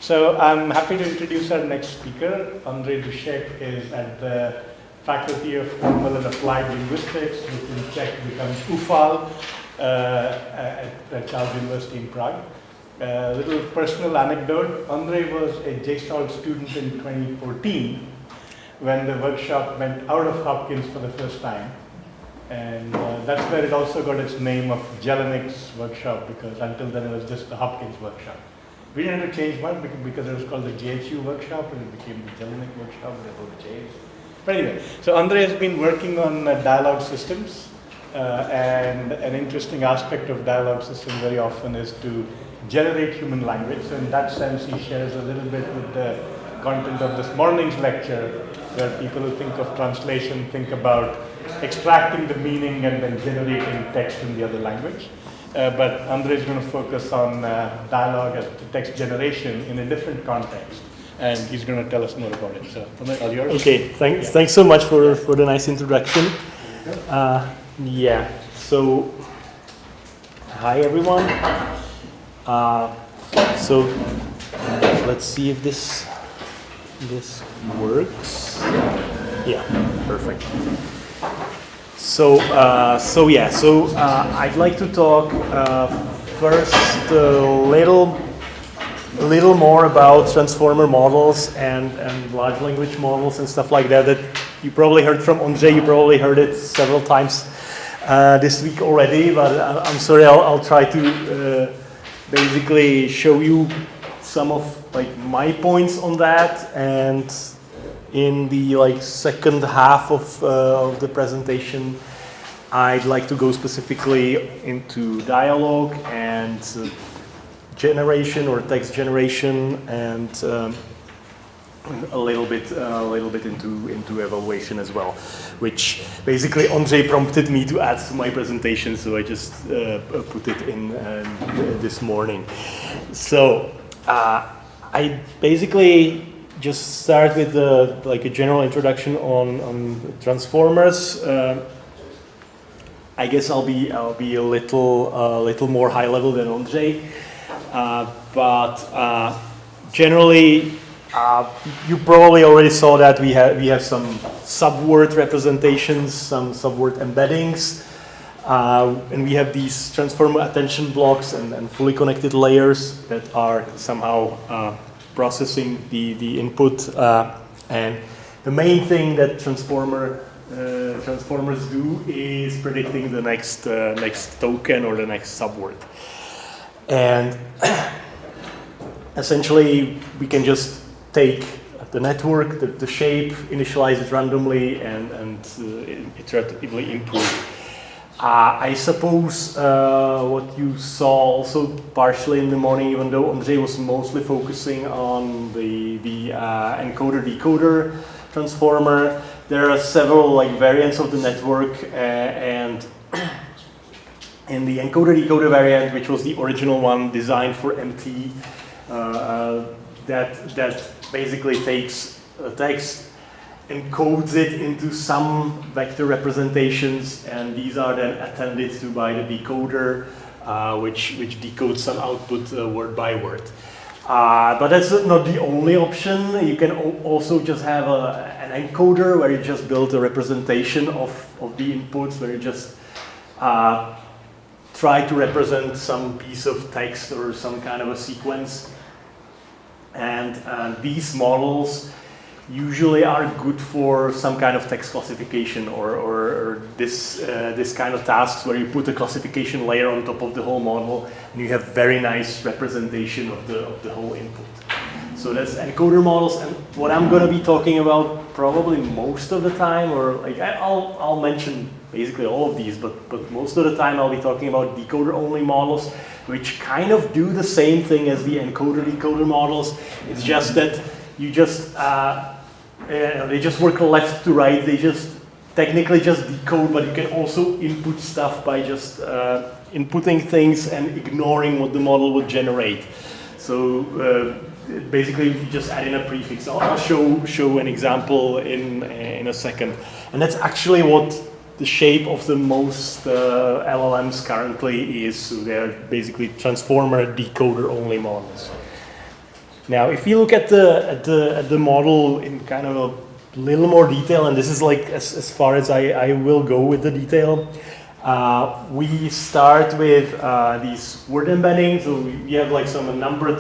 So I'm happy to introduce our next speaker. Ondřej Dušek is at the Faculty of Formal and Applied Linguistics, which in Czech becomes UFAL at Charles University in Prague. A little personal anecdote, Ondřej was a JSALT student in 2014 when the workshop went out of Hopkins for the first time. And that's where it also got its name of Jelinik's workshop, because until then it was just the Hopkins workshop. We didn't have to change much because it was called the JHU workshop, and it became the Jelinek workshop with all the J's. But anyway, so Ondřej has been working on dialogue systems, and an interesting aspect of dialogue systems very often is to generate human language. So in that sense, he shares a little bit with the content of this morning's lecture, where people who think of translation think about extracting the meaning and then generating text in the other language. But Ondřej is going to focus on dialogue and text generation in a different context, and he's going to tell us more about it. So, all yours. Okay, thanks so much for the nice introduction. So hi everyone. So let's see if this works. Yeah, perfect. So I'd like to talk first a little more about transformer models and large language models and stuff like that you probably heard from Ondřej. You probably heard it several times this week already, but I'm sorry, I'll try to basically show you some of my points on that, and in the second half of the presentation, I'd like to go specifically into dialogue and generation or text generation, and a little bit into evaluation as well, which basically Ondřej prompted me to add to my presentation, so I just put it in this morning. So I basically just start with a general introduction on transformers. I guess I'll be a little more high level than Ondřej, but generally you probably already saw that we have some subword representations, some subword embeddings, and we have these transformer attention blocks and fully connected layers that are somehow processing the input, and the main thing that transformers do is predicting the next token or the next subword. And essentially we can just take the network, the shape, initialize it randomly, and iteratively improve. I suppose what you saw also partially in the morning, even though Ondřej was mostly focusing on the encoder-decoder transformer, there are several variants of the network, and in the encoder-decoder variant, which was the original one designed for MT, that basically takes a text, encodes it into some vector representations, and these are then attended to by the decoder, which decodes some output word by word. But that's not the only option. You can also just have an encoder where you just build a representation of the inputs, where you just try to represent some piece of text or some kind of a sequence. And these models usually are good for some kind of text classification or this kind of tasks where you put a classification layer on top of the whole model and you have very nice representation of the whole input. So that's encoder models, and what I'm going to be talking about probably most of the time, or I'll mention basically all of these, but most of the time I'll be talking about decoder-only models, which kind of do the same thing as the encoder-decoder models. It's just that you just they just work left to right. They just technically just decode, but you can also input stuff by just inputting things and ignoring what the model would generate. So basically, you just add in a prefix. I'll show an example in a second, and that's actually what the shape of the most LLMs currently is. So they're basically transformer decoder only models. Now, if you look at the model in kind of a little more detail, and this is like as far as I will go with the detail, we start with these word embeddings. So we have like some numbered,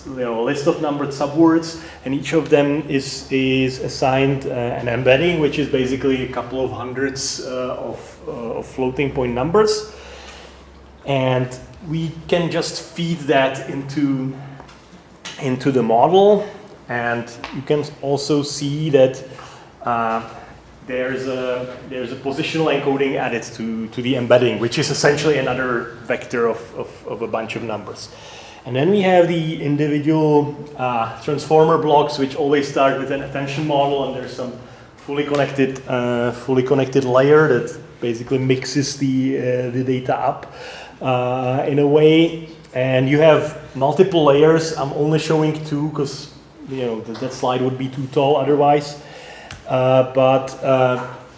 list of numbered subwords, and each of them is assigned an embedding, which is basically a couple of hundreds of floating point numbers, and we can just feed that into the model, and you can also see that there's a positional encoding added to the embedding, which is essentially another vector of a bunch of numbers. And then we have the individual transformer blocks, which always start with an attention model, and there's some fully connected layer that basically mixes the data up in a way. And you have multiple layers. I'm only showing two because that slide would be too tall otherwise. But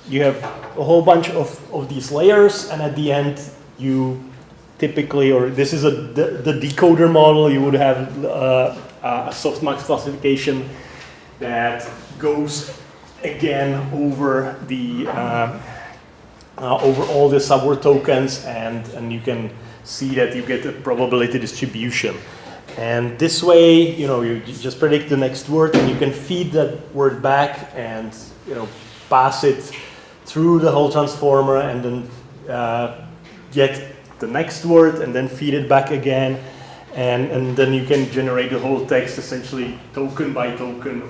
you have a whole bunch of these layers, and at the end you typically, or this is the decoder model, you would have a softmax classification that goes again over over all the subword tokens, and you can see that you get a probability distribution. And this way, you just predict the next word, and you can feed that word back and pass it through the whole transformer, and then get the next word, and then feed it back again, and then you can generate the whole text essentially token by token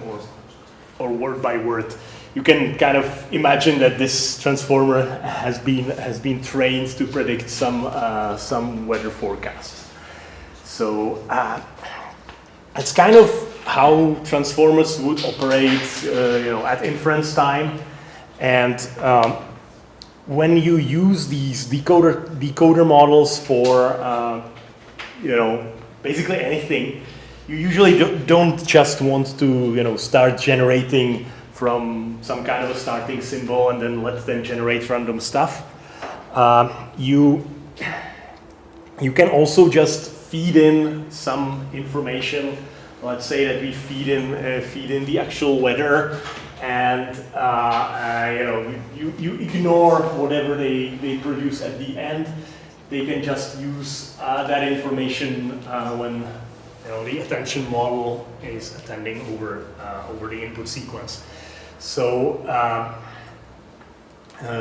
or word by word. You can kind of imagine that this transformer has been trained to predict some weather forecasts. So it's kind of how transformers would operate, at inference time. And when you use these decoder models for, basically anything, you usually don't just want to, start generating from some kind of a starting symbol and then let them generate random stuff. You can also just feed in some information. Let's say that we feed in the actual weather, and you ignore whatever they produce at the end. They can just use that information when the attention model is attending over the input sequence. So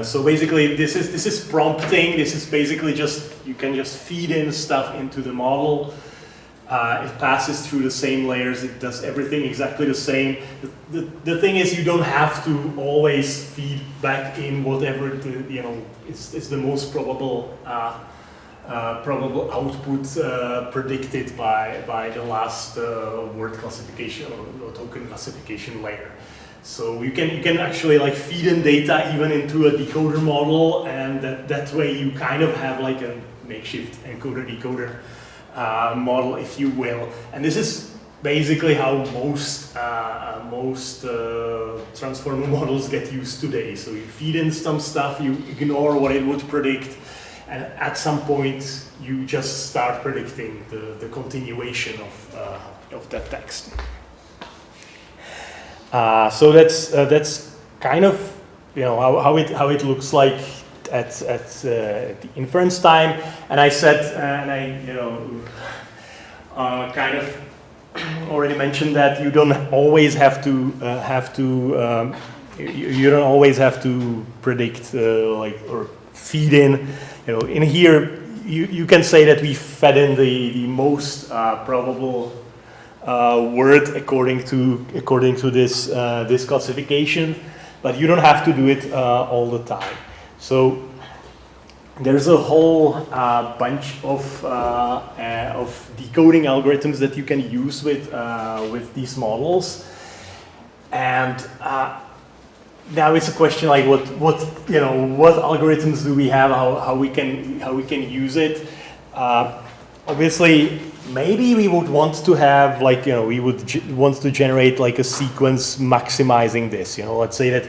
so basically this is prompting. This is basically just, you can just feed in stuff into the model. It passes through the same layers. It does everything exactly the same. The thing is, you don't have to always feed back in whatever is the most probable output predicted by the last word classification or token classification layer. So you can actually like feed in data even into a decoder model, and that way you kind of have like a makeshift encoder-decoder model, if you will. And this is basically how most transformer models get used today. So you feed in some stuff, you ignore what it would predict, and at some point you just start predicting the continuation of that text. So that's kind of how it looks like at the inference time. And I said, and I kind of already mentioned that you don't always have to you don't always have to predict or feed in. In here you can say that we fed in the most probable word according to this classification, but you don't have to do it all the time. So there's a whole bunch of decoding algorithms that you can use with these models, and now it's a question like what algorithms do we have, how we can use it. Obviously, maybe we would want to have we would want to generate like a sequence maximizing this. Let's say that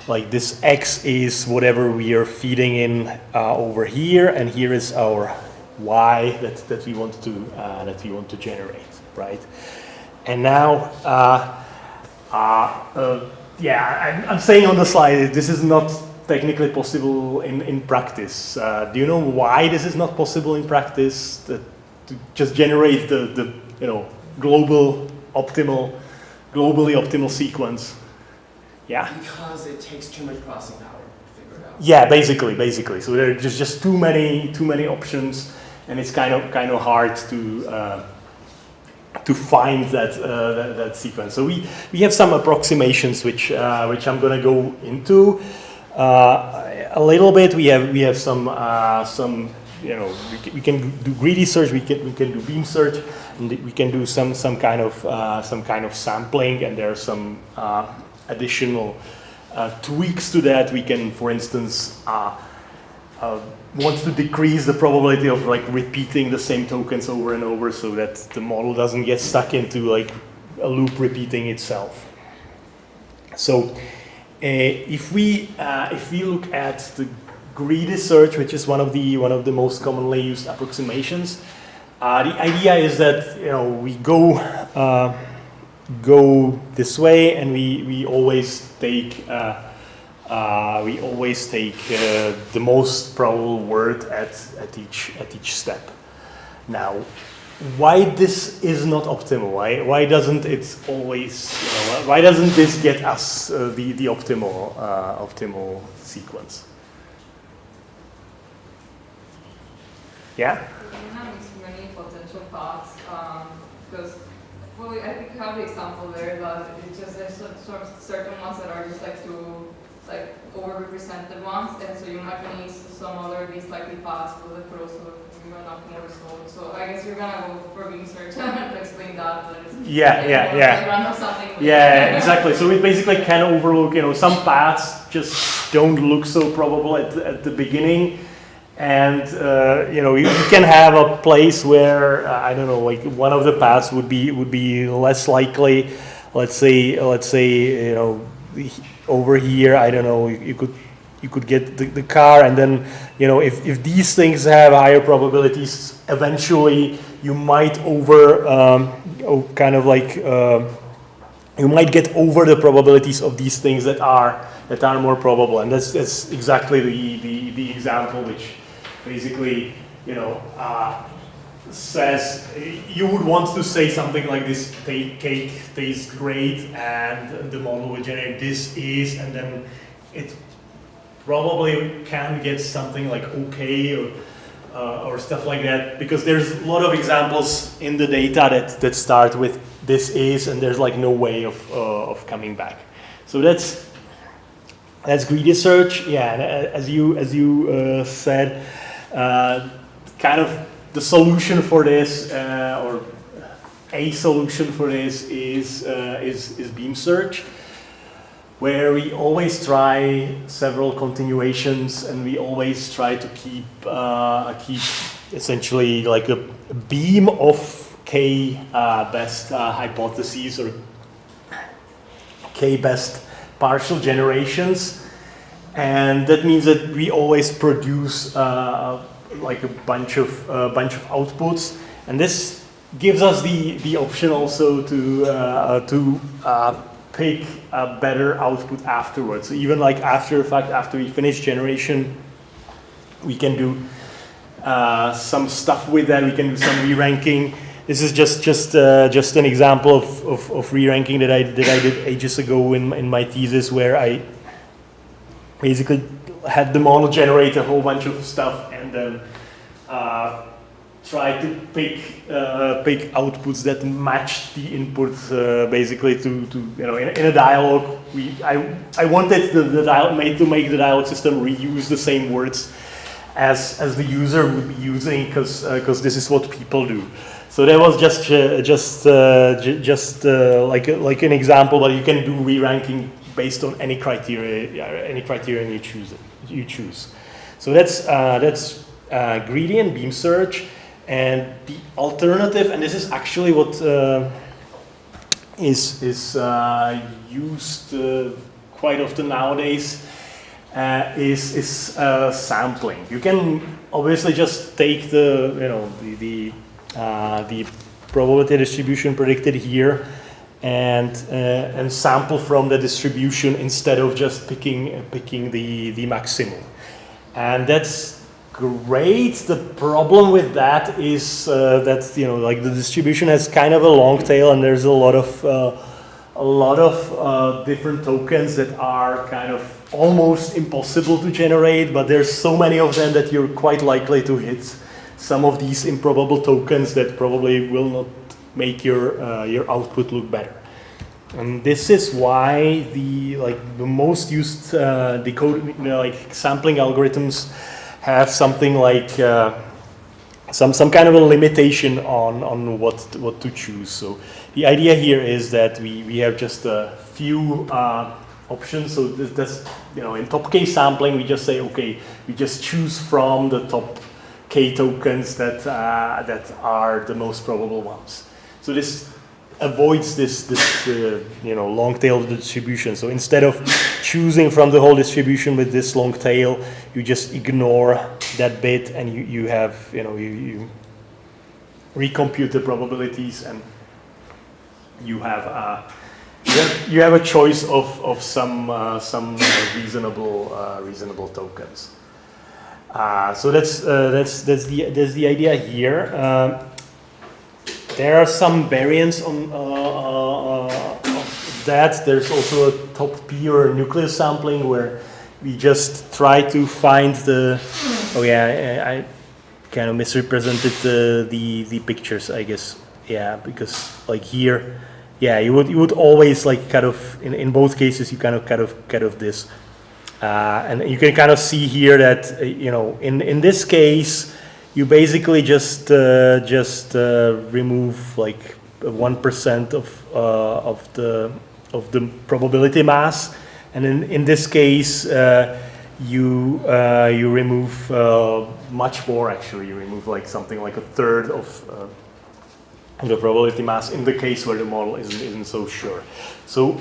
like this X is whatever we are feeding in over here, and here is our Y that we want to generate, right? And now, yeah, I'm saying on the slide, this is not technically possible in practice. Do you know why this is not possible in practice? To just generate the globally optimal sequence. Yeah. Because it takes too much processing power to figure it out. Yeah, basically. So there are just too many options, and it's kind of hard to find that sequence. So we have some approximations which I'm going to go into a little bit. We have some we can do greedy search, we can do beam search, and we can do some kind of sampling, and there are some additional tweaks to that. We can, for instance, want to decrease the probability of like repeating the same tokens over and over, so that the model doesn't get stuck into like a loop repeating itself. So if we look at the greedy search, which is one of the most commonly used approximations, the idea is that we go this way, and we always take the most probable word at each step. Now, why this is not optimal? Why doesn't it always? Why doesn't this get us the optimal sequence? Yeah. We have many potential paths because. Well, I think you have the example there that it's just there's sort of certain ones that are just like too overrepresented ones, and so you might need some other least likely paths for the pros, so you're gonna have more results. So I guess you're gonna go for beam search to explain that. But it's yeah, exactly. So we basically can overlook, some paths just don't look so probable at the beginning. And you can have a place where I don't know, like one of the paths would be less likely. Let's say over here, I don't know, you could get the car, and then if these things have higher probabilities, eventually you might you might get over the probabilities of these things that are more probable, and that's exactly the example which basically, says you would want to say something like this: cake tastes great, and the model would generate this is, and then it probably can get something like okay or stuff like that, because there's a lot of examples in the data that start with this is, and there's like no way of coming back. So that's greedy search. Yeah, and as you said. Kind of the solution for this, or a solution for this, is beam search, where we always try several continuations, and we always try to keep essentially like a beam of k best hypotheses or k best partial generations. And that means that we always produce like a bunch of outputs, and this gives us the option also to pick a better output afterwards. So even like after we finish generation, we can do some stuff with that. We can do some re-ranking. This is just an example of re-ranking that I did ages ago in my thesis, where I basically had the model generate a whole bunch of stuff, and then try to pick outputs that matched the inputs basically to in a dialogue. I wanted to make the dialogue system reuse the same words as the user would be using, because this is what people do. So that was just like an example, but you can do re-ranking based on any criterion you choose. So that's greedy and beam search, and the alternative, and this is actually what is used quite often nowadays, is sampling. You can obviously just take the probability distribution predicted here, and sample from the distribution instead of just picking the maximum. And that's great. The problem with that is that like the distribution has kind of a long tail, and there's a lot of different tokens that are kind of almost impossible to generate, but there's so many of them that you're quite likely to hit some of these improbable tokens that probably will not make your output look better. And this is why the most used sampling algorithms have something like some kind of a limitation on what to choose. So the idea here is that we have just a few options. So that's in top K sampling we just say, okay, we just choose from the top K tokens that are the most probable ones. So this avoids this long tail distribution. So instead of choosing from the whole distribution with this long tail, you just ignore that bit, and you have you recompute the probabilities, and you have a choice of some reasonable tokens. So that's the idea here. There are some variants on that. There's also a top P or nucleus sampling where we just try to find the. Oh yeah, I kind of misrepresented the pictures, I guess. Yeah, because like here, yeah, you would always like kind of in both cases you kind of this, and you can kind of see here that in this case. You basically just remove like 1% of the probability mass, and in this case you remove much more. Actually, you remove like something like a third of the probability mass in the case where the model isn't so sure. So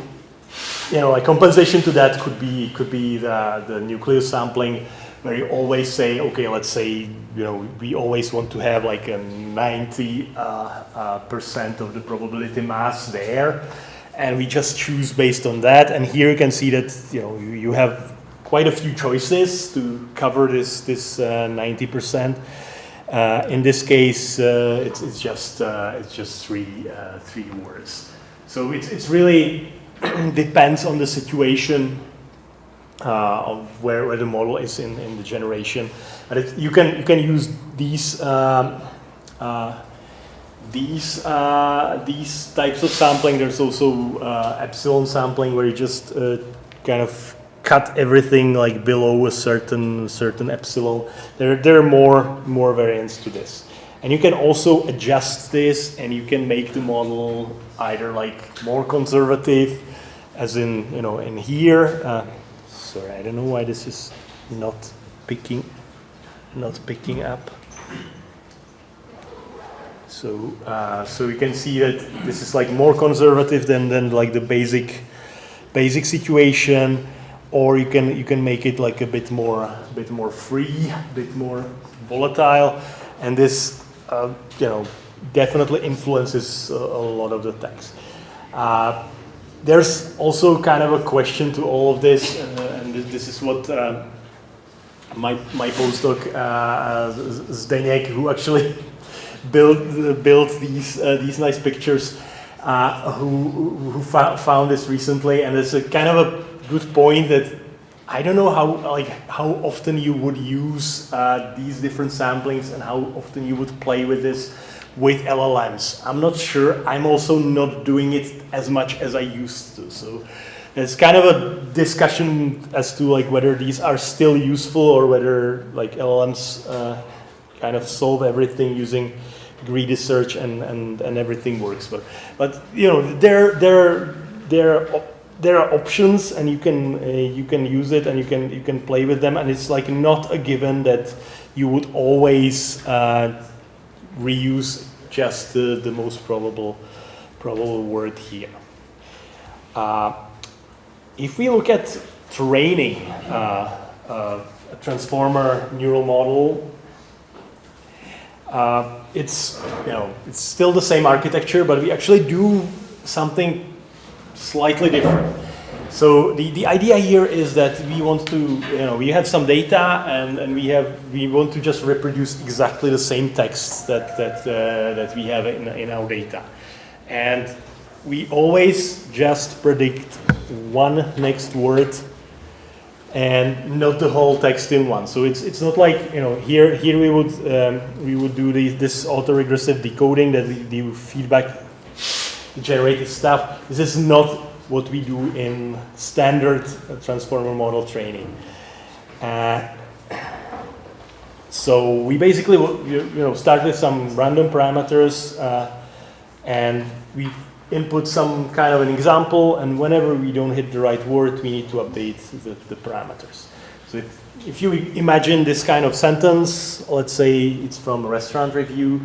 a compensation to that could be the nucleus sampling, where you always say, okay, let's say, we always want to have like a 90% of the probability mass there, and we just choose based on that. And here you can see that, you have quite a few choices to cover this 90%. In this case, it's just three words. So it's really depends on the situation. Of where the model is in the generation, but you can use these types of sampling. There's also epsilon sampling, where you just kind of cut everything like below a certain epsilon. There are more variants to this, and you can also adjust this, and you can make the model either like more conservative, as in in here. Sorry, I don't know why this is not picking up. So you can see that this is like more conservative than like the basic situation, or you can make it like a bit more free, a bit more volatile, and this definitely influences a lot of the text. There's also kind of a question to all of this, and this is what my postdoc Zdeněk, who actually built these nice pictures, who found this recently, and it's a kind of a good point that I don't know how often you would use these different samplings and how often you would play with this with LLMs. I'm not sure. I'm also not doing it as much as I used to. So there's kind of a discussion as to like whether these are still useful, or whether like LLMs kind of solve everything using greedy search and everything works. But there are options, and you can use it, and you can play with them, and it's like not a given that you would always reuse just the most probable word here. If we look at training a transformer neural model, it's still the same architecture, but we actually do something slightly different. So the idea here is that we want to, we have some data and we want to just reproduce exactly the same text that we have in our data. And we always just predict one next word and not the whole text in one. So it's not like, here we would do this autoregressive decoding that we do feedback generated stuff. This is not what we do in standard transformer model training. So we basically start with some random parameters and we input some kind of an example, and whenever we don't hit the right word, we need to update the parameters. So if you imagine this kind of sentence, let's say it's from a restaurant review,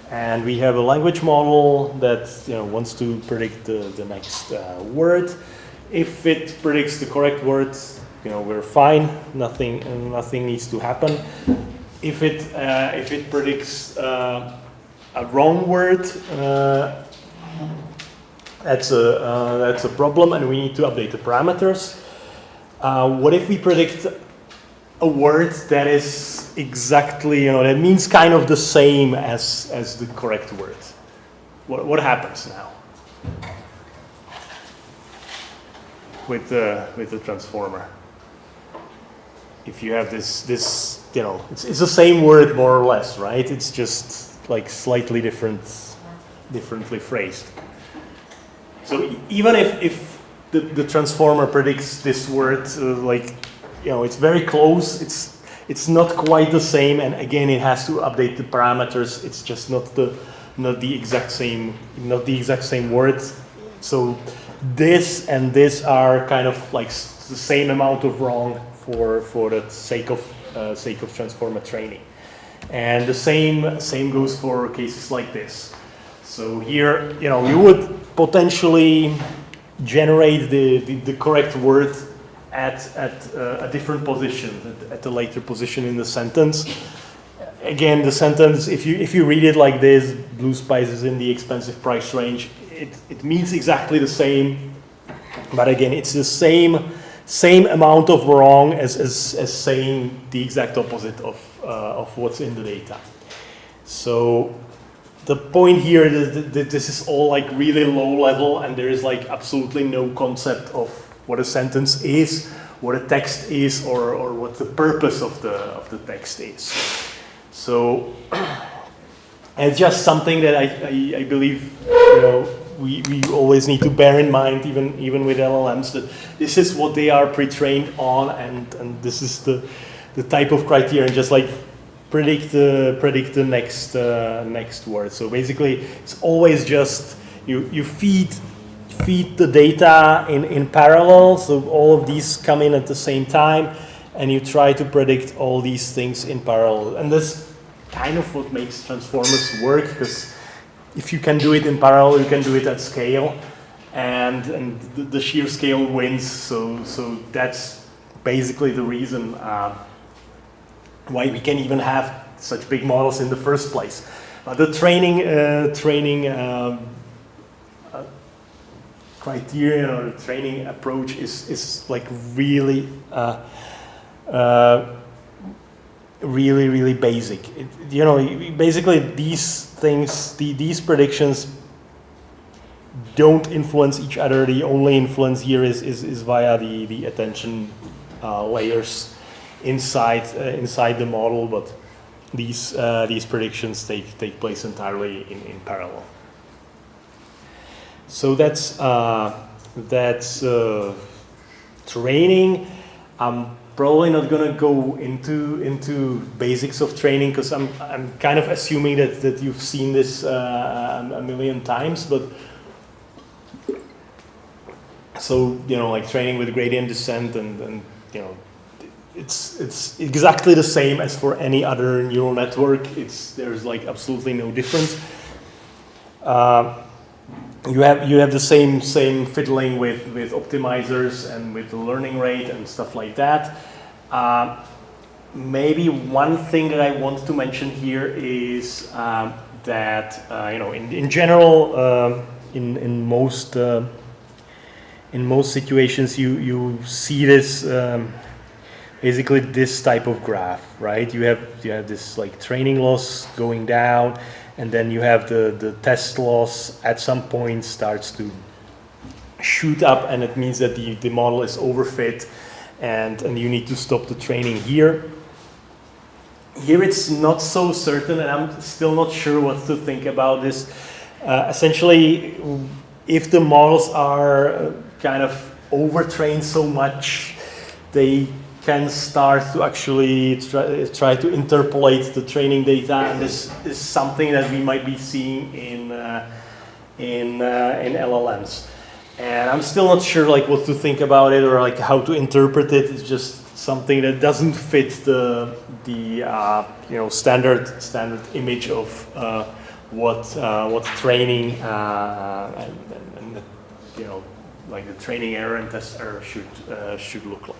and we have a language model that wants to predict the next word. If it predicts the correct word, we're fine. Nothing needs to happen. If it predicts a wrong word, that's a problem, and we need to update the parameters. What if we predict a word that is exactly, that means kind of the same as the correct word? What happens now with the transformer? If you have this it's the same word more or less, right? It's just like slightly differently phrased. So even if the transformer predicts this word it's very close, it's not quite the same, and again it has to update the parameters. It's just not the exact same word. So this and this are kind of like the same amount of wrong for the sake of transformer training. And the same goes for cases like this. So here, you would potentially generate the correct word at a different position, at a later position in the sentence. Again, the sentence, if you read it like this, blue spice is in the expensive price range, it means exactly the same, but again, it's the same amount of wrong as saying the exact opposite of what's in the data. So the point here is that this is all like really low level, and there is like absolutely no concept of what a sentence is, what a text is, or what the purpose of the text is. So it's just something that I believe we always need to bear in mind, even with LLMs, that this is what they are pre-trained on, and this is the type of criterion, just like predict the next word. So basically, it's always just you feed the data in parallel, so all of these come in at the same time, and you try to predict all these things in parallel. And that's kind of what makes transformers work, because if you can do it in parallel, you can do it at scale, and the sheer scale wins. So that's basically the reason why we can even have such big models in the first place. The training criterion or the training approach is like really really basic. Basically these things, these predictions don't influence each other. The only influence here is via the attention layers inside the model, but these predictions take place entirely in parallel. So that's training. I'm probably not gonna go into basics of training, because I'm kind of assuming that you've seen this a million times. But so like training with gradient descent and it's exactly the same as for any other neural network. There's like absolutely no difference. You have the same fiddling with optimizers and with the learning rate and stuff like that. maybe one thing that I want to mention here is that in general, in most situations, you see this basically this type of graph, right? You have this like training loss going down, and then you have the test loss at some point starts to shoot up, and it means that the model is overfit, and you need to stop the training here. Here it's not so certain, and I'm still not sure what to think about this. Essentially, if the models are kind of overtrained so much, they can start to actually try to interpolate the training data, and this is something that we might be seeing in LLMs. And I'm still not sure like what to think about it or like how to interpret it. It's just something that doesn't fit the standard image of what training and like the training error and test error should look like.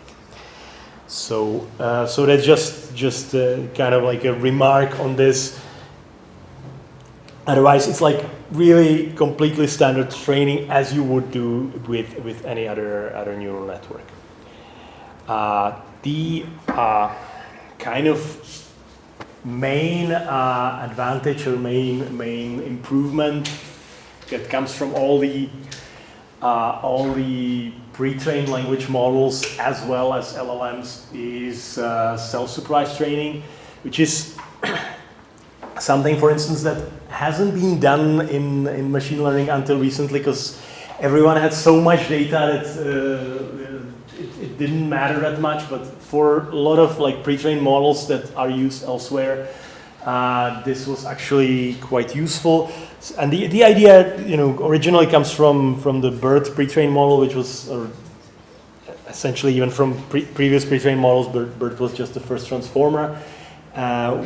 So that's just kind of like a remark on this. Otherwise, it's like really completely standard training as you would do with any other neural network. The kind of main advantage or main improvement that comes from all the pre-trained language models as well as LLMs is self-supervised training, which is something, for instance, that hasn't been done in machine learning until recently, because everyone had so much data that it didn't matter that much. But for a lot of like pre-trained models that are used elsewhere, this was actually quite useful. And the idea, originally comes from the BERT pre-trained model, which was essentially even from previous pre-trained models. BERT was just the first transformer,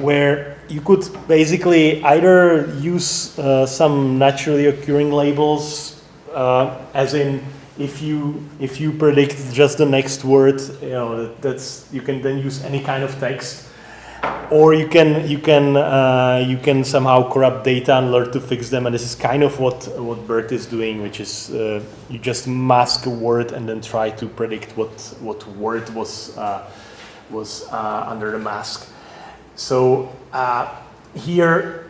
where you could basically either use some naturally occurring labels, as in if you predict just the next word, you can then use any kind of text. Or you can somehow corrupt data and learn to fix them, and this is kind of what BERT is doing, which is you just mask a word and then try to predict what word was under the mask. So here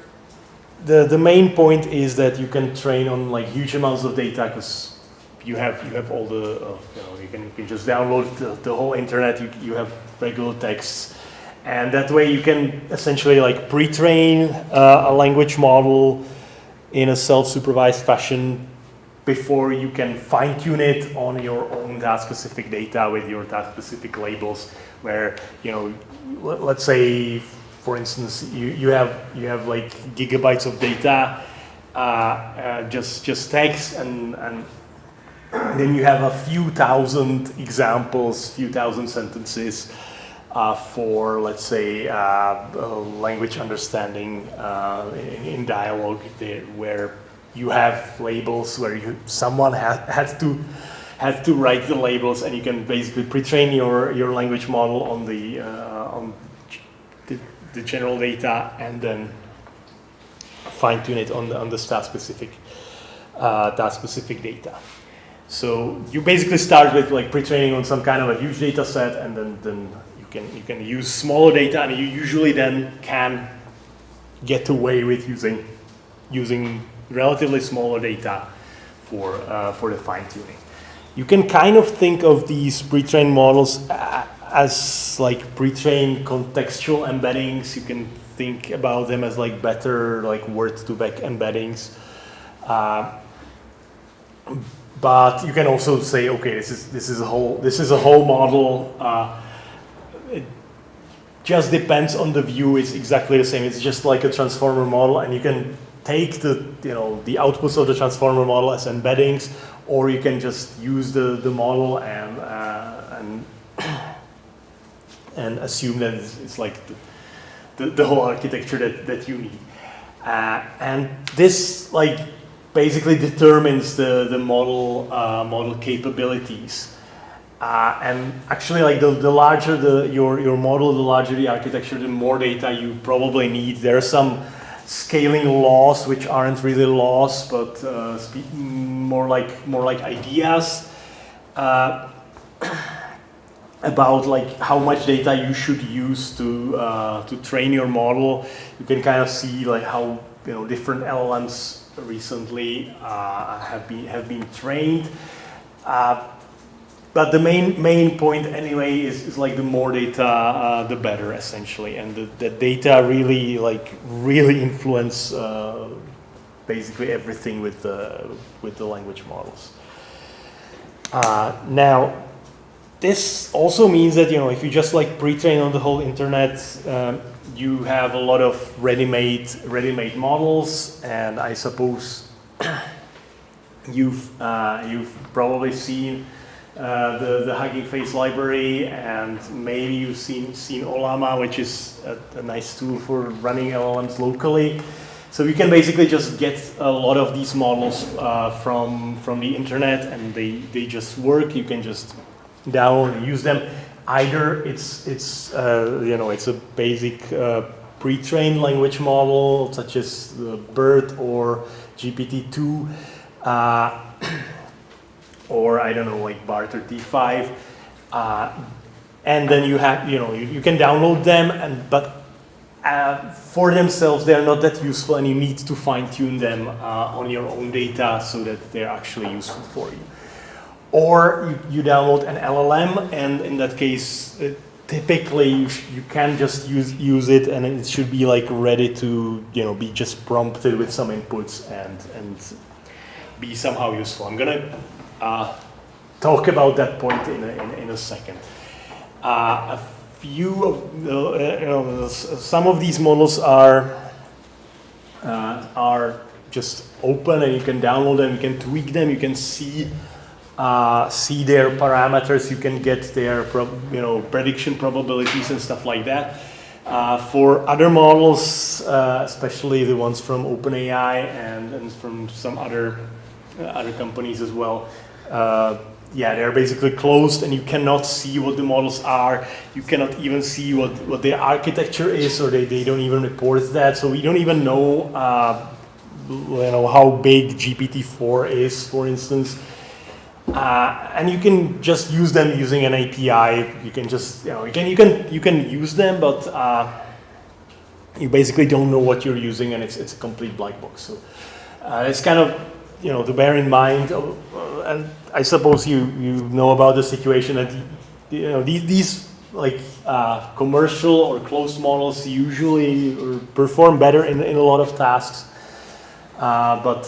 the main point is that you can train on like huge amounts of data, because you have all the you can just download the whole internet. You have regular texts. And that way you can essentially like pre-train a language model in a self-supervised fashion before you can fine-tune it on your own task-specific data with your task-specific labels, where, let's say, for instance, you have like gigabytes of data, just text, and then you have a few thousand examples, few thousand sentences, for, let's say, language understanding in dialogue, where you have labels, where someone had to write the labels, and you can basically pre-train your language model on the general data, and then fine-tune it on the task-specific data. So you basically start with like pre-training on some kind of a huge data set, and then you can use smaller data, and you usually then can get away with using relatively smaller data for the fine-tuning. You can kind of think of these pre-trained models as like pre-trained contextual embeddings. You can think about them as like better like word-to-vec embeddings. But you can also say, okay, this is a whole model. It just depends on the view. It's exactly the same. It's just like a transformer model, and you can take the outputs of the transformer model as embeddings, or you can just use the model and assume that it's like the whole architecture that you need. And this like basically determines the model capabilities. And actually, like the larger your model, the larger the architecture, the more data you probably need. There are some scaling laws which aren't really laws, but more like ideas about like how much data you should use to train your model. You can kind of see like how different LLMs recently have been trained. But the main point anyway is like the more data, the better essentially, and the data really influence basically everything with the language models. Now, this also means that if you just like pre-train on the whole internet, you have a lot of ready-made models, and I suppose you've probably seen the Hugging Face library, and maybe you've seen Ollama, which is a nice tool for running LLMs locally. So you can basically just get a lot of these models from the internet, and they just work. You can just download and use them. Either it's a basic pre-trained language model such as BERT or GPT-2. Or I don't know, like BAR35, and then you have, you can download them, but for themselves they're not that useful, and you need to fine-tune them on your own data so that they're actually useful for you. Or you download an LLM, and in that case, typically you can just use it, and it should be like ready to be just prompted with some inputs and be somehow useful. I'm gonna talk about that point in a second. A few of some of these models are just open, and you can download them, you can tweak them, you can see their parameters, you can get their prediction probabilities and stuff like that. For other models, especially the ones from OpenAI and from some other companies as well, they're basically closed, and you cannot see what the models are. You cannot even see what their architecture is, or they don't even report that. So we don't even know, how big GPT-4 is, for instance. And you can just use them using an API. You can just, you can use them, but you basically don't know what you're using, and it's a complete black box. So it's kind of to bear in mind, and I suppose you know about the situation that these like commercial or closed models usually perform better in a lot of tasks. But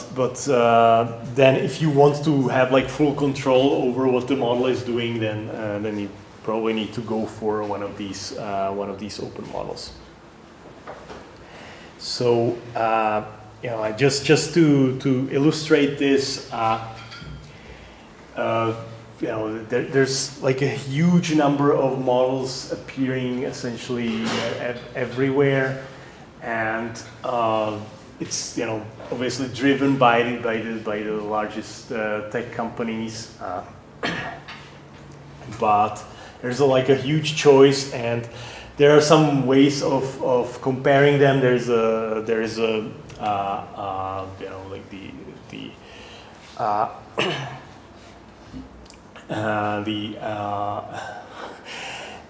then if you want to have like full control over what the model is doing, then you probably need to go for one of these open models. So. Just to illustrate this, there's like a huge number of models appearing essentially everywhere, and it's obviously driven by the largest tech companies, but there's a huge choice, and there are some ways of comparing them. There's a the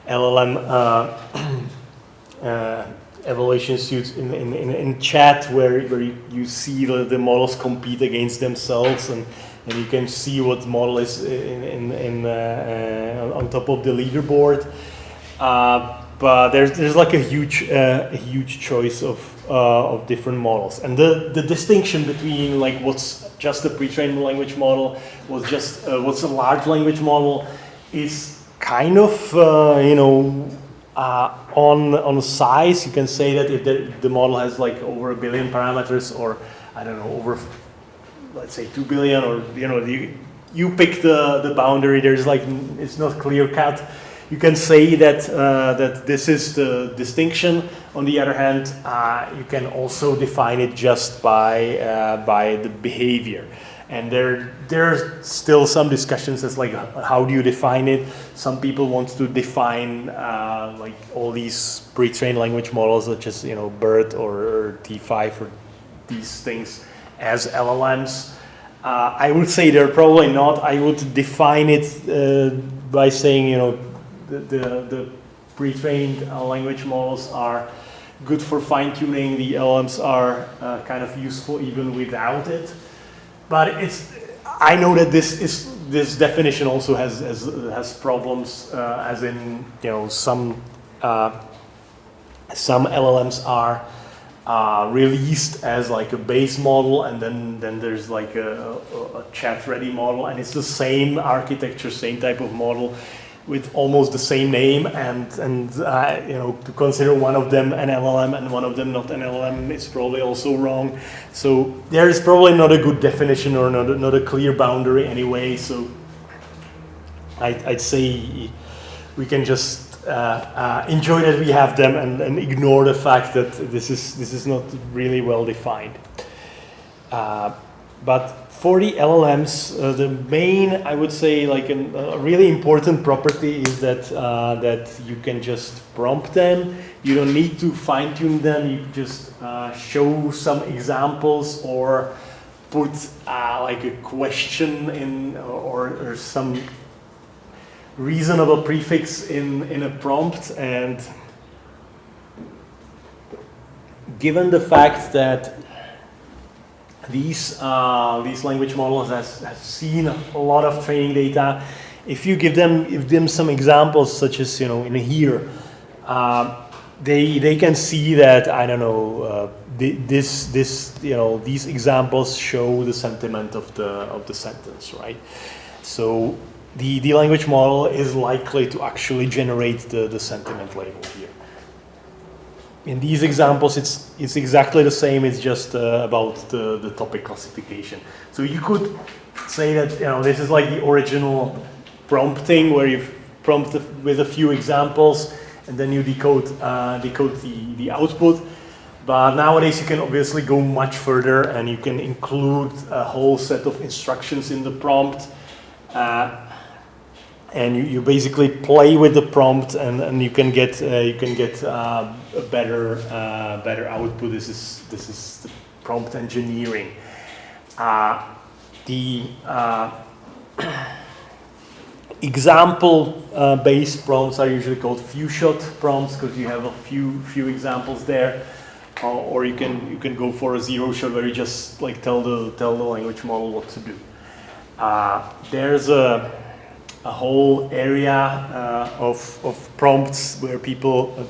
LLM evaluation suits in chat where you see the models compete against themselves, and you can see what model is on top of the leaderboard. But there's like a huge choice of different models, and the distinction between like what's just a pre-trained language model, what's a large language model, is kind of on size. You can say that if the model has like over 1 billion parameters, or I don't know, over, let's say 2 billion, or you pick the boundary. There's like, it's not clear cut. You can say that this is the distinction. On the other hand, you can also define it just by the behavior. And there's still some discussions as like how do you define it. Some people want to define like all these pre-trained language models such as BERT or T5 or these things as LLMs. I would say they're probably not. I would define it by saying the pre-trained language models are good for fine-tuning. The LLMs are kind of useful even without it. But I know that this definition also has problems, as in some LLMs are released as like a base model, and then there's like a chat-ready model, and it's the same architecture, same type of model, with almost the same name, and to consider one of them an LLM and one of them not an LLM is probably also wrong. So there is probably not a good definition or not a clear boundary anyway. So I'd say we can just enjoy that we have them and ignore the fact that this is not really well defined. But for the LLMs, the main, I would say, like a really important property is that you can just prompt them. You don't need to fine-tune them. You just show some examples or put like a question in or some reasonable prefix in a prompt. And given the fact that these language models has seen a lot of training data, if you give them some examples such as in here, they can see that these examples show the sentiment of the sentence, right? So the language model is likely to actually generate the sentiment label here. In these examples, it's exactly the same. It's just about the topic classification. So you could say that this is like the original prompting, where you prompt with a few examples, and then you decode the output. But nowadays you can obviously go much further, and you can include a whole set of instructions in the prompt. And you basically play with the prompt, and you can get a better output. This is the prompt engineering. The example based prompts are usually called few-shot prompts because you have a few examples there, or you can go for a zero-shot where you just like tell the language model what to do. There's a whole area of prompts where people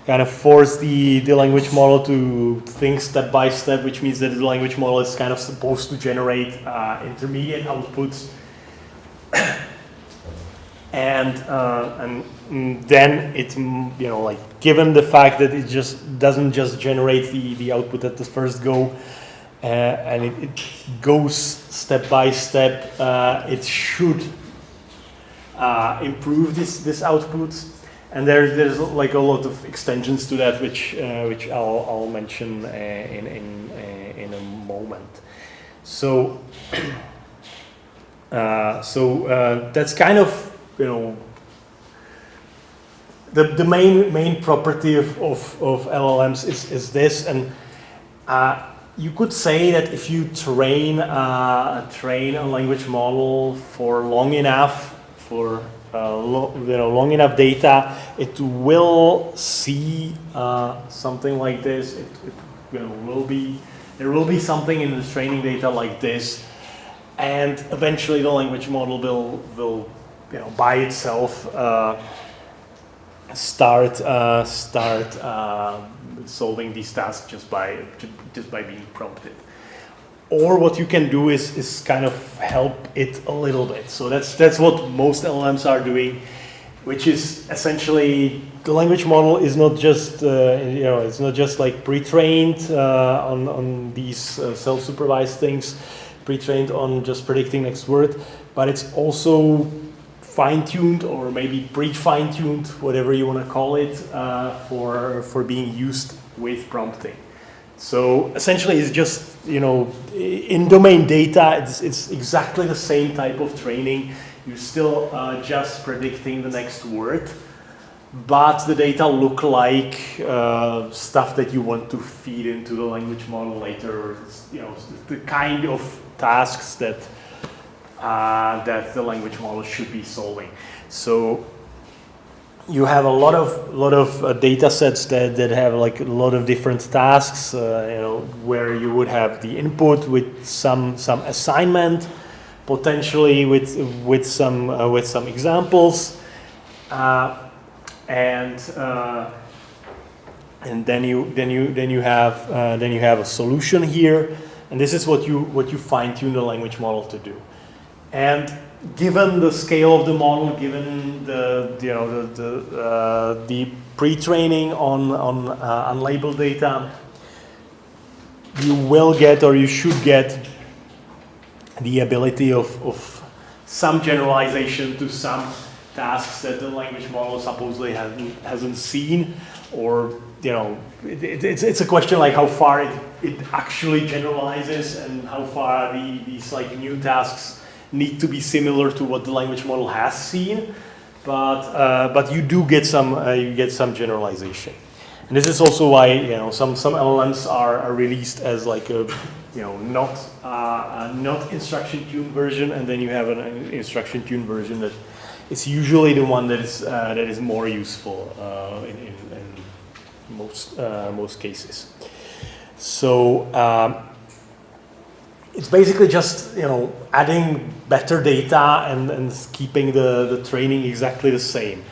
kind of force the language model to think step by step, which means that the language model is kind of supposed to generate intermediate outputs, and then it like given the fact that it just doesn't just generate the output at the first go. And it goes step by step. It should improve this output, and there's like a lot of extensions to that, which I'll mention in a moment. So that's kind of the main property of LLMs is this, and you could say that if you train a language model for long enough, for long enough data, it will see something like this. There will be something in the training data like this, and eventually the language model will by itself start solving these tasks just by being prompted. Or what you can do is kind of help it a little bit. So that's what most LLMs are doing, which is essentially the language model is not just it's not just like pre-trained on these self-supervised things, pre-trained on just predicting next word, but it's also fine-tuned or maybe pre-fine-tuned, whatever you want to call it, for being used with prompting. So essentially, it's just, in domain data, it's exactly the same type of training. You're still just predicting the next word, but the data look like stuff that you want to feed into the language model later. The kind of tasks that that the language model should be solving. So you have a lot of data sets that have like a lot of different tasks, where you would have the input with some assignment, potentially with some examples, and then you have a solution here, and this is what you fine tune the language model to do. And given the scale of the model, given the pre-training on unlabeled data, you will get, or you should get, the ability of some generalization to some tasks that the language model supposedly hasn't seen, or it's a question like how far it actually generalizes and how far these like new tasks need to be similar to what the language model has seen, but you do get some generalization, and this is also why some LLMs are released as like a not instruction tuned version, and then you have an instruction tuned version that is usually the one that is more useful in most cases. So. It's basically just adding better data and keeping the training exactly the same.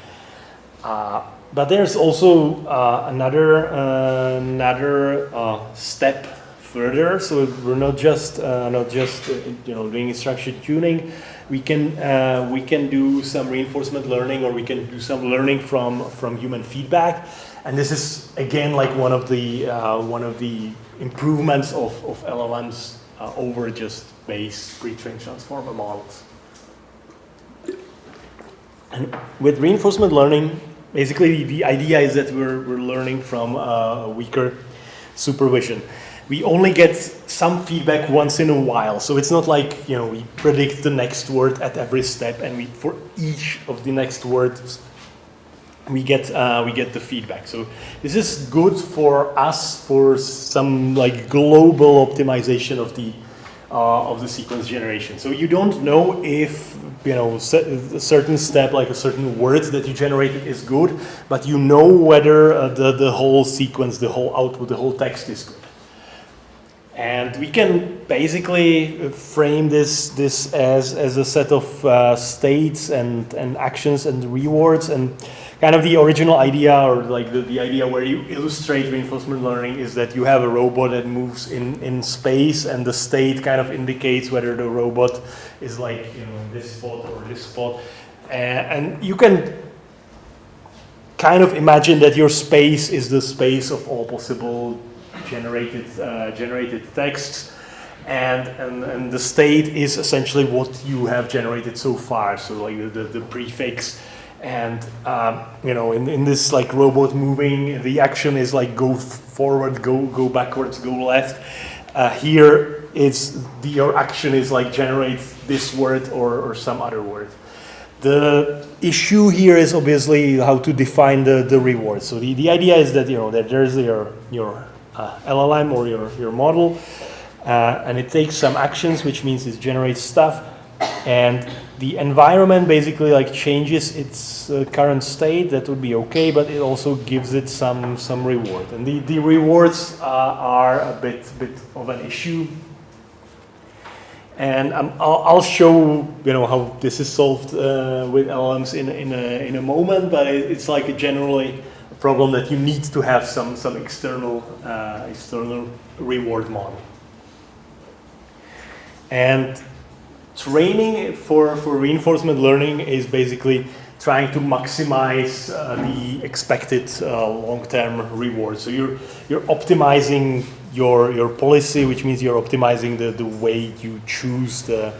But there's also another step further. So we're not just doing instruction tuning. We can do some reinforcement learning, or we can do some learning from human feedback. And this is again like one of the improvements of LLMs. Over just base pre-trained transformer models. And with reinforcement learning, basically the idea is that we're learning from weaker supervision. We only get some feedback once in a while, so it's not like we predict the next word at every step, and for each of the next words we get the feedback. So this is good for us for some like global optimization of the sequence generation. So you don't know if a certain step, like a certain word that you generated, is good, but you know whether the whole sequence, the whole output, the whole text is good. And we can basically frame this as a set of states and actions and rewards, and kind of the original idea, or like the idea where you illustrate reinforcement learning, is that you have a robot that moves in space, and the state kind of indicates whether the robot is like this spot or this spot, and you can kind of imagine that your space is the space of all possible generated texts, and the state is essentially what you have generated so far. So like the prefix. And in this like robot moving, the action is like go forward, go backwards, go left. Here your action is like generate this word or some other word. The issue here is obviously how to define the reward. So the idea is that that there's your LLM or your model, and it takes some actions, which means it generates stuff, and the environment basically like changes its current state. That would be okay, but it also gives it some reward, and the rewards are a bit of an issue. And I'll show how this is solved with LLMs in a moment, but it's like generally a problem that you need to have some external reward model. And training for reinforcement learning is basically trying to maximize the expected long-term reward. So you're optimizing your policy, which means you're optimizing the way you choose the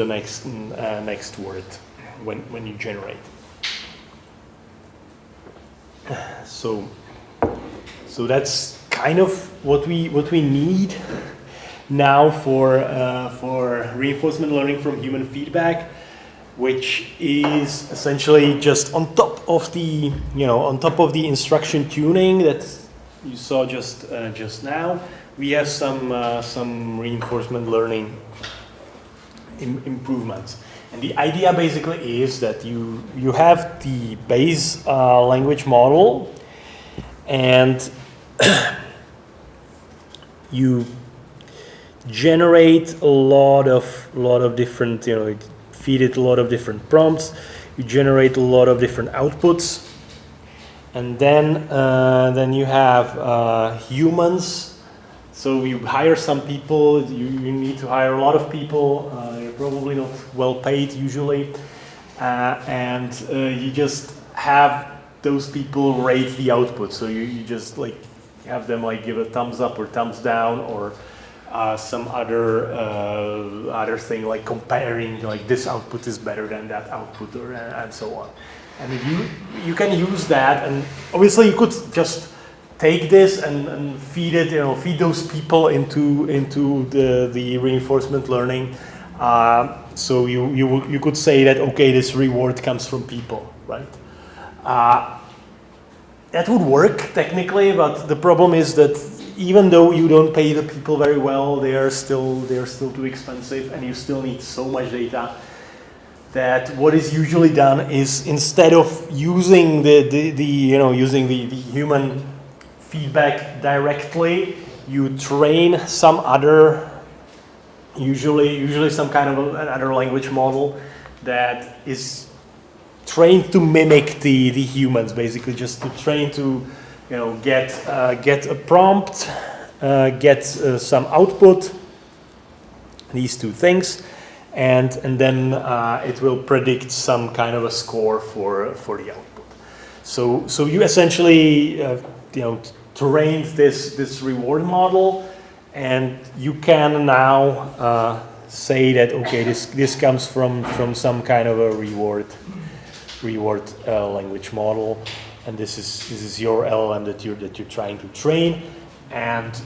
next word when you generate. So that's kind of what we need now for reinforcement learning from human feedback, which is essentially just on top of the instruction tuning that you saw just now. We have some reinforcement learning improvements. And the idea basically is that you have the base language model, and you generate a lot of different, feed it a lot of different prompts. You generate a lot of different outputs, and then you have humans. So you hire some people. You need to hire a lot of people. They're probably not well paid usually, and you just have those people rate the output. So you just like have them like give a thumbs up or thumbs down, or some other thing like comparing, like this output is better than that output, or and so on. And you can use that, and obviously you could just take this and feed it, feed those people into the reinforcement learning. So you could say that, okay, this reward comes from people, right? That would work technically, but the problem is that even though you don't pay the people very well, they are still too expensive, and you still need so much data that what is usually done is, instead of using using the human feedback directly, you train some other, usually some kind of another language model that is trained to mimic the humans, basically just to train to get a prompt, get some output, these two things, and then it will predict some kind of a score for the output. So you essentially trained this reward model, and you can now say that, okay, this comes from some kind of a reward language model, and this is your LLM that you're trying to train, and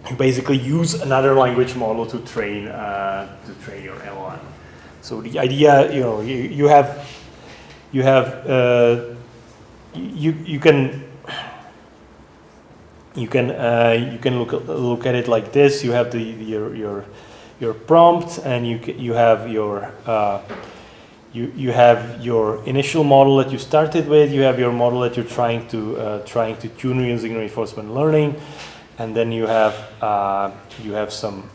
you basically use another language model to train your LLM. So the idea, you can look at it like this. You have your prompt, and you have your initial model that you started with. You have your model that you're trying to tune using reinforcement learning, and then you have some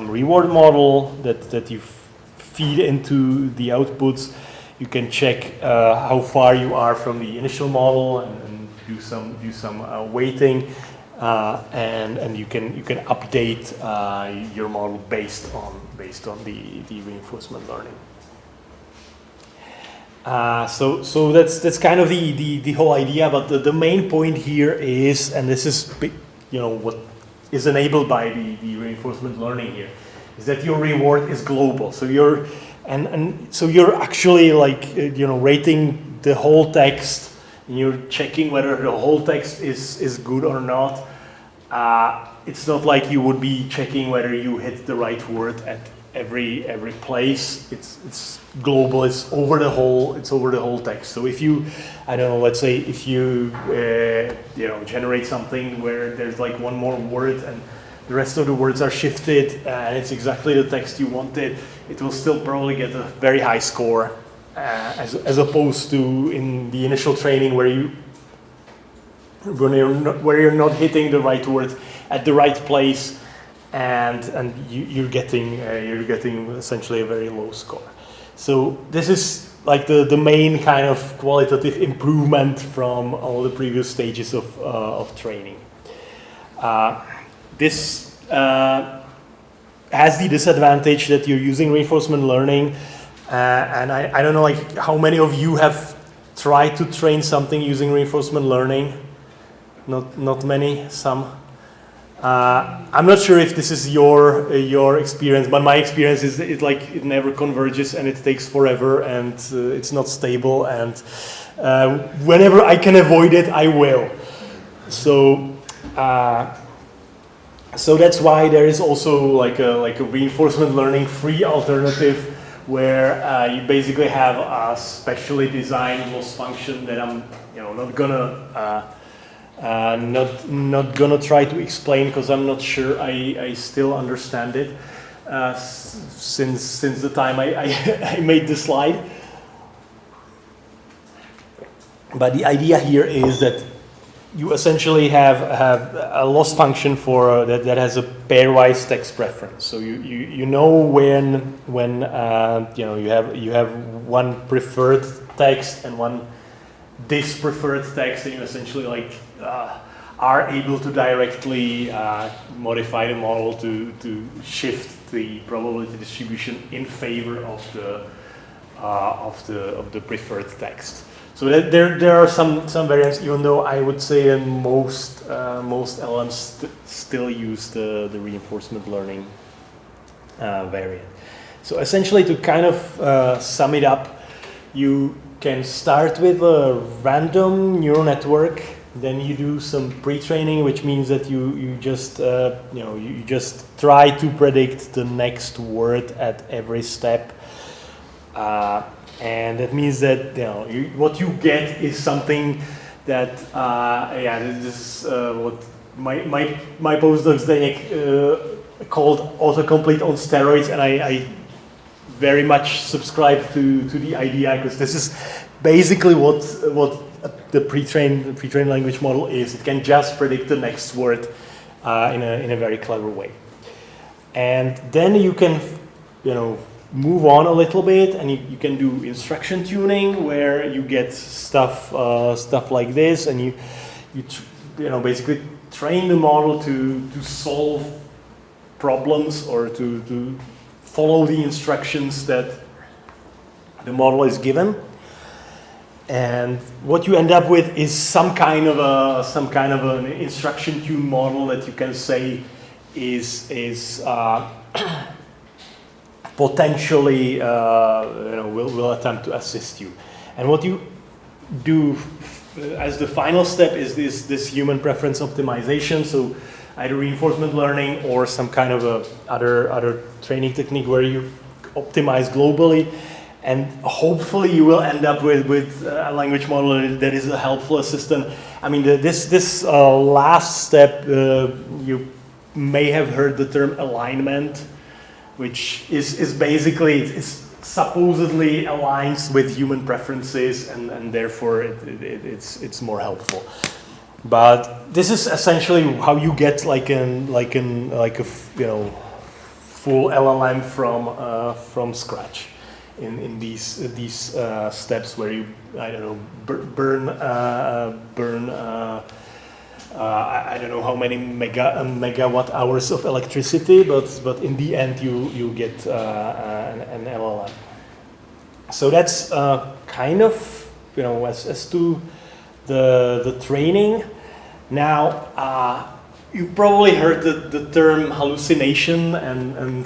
reward model that you feed into the outputs. You can check how far you are from the initial model, and do some weighting, and you can update your model based on the reinforcement learning. So that's kind of the whole idea. But the main point here is, and this is what is enabled by the reinforcement learning here, is that your reward is global. So you're actually like rating the whole text, and you're checking whether the whole text is good or not. It's not like you would be checking whether you hit the right word at every place. It's global. It's over the whole text. So if you, I don't know, let's say if you generate something where there's like one more word and the rest of the words are shifted, and it's exactly the text you wanted, it will still probably get a very high score, as opposed to in the initial training where you're not hitting the right word at the right place, and you're getting essentially a very low score. So this is like the main kind of qualitative improvement from all the previous stages of training. This has the disadvantage that you're using reinforcement learning, and I don't know like how many of you have tried to train something using reinforcement learning. Not many, some. I'm not sure if this is your experience, but my experience is it never converges and it takes forever and it's not stable, and whenever I can avoid it, I will. So that's why there is also like a reinforcement learning free alternative where you basically have a specially designed loss function that I'm not gonna try to explain because I'm not sure I still understand it since the time I made the slide. But the idea here is that you essentially have a loss function for that has a pairwise text preference. So you know when you have one preferred text and one dispreferred text, and you essentially are able to directly modify the model to shift the probability distribution in favor of the preferred text. So there are some variants, even though I would say that most LLMs still use the reinforcement learning variant. So essentially, to kind of sum it up, you can start with a random neural network. Then you do some pre-training, which means that you just you just try to predict the next word at every step. And that means that what you get is something that this is what my postdocs they called autocomplete on steroids, and I very much subscribe to the idea, because this is basically what the pre-trained language model is. It can just predict the next word in a very clever way, and then you can move on a little bit, and you can do instruction tuning, where you get stuff like this, and you basically train the model to solve problems or to follow the instructions that the model is given. And what you end up with is some kind of an instruction tune model that you can say is potentially will attempt to assist you. And what you do as the final step is this human preference optimization. So either reinforcement learning or some kind of other training technique where you optimize globally, and hopefully you will end up with a language model that is a helpful assistant. I mean, this last step, you may have heard the term alignment, which is basically, it's supposedly aligns with human preferences, and therefore it's more helpful. But this is essentially how you get like a full LLM from scratch in these steps where you burn I don't know how many megawatt hours of electricity, but in the end you get an LLM. So that's kind of as to the training. Now you probably heard the term hallucination, and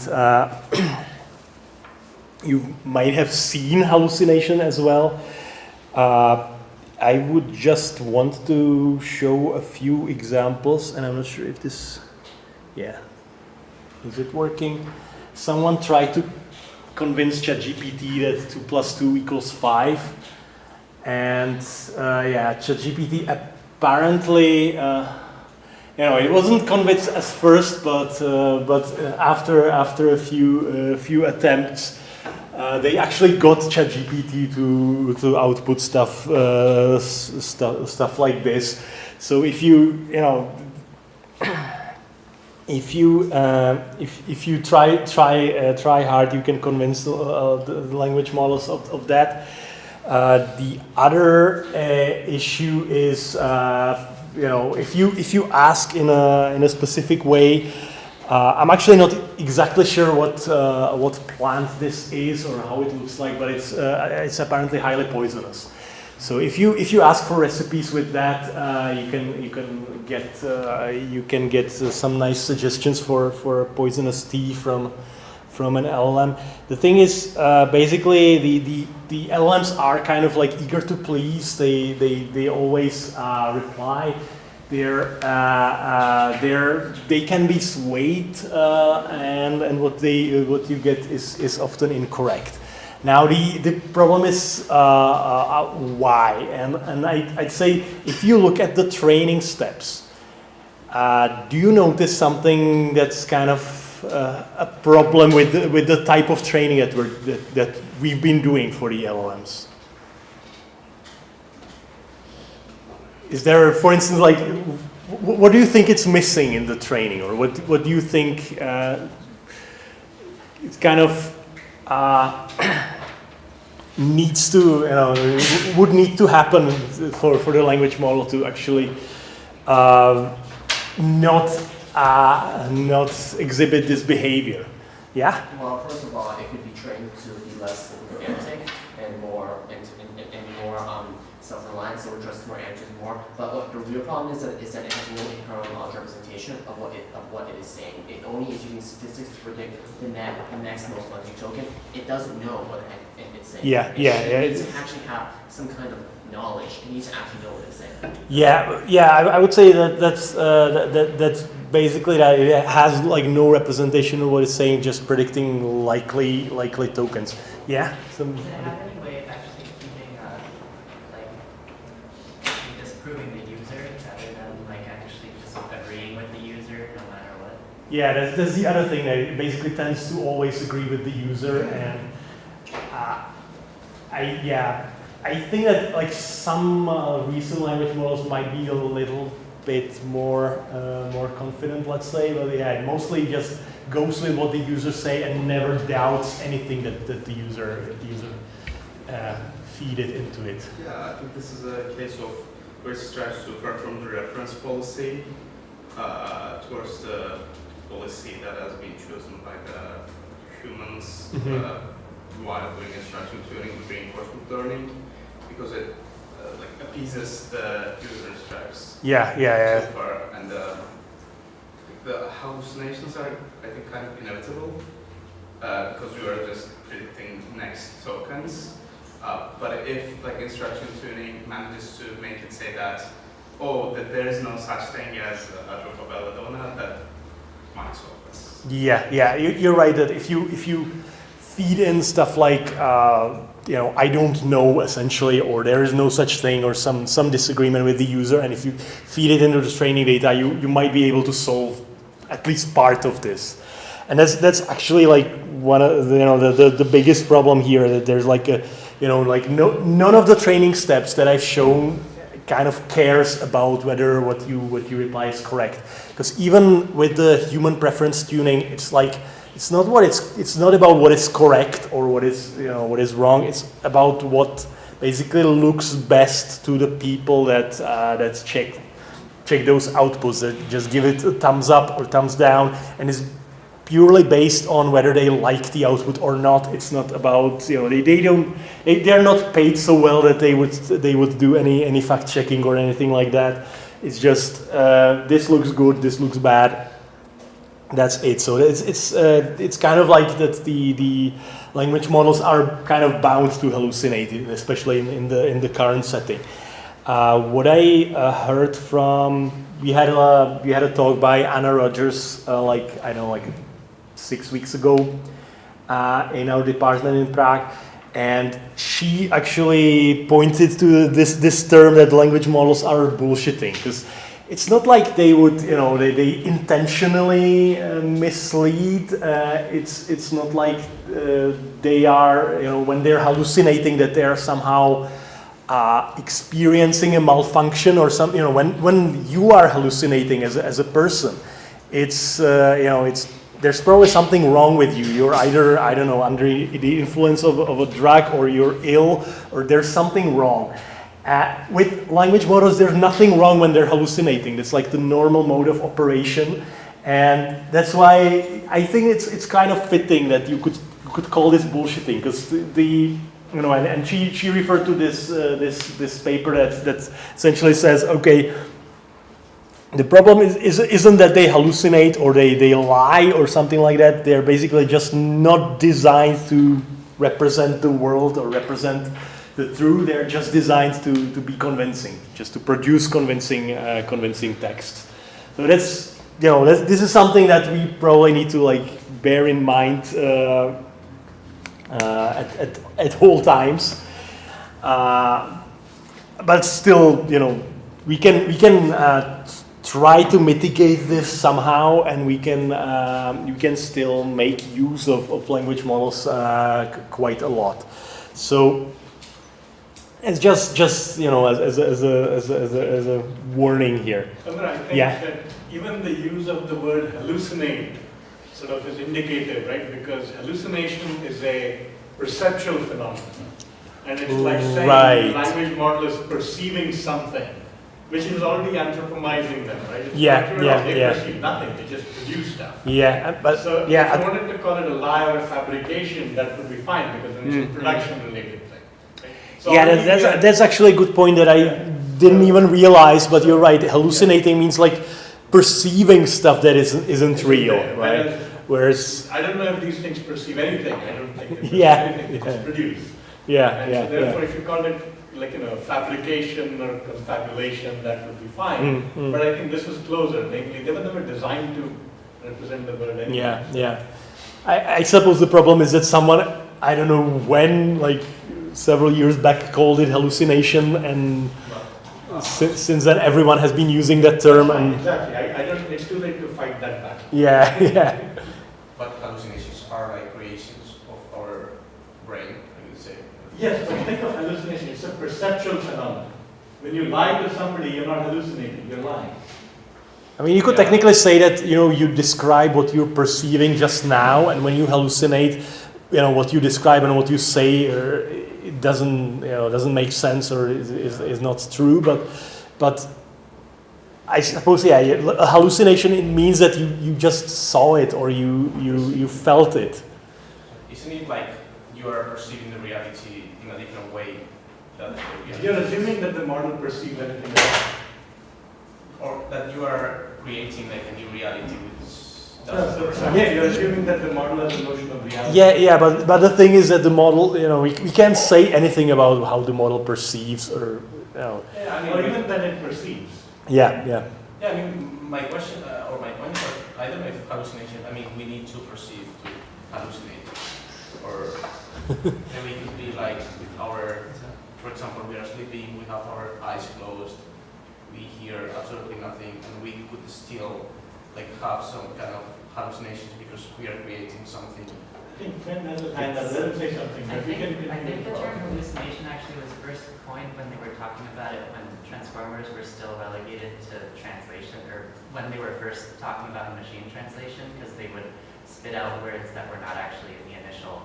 you might have seen hallucination as well. I would just want to show a few examples, and I'm not sure if this, is it working? Someone tried to convince ChatGPT that 2 + 2 = 5, and ChatGPT apparently, it wasn't convinced at first, but after a few attempts, they actually got ChatGPT to output stuff like this. So if you try hard, you can convince the language models of that. The other issue is if you ask in a specific way. I'm actually not exactly sure what plant this is or how it looks like, but it's apparently highly poisonous. So if you ask for recipes with that, you can get some nice suggestions for poisonous tea from an LLM. The thing is, basically, the LLMs are kind of like eager to please. They always reply. They can be swayed, and what you get is often incorrect. Now the problem is why, and I'd say if you look at the training steps, do you notice something that's kind of a problem with the type of training that we've been doing for the LLMs? Is there, for instance, like, what do you think it's missing in the training, or what do you think it's kind of needs to, would need to happen for the language model to actually not exhibit this behavior? Yeah? Well, first of all, it could be trained to be less romantic and more self-reliant, so it trusts more answers more. But what the real problem is that it has no internal knowledge representation of what it is saying. It only is using statistics to predict the next most likely token. It doesn't know what the heck it's saying. It needs to actually have some kind of knowledge. It needs to actually know what it's saying. I would say that's basically that it has like no representation of what it's saying, just predicting likely tokens. Yeah. Does it have any way of actually keeping disproving the user rather than like actually just agreeing with the user no matter what? Yeah, that's the other thing, that it basically tends to always agree with the user, and I think that like some recent language models might be a little bit more confident, let's say, but yeah, it mostly just goes with what the users say and never doubts anything that the user feed it into it. Yeah, I think this is a case of where it tries to vert from the reference policy towards the policy that has been chosen by the humans while doing instruction tuning with reinforcement learning, because it appeases the user's stripes. Yeah. So far, and the hallucinations are, I think, kind of inevitable because we are just predicting next tokens. But if instruction tuning manages to make it say that there is no such thing as a drop of belladonna, that might solve this. Yeah, you're right that if you feed in stuff like I don't know, essentially, or there is no such thing, or some disagreement with the user, and if you feed it into the training data, you might be able to solve at least part of this. And that's actually like one of the biggest problem here, that there's none of the training steps that I've shown kind of cares about whether what you reply is correct. Because even with the human preference tuning, it's not about what is correct or what is wrong. It's about what basically looks best to the people that check those outputs, that just give it a thumbs up or thumbs down, and is purely based on whether they like the output or not. It's not about they're not paid so well that they would do any fact checking or anything like that. It's just this looks good, this looks bad. That's it. So it's kind of like that. The language models are kind of bound to hallucinate, especially in the current setting. What I heard from we had a talk by Anna Rogers 6 weeks ago in our department in Prague, and she actually pointed to this term that language models are bullshitting, because it's not like they would, they intentionally mislead. It's not like they are, when they're hallucinating, that they are somehow experiencing a malfunction or something. When you are hallucinating as a person, it's there's probably something wrong with you. You're either, I don't know, under the influence of a drug, or you're ill, or there's something wrong. With language models, there's nothing wrong when they're hallucinating. It's like the normal mode of operation, and that's why I think it's kind of fitting that you could call this bullshitting, because you know, and she referred to this paper that essentially says, okay, the problem isn't that they hallucinate or they lie or something like that. They're basically just not designed to represent the world or represent the truth. They're just designed to be convincing, just to produce convincing text. So that's, you know, this is something that we probably need to like bear in mind at all times. But still, you know, we can try to mitigate this somehow, and we can still make use of language models quite a lot. So it's just you know, as a warning here. Chandra, I think that even the use of the word hallucinate sort of is indicative, right? Because hallucination is a perceptual phenomenon. And it's like saying the language model is perceiving something, which is already anthropomizing them, right? It's they perceive nothing, they just produce stuff. But so if you wanted to call it a lie or a fabrication, that would be fine, because then it's a production-related thing. Right? So that's actually a good point that I didn't even realize, but you're right. Hallucinating means like perceiving stuff that isn't real, right? Whereas I don't know if these things perceive anything. I don't think they perceive anything. They just produce. So therefore, if you call it like, you know, fabrication or confabulation, that would be fine. But I think this is closer. Namely, they were never designed to represent the word anyway. I suppose the problem is that someone, I don't know when, like several years back, called it hallucination, and since then everyone has been using that term. And exactly. I don't. It's too late to fight that back. But hallucinations are like creations of our brain, I would say. Yes, but think of hallucination. It's a perceptual phenomenon. When you lie to somebody, you're not hallucinating. You're lying. I mean, you could technically say that, you know, you describe what you're perceiving just now, and when you hallucinate, you know, what you describe and what you say, it doesn't make sense or is not true. But I suppose, a hallucination, it means that you just saw it or you felt it. Isn't it like you are perceiving the reality in a different way than the reality? You're assuming that the model perceives anything else. Or that you are creating like a new reality with you're assuming that the model has a notion of reality. But the thing is that the model, you know, we can't say anything about how the model perceives or, you know. Or even that it perceives. Yeah, I mean, my question or my point is, I don't know if hallucination, I mean, we need to perceive to hallucinate. Or maybe it could be like with our, for example, we are sleeping, we have our eyes closed, we hear absolutely nothing, and we could still like have some kind of hallucinations because we are creating something. I think Fred has a hand up. Let him say something. I think the term hallucination actually was first coined when they were talking about it when transformers were still relegated to translation, or when they were first talking about machine translation, because they would spit out words that were not actually in the initial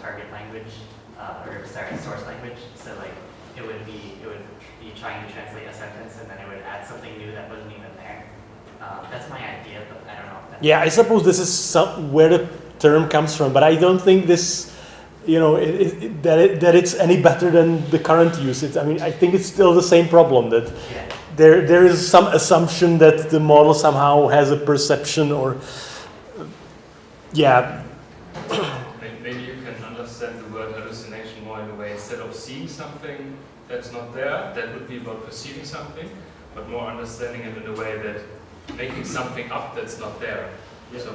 target language, source language. So like it would be trying to translate a sentence, and then it would add something new that wasn't even there. That's my idea, but I don't know if that's... I suppose this is where the term comes from, but I don't think this, you know, that it's any better than the current use. I mean, I think it's still the same problem, that there is some assumption that the model somehow has a perception or, Maybe you can understand the word hallucination more in a way, instead of seeing something that's not there, that would be about perceiving something, but more understanding it in a way that making something up that's not there. So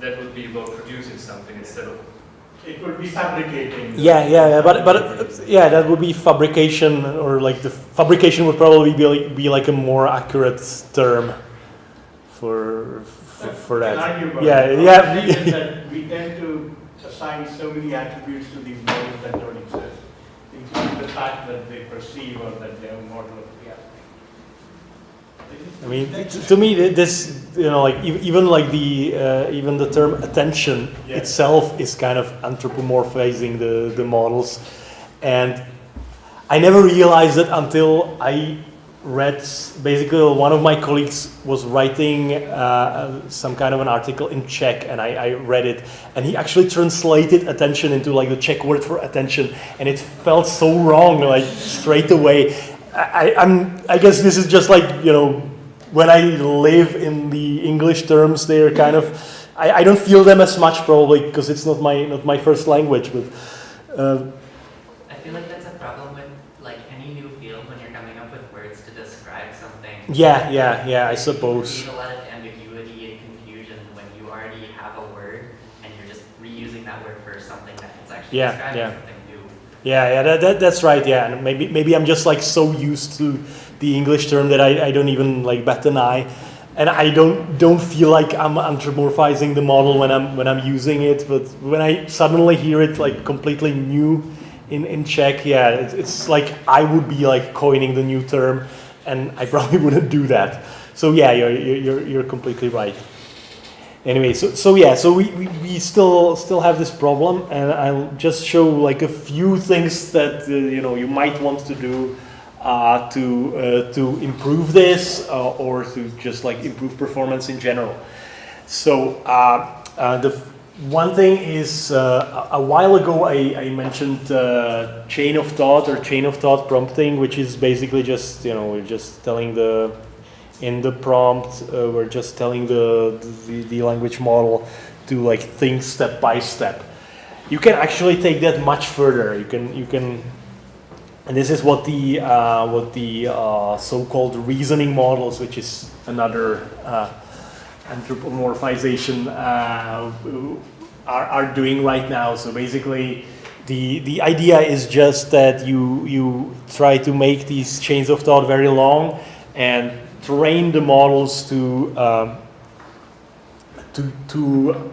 that would be about producing something instead of... It would be fabricating. But that would be fabrication, or like the fabrication would probably be like a more accurate term for that. That we tend to assign so many attributes to these models that don't exist, including the fact that they perceive or that they have a model of reality. I mean, to me, this, you know, like even the term attention itself is kind of anthropomorphizing the models, and I never realized it until I read, basically one of my colleagues was writing some kind of an article in Czech, and I read it, and he actually translated attention into like the Czech word for attention, and it felt so wrong, like straight away. I guess this is just like, you know, when I live in the English terms, they're kind of, I don't feel them as much probably because it's not my first language, but I feel like that's a problem with like any new field when you're coming up with words to describe something. yeah, I suppose. You need a lot of ambiguity and confusion when you already have a word and you're just reusing that word for something that it's actually describing something new. Yeah, that's right. Yeah, and maybe I'm just like so used to the English term that I don't even like bat an eye, and I don't feel like I'm anthropomorphizing the model when I'm using it. But when I suddenly hear it like completely new in Czech, yeah, it's like I would be like coining the new term, and I probably wouldn't do that. So yeah, you're completely right. Anyway, so we still have this problem, and I'll just show like a few things that you know you might want to do to improve this or to just like improve performance in general. So the one thing is a while ago I mentioned chain of thought prompting, which is basically just, you know, we're just telling in the prompt, we're just telling the language model to like think step by step. You can actually take that much further. You can, and this is what the so-called reasoning models, which is another anthropomorphization, are doing right now. So basically, the idea is just that you try to make these chains of thought very long and train the models to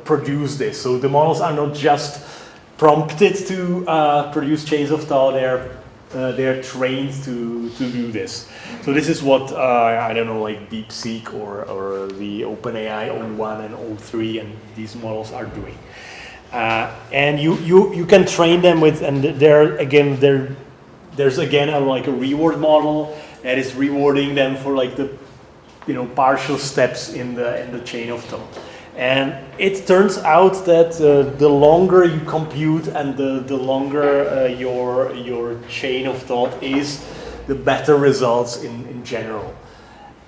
produce this. So the models are not just prompted to produce chains of thought; they're trained to do this. So this is what I don't know, like DeepSeek or the OpenAI O1 and O3 and these models are doing. And you can train them with, and there's again like a reward model that is rewarding them for like the, you know, partial steps in the chain of thought. And it turns out that the longer you compute and the longer your chain of thought is, the better results in general.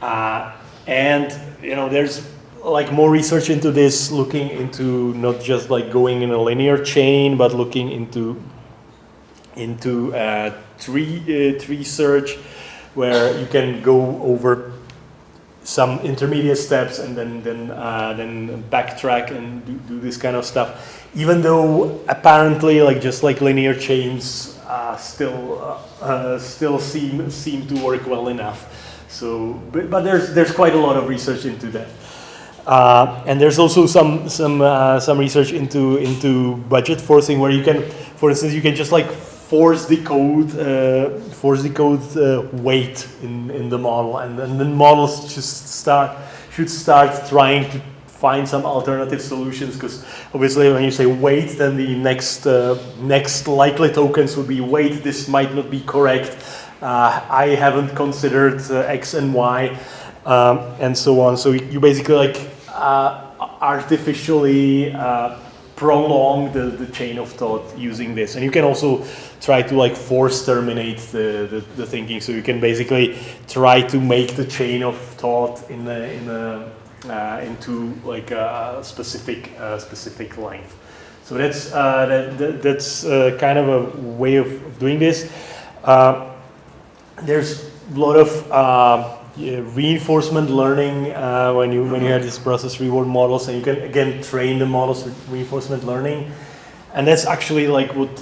And you know, there's like more research into this, looking into not just like going in a linear chain, but looking into tree search, where you can go over some intermediate steps and then backtrack and do this kind of stuff. Even though apparently like just like linear chains still seem to work well enough. So, but there's quite a lot of research into that. And there's also some research into budget forcing, where you can, for instance, you can just like force the code weight in the model, and then the models should start trying to find some alternative solutions, because obviously when you say weight, then the next likely tokens would be weight. This might not be correct. I haven't considered X and Y, and so on. So you basically like artificially prolong the chain of thought using this, and you can also try to like force terminate the thinking. So you can basically try to make the chain of thought into like a specific length. So that's kind of a way of doing this. There's a lot of reinforcement learning when you have this process reward models, and you can again train the models with reinforcement learning, and that's actually like what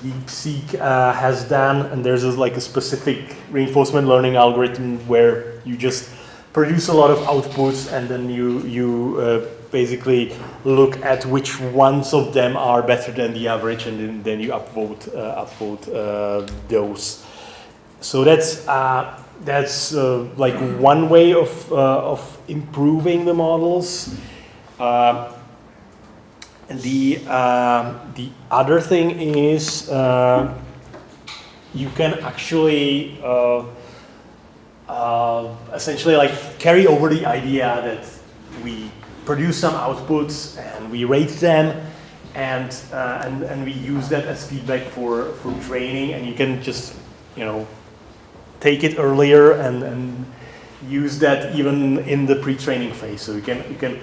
DeepSeek has done. And there's like a specific reinforcement learning algorithm where you just produce a lot of outputs, and then you basically look at which ones of them are better than the average, and then you upvote those. So that's like one way of improving the models. The other thing is you can actually essentially like carry over the idea that we produce some outputs and we rate them, and we use that as feedback for training, and you can just take it earlier and use that even in the pre-training phase. So you can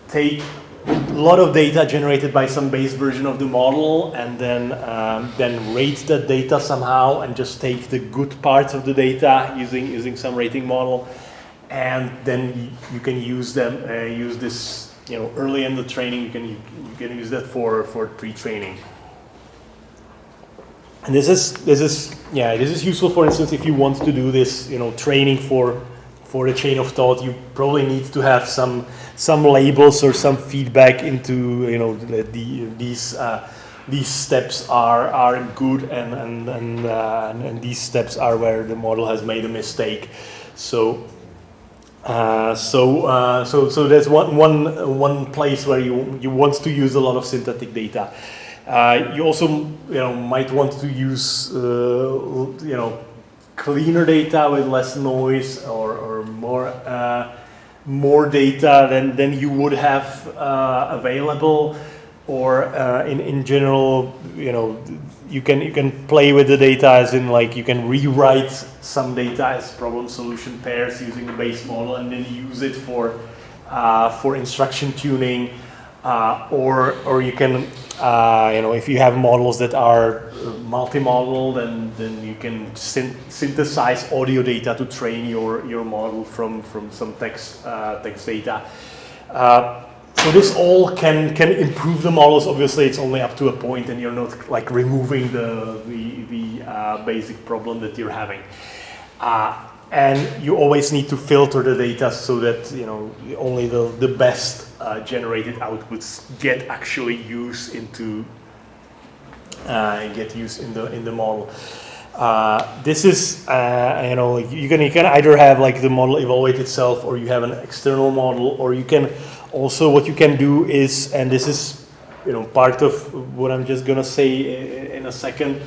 take a lot of data generated by some base version of the model, and then rate that data somehow, and just take the good parts of the data using some rating model, and then you can use this early in the training. You can use that for pre-training. And this is useful, for instance, if you want to do this training for the chain of thought. You probably need to have some labels or some feedback into these steps are good, and these steps are where the model has made a mistake. So that's one place where you want to use a lot of synthetic data. You also might want to use cleaner data with less noise, or more data than you would have available, or in general, you can play with the data, as in like you can rewrite some data as problem solution pairs using the base model, and then use it for instruction tuning, or you can if you have models that are multimodal, then you can synthesize audio data to train your model from some text data. So this all can improve the models. Obviously, it's only up to a point, and you're not like removing the basic problem that you're having. And you always need to filter the data so that only the best generated outputs get actually used into in the model. This is you can either have like the model evaluate itself, or you have an external model, or you can also, what you can do is, and this is part of what I'm just gonna say in a second.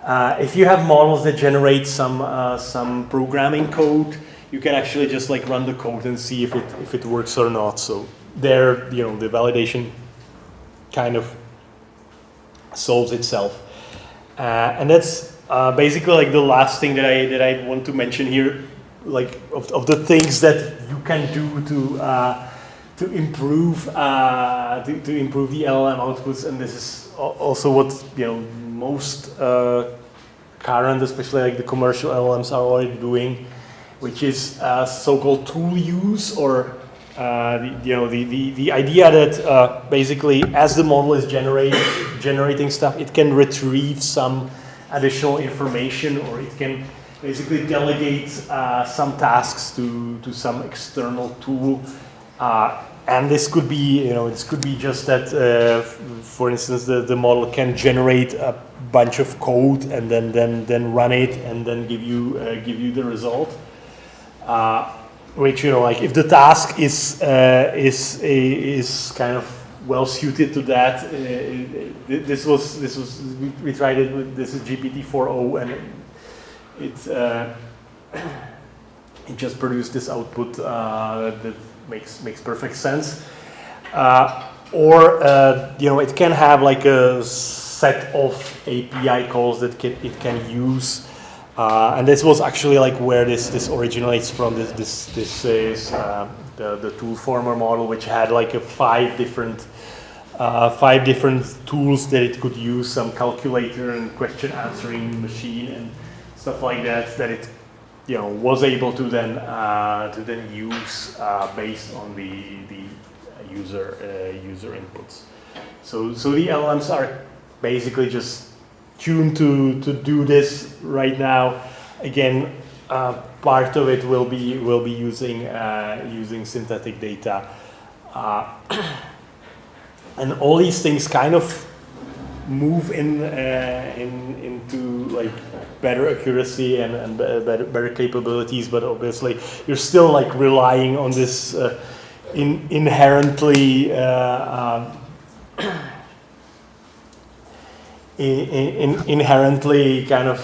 If you have models that generate some programming code, you can actually just like run the code and see if it works or not. So there, the validation kind of solves itself, and that's basically like the last thing that I want to mention here, like of the things that you can do to improve to improve the LLM outputs. And this is also what most current, especially like the commercial LLMs, are already doing, which is so-called tool use, or the idea that basically as the model is generating stuff, it can retrieve some additional information, or it can basically delegate some tasks to some external tool. And this could be, just that, for instance, the model can generate a bunch of code and then run it and then give you the result. Which like if the task is kind of well suited to that, we tried it with this is GPT-4o, and it just produced this output that makes perfect sense. Or it can have like a set of API calls that it can use, and this was actually like where this originates from. This is the tool former model, which had like five different tools that it could use, some calculator and question answering machine and stuff like that it was able to then use based on the user inputs. So the LLMs are basically just tuned to do this right now. Again, part of it will be using synthetic data, and all these things kind of move into like better accuracy and better capabilities, but obviously you're still like relying on this inherently kind of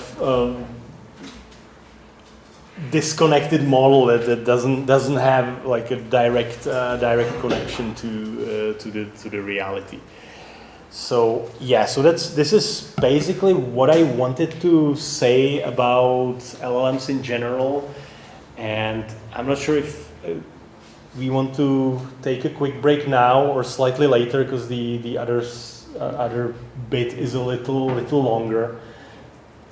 disconnected model that doesn't have like a direct connection to the reality. So yeah, so this is basically what I wanted to say about LLMs in general, and I'm not sure if we want to take a quick break now or slightly later, because the other bit is a little longer.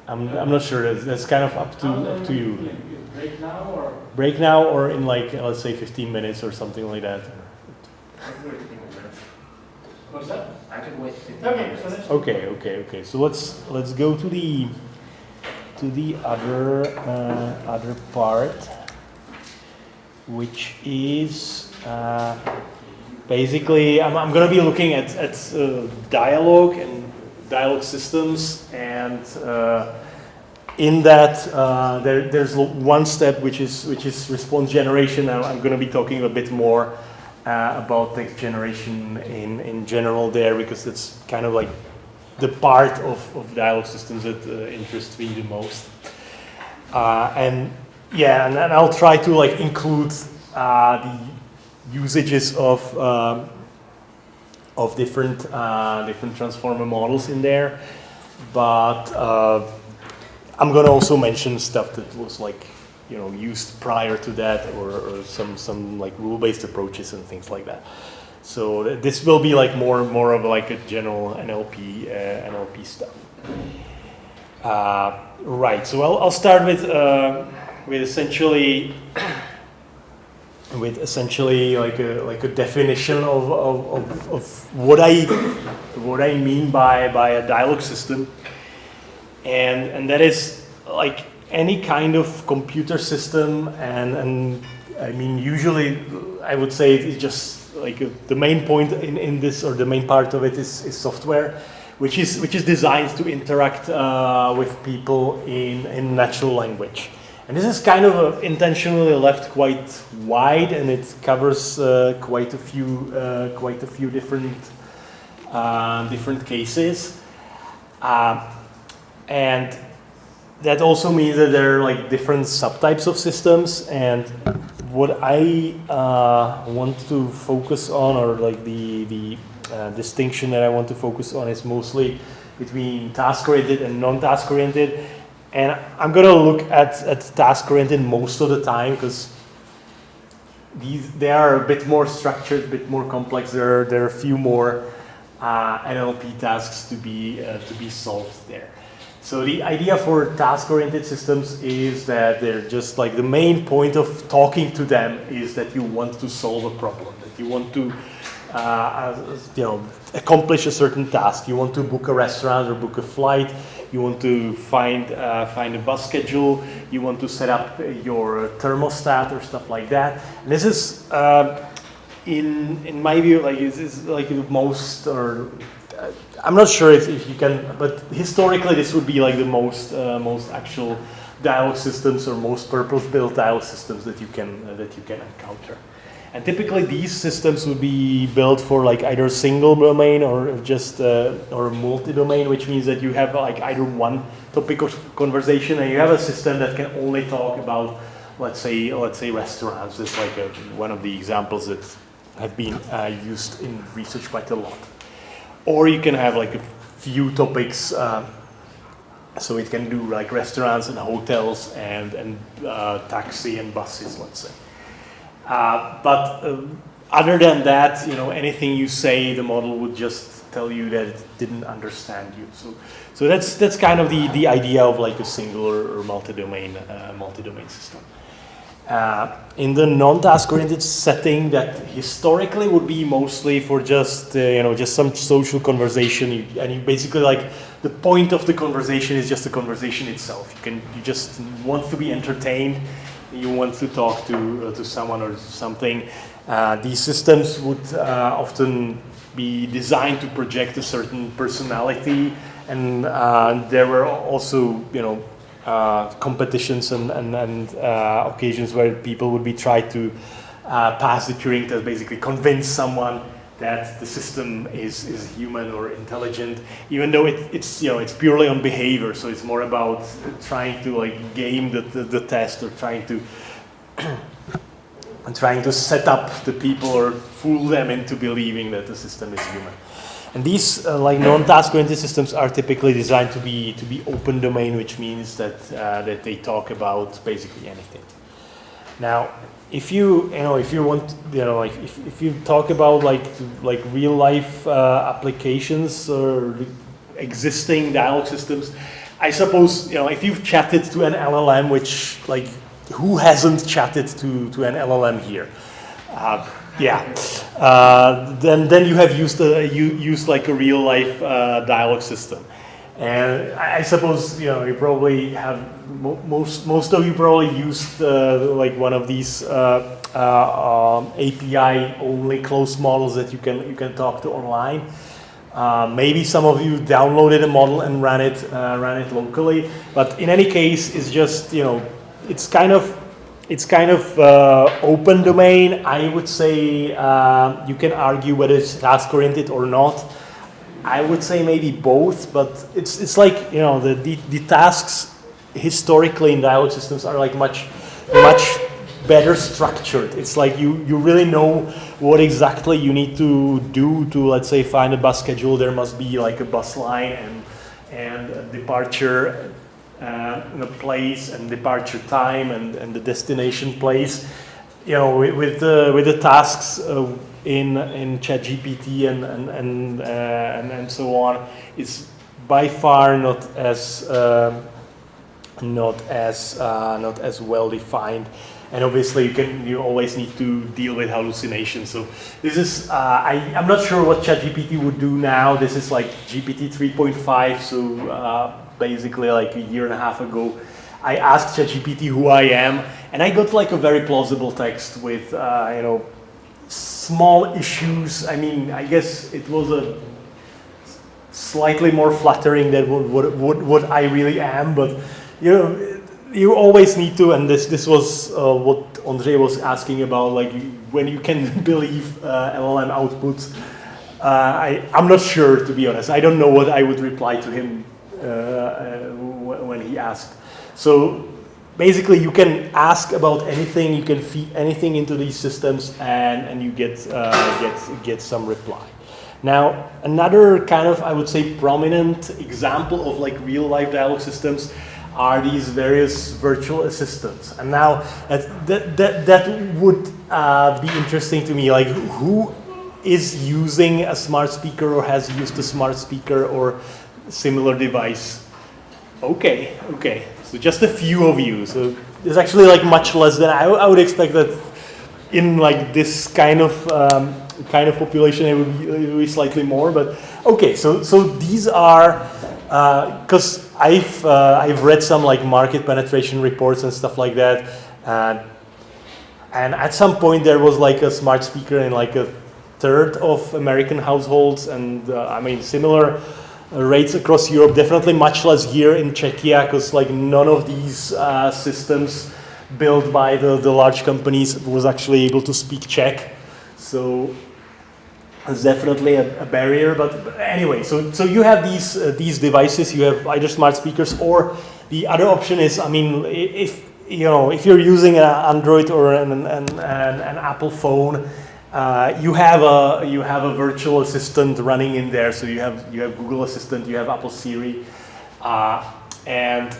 I'm not sure. That's kind of up to you. Break now or? Break now or in like let's say 15 minutes or something like that. I could wait 15 minutes. What's that? I could wait 15 Okay, minutes. so that's Okay. So let's go to the other part, which is basically I'm going to be looking at dialogue and dialogue systems, and in that there's one step which is response generation. I'm going to be talking a bit more about text generation in general there, because it's kind of like the part of dialogue systems that interests me the most. And I'll try to like include the usages of different transformer models in there, but I'm gonna also mention stuff that was like used prior to that, or some like rule-based approaches and things like that. So this will be like more of like a general NLP stuff. Right. So I'll start with essentially like a definition of what I mean by a dialogue system, and that is like any kind of computer system, and I mean usually I would say it's just like the main point in this, or the main part of it is software, which is designed to interact with people in natural language. And this is kind of intentionally left quite wide, and it covers quite a few different cases, and that also means that there are like different subtypes of systems. And what I want to focus on, or like the distinction that I want to focus on, is mostly between task-oriented and non-task-oriented. And I'm going to look at task-oriented most of the time, because they are a bit more structured, a bit more complex. There are a few more NLP tasks to be solved there. So the idea for task-oriented systems is that they're just like, the main point of talking to them is that you want to solve a problem, that you want to accomplish a certain task. You want to book a restaurant or book a flight. You want to find a bus schedule. You want to set up your thermostat or stuff like that. And this is, in my view, like is like the most, or I'm not sure if you can, but historically this would be like the most actual dialogue systems, or most purpose-built dialogue systems that you can encounter. And typically these systems would be built for like either single domain or just or multi-domain, which means that you have like either one topic of conversation, and you have a system that can only talk about, let's say restaurants. It's like one of the examples that have been used in research quite a lot. Or you can have like a few topics, so it can do like restaurants and hotels and taxi and buses, let's say. But other than that, anything you say, the model would just tell you that it didn't understand you. So that's kind of the idea of like a single or multi-domain system. In the non-task-oriented setting, that historically would be mostly for just some social conversation, and you basically like the point of the conversation is just the conversation itself. You just want to be entertained. You want to talk to someone or something. These systems would often be designed to project a certain personality, and there were also competitions and occasions where people would be trying to pass the Turing test, basically convince someone that the system is human or intelligent, even though it's purely on behavior. So it's more about trying to like game the test, or trying to set up the people or fool them into believing that the system is human. And these like non-task-oriented systems are typically designed to be open domain, which means that they talk about basically anything. Now, if you want, like if you talk about like real life applications or existing dialogue systems, I suppose if you've chatted to an LLM, which like who hasn't chatted to an LLM here? Then you have used like a real life dialogue system. And I suppose you probably have most of you probably used like one of these API only closed models that you can talk to online. Maybe some of you downloaded a model and ran it locally. But in any case, it's just it's kind of open domain. I would say you can argue whether it's task oriented or not. I would say maybe both, but it's like the tasks historically in dialogue systems are like much better structured. It's like you really know what exactly you need to do to, let's say, find a bus schedule. There must be like a bus line and a departure place and departure time and the destination place. With the tasks in ChatGPT and so on, it's by far not as well defined. And obviously you always need to deal with hallucinations. So this is I'm not sure what ChatGPT would do now. This is like GPT 3.5. So basically like a year and a half ago, I asked ChatGPT who I am, and I got like a very plausible text with small issues. I mean, I guess it was a slightly more flattering than what I really am, but you always need to, and this was what Ondřej was asking about, like when you can believe LLM outputs. I'm not sure, to be honest. I don't know what I would reply to him when he asked. So basically, you can ask about anything, you can feed anything into these systems, and you get some reply. Now, another kind of, I would say, prominent example of like real life dialogue systems are these various virtual assistants. And now that would be interesting to me. Like, who is using a smart speaker or has used a smart speaker or similar device? Okay. So just a few of you. So there's actually like much less than I would expect that in like this kind of population it would be slightly more. But okay, so these are because I've read some like market penetration reports and stuff like that, and at some point there was like a smart speaker in like a third of American households, and I mean similar rates across Europe, definitely much less here in Czechia, because like none of these systems built by the large companies was actually able to speak Czech, so it's definitely a barrier. But anyway, so you have these devices, you have either smart speakers, or the other option is, I mean, if you're using an Android or an Apple phone, you have a virtual assistant running in there. So you have Google Assistant, you have Apple Siri, and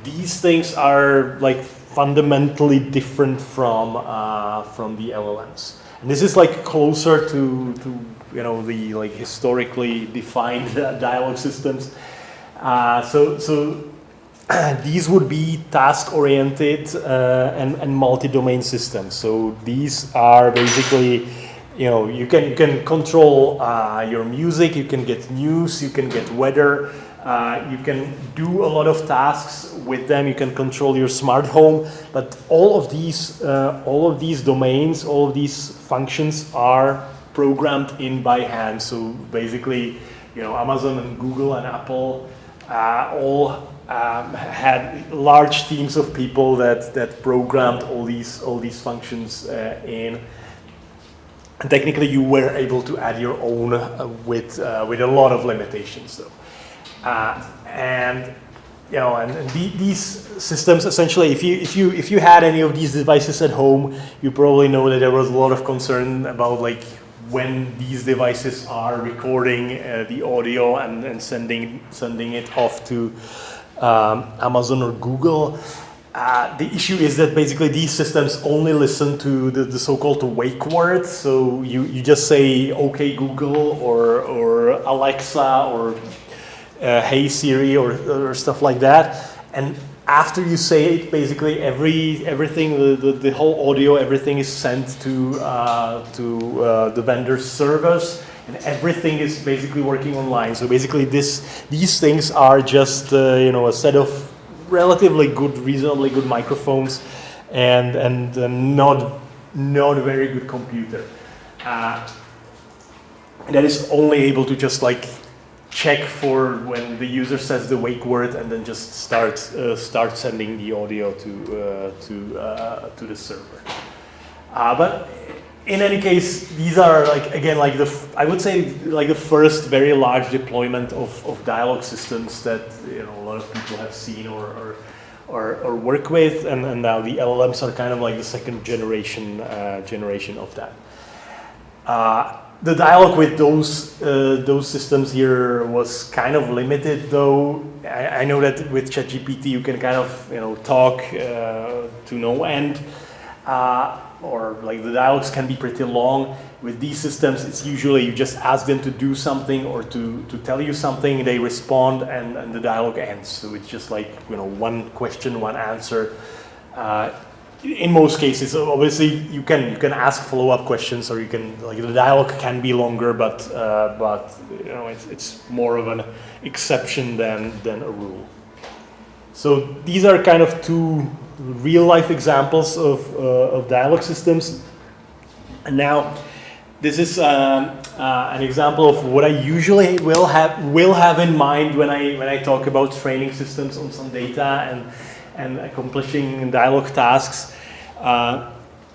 these things are like fundamentally different from the LLMs. And this is like closer to the like historically defined dialogue systems. So these would be task-oriented and multi-domain systems. So these are basically, you can control your music, you can get news, you can get weather, you can do a lot of tasks with them. You can control your smart home, but all of these domains, all of these functions are programmed in by hand. So basically, Amazon and Google and Apple all had large teams of people that programmed all these functions in. And technically, you were able to add your own with a lot of limitations, though. And you know, and these systems essentially, if you had any of these devices at home, you probably know that there was a lot of concern about like when these devices are recording the audio and sending it off to Amazon or Google. The issue is that basically these systems only listen to the so-called wake word. So you just say, "Okay, Google," or Alexa, or "Hey Siri," or stuff like that. And after you say it, basically everything, the whole audio, everything is sent to the vendor's servers, and everything is basically working online. So basically, these things are just you know, a set of reasonably good microphones, and not a very good computer. And that is only able to just like check for when the user says the wake word, and then just start sending the audio to the server. But in any case, these are like, again, like I would say like the first very large deployment of dialogue systems that, you know, a lot of people have seen or work with, and now the LLMs are kind of like the second generation of that. The dialogue with those systems here was kind of limited, though. I know that with ChatGPT you can kind of, you know, talk to no end, or like the dialogues can be pretty long. With these systems, it's usually you just ask them to do something or to tell you something, they respond, and the dialogue ends. So it's just like, you know, one question, one answer. In most cases, obviously, you can ask follow-up questions, or you can, like, the dialogue can be longer, but you know, it's more of an exception than a rule. So these are kind of two real-life examples of dialogue systems. And now, this is an example of what I usually will have in mind when I talk about training systems on some data and accomplishing dialogue tasks.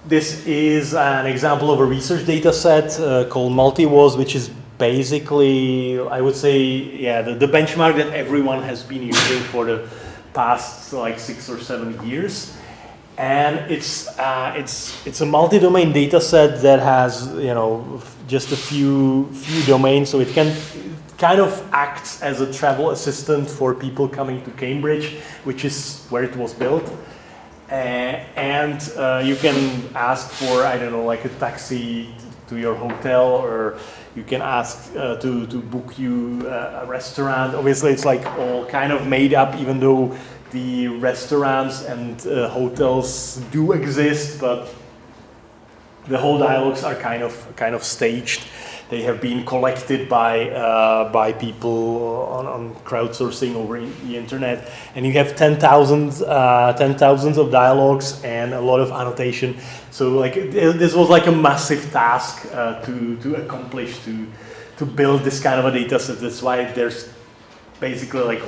This is an example of a research data set called MultiWOS, which is basically, I would say, yeah, the benchmark that everyone has been using for the past like 6 or 7 years. And it's a multi-domain data set that has, you know, just a few domains, so it kind of acts as a travel assistant for people coming to Cambridge, which is where it was built. And you can ask for, I don't know, like a taxi to your hotel, or you can ask to book you a restaurant. Obviously, it's like all kind of made up, even though the restaurants and hotels do exist, but the whole dialogues are kind of staged. They have been collected by people on crowdsourcing over the internet, and you have 10,000s of dialogues and a lot of annotation. So like this was like a massive task to accomplish, to build this kind of a data set. That's why there's basically like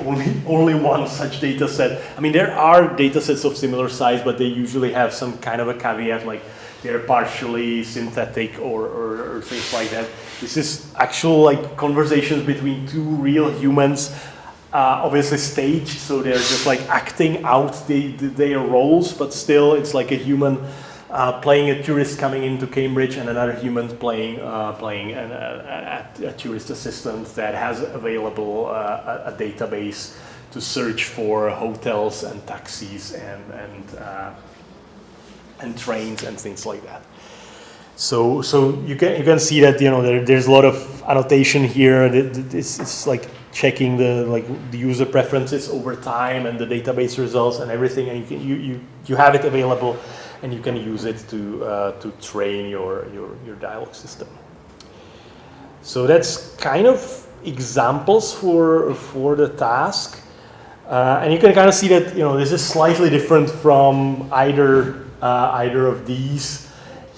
only one such data set. I mean, there are data sets of similar size, but they usually have some kind of a caveat, like they're partially synthetic or things like that. This is actual like conversations between two real humans, obviously staged, so they're just like acting out their roles, but still it's like a human playing a tourist coming into Cambridge, and another human playing a tourist assistant that has available a database to search for hotels and taxis and trains and things like that. So you can see that, you know, there's a lot of annotation here. It's like checking the user preferences over time and the database results and everything, and you have it available, and you can use it to train your dialogue system. So that's kind of examples for the task, and you can kind of see that, you know, this is slightly different from either of these.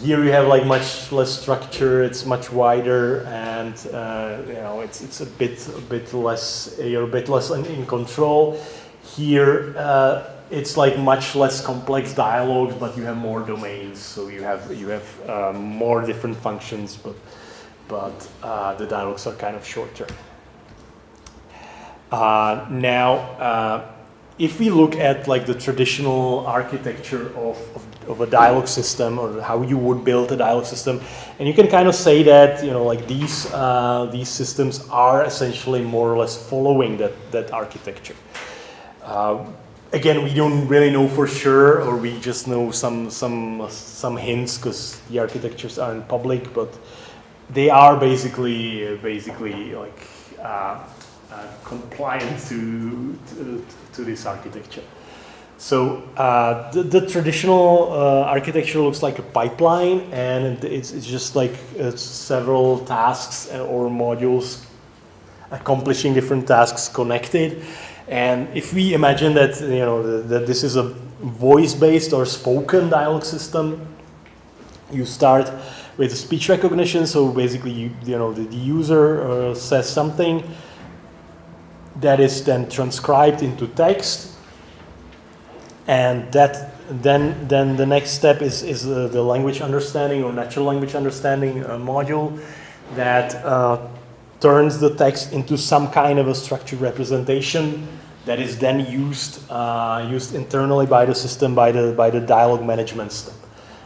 Here you have like much less structure. It's much wider, and you know, it's a bit less. You're a bit less in control. Here it's like much less complex dialogues, but you have more domains, so you have more different functions, but the dialogues are kind of shorter. Now, if we look at like the traditional architecture of a dialogue system, or how you would build a dialogue system, and you can kind of say that, you know, like these systems are essentially more or less following that architecture. Again, we don't really know for sure, or we just know some hints because the architectures aren't public, but they are basically like compliant to this architecture. So the traditional architecture looks like a pipeline, and it's just like several tasks or modules accomplishing different tasks connected. And if we imagine that, you know, that this is a voice-based or spoken dialogue system, you start with speech recognition. So basically, you know, the user says something that is then transcribed into text, and that then the next step is the language understanding or natural language understanding module that turns the text into some kind of a structured representation that is then used internally by the system by the dialogue management step.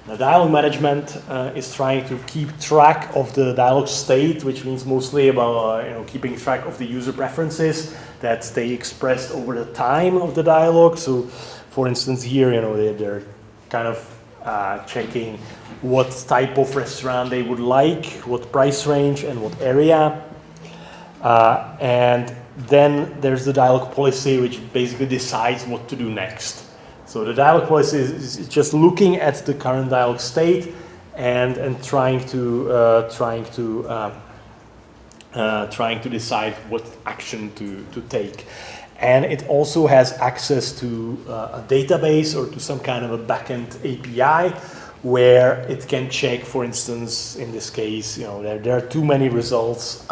The dialogue management is trying to keep track of the dialogue state, which means mostly about you know, keeping track of the user preferences that stay expressed over the time of the dialogue. So, for instance, here, you know, they're kind of checking what type of restaurant they would like, what price range, and what area. And then there's the dialogue policy, which basically decides what to do next. So the dialogue policy is just looking at the current dialogue state and trying to decide what action to take. And it also has access to a database or to some kind of a backend API where it can check, for instance, in this case, you know, there are too many results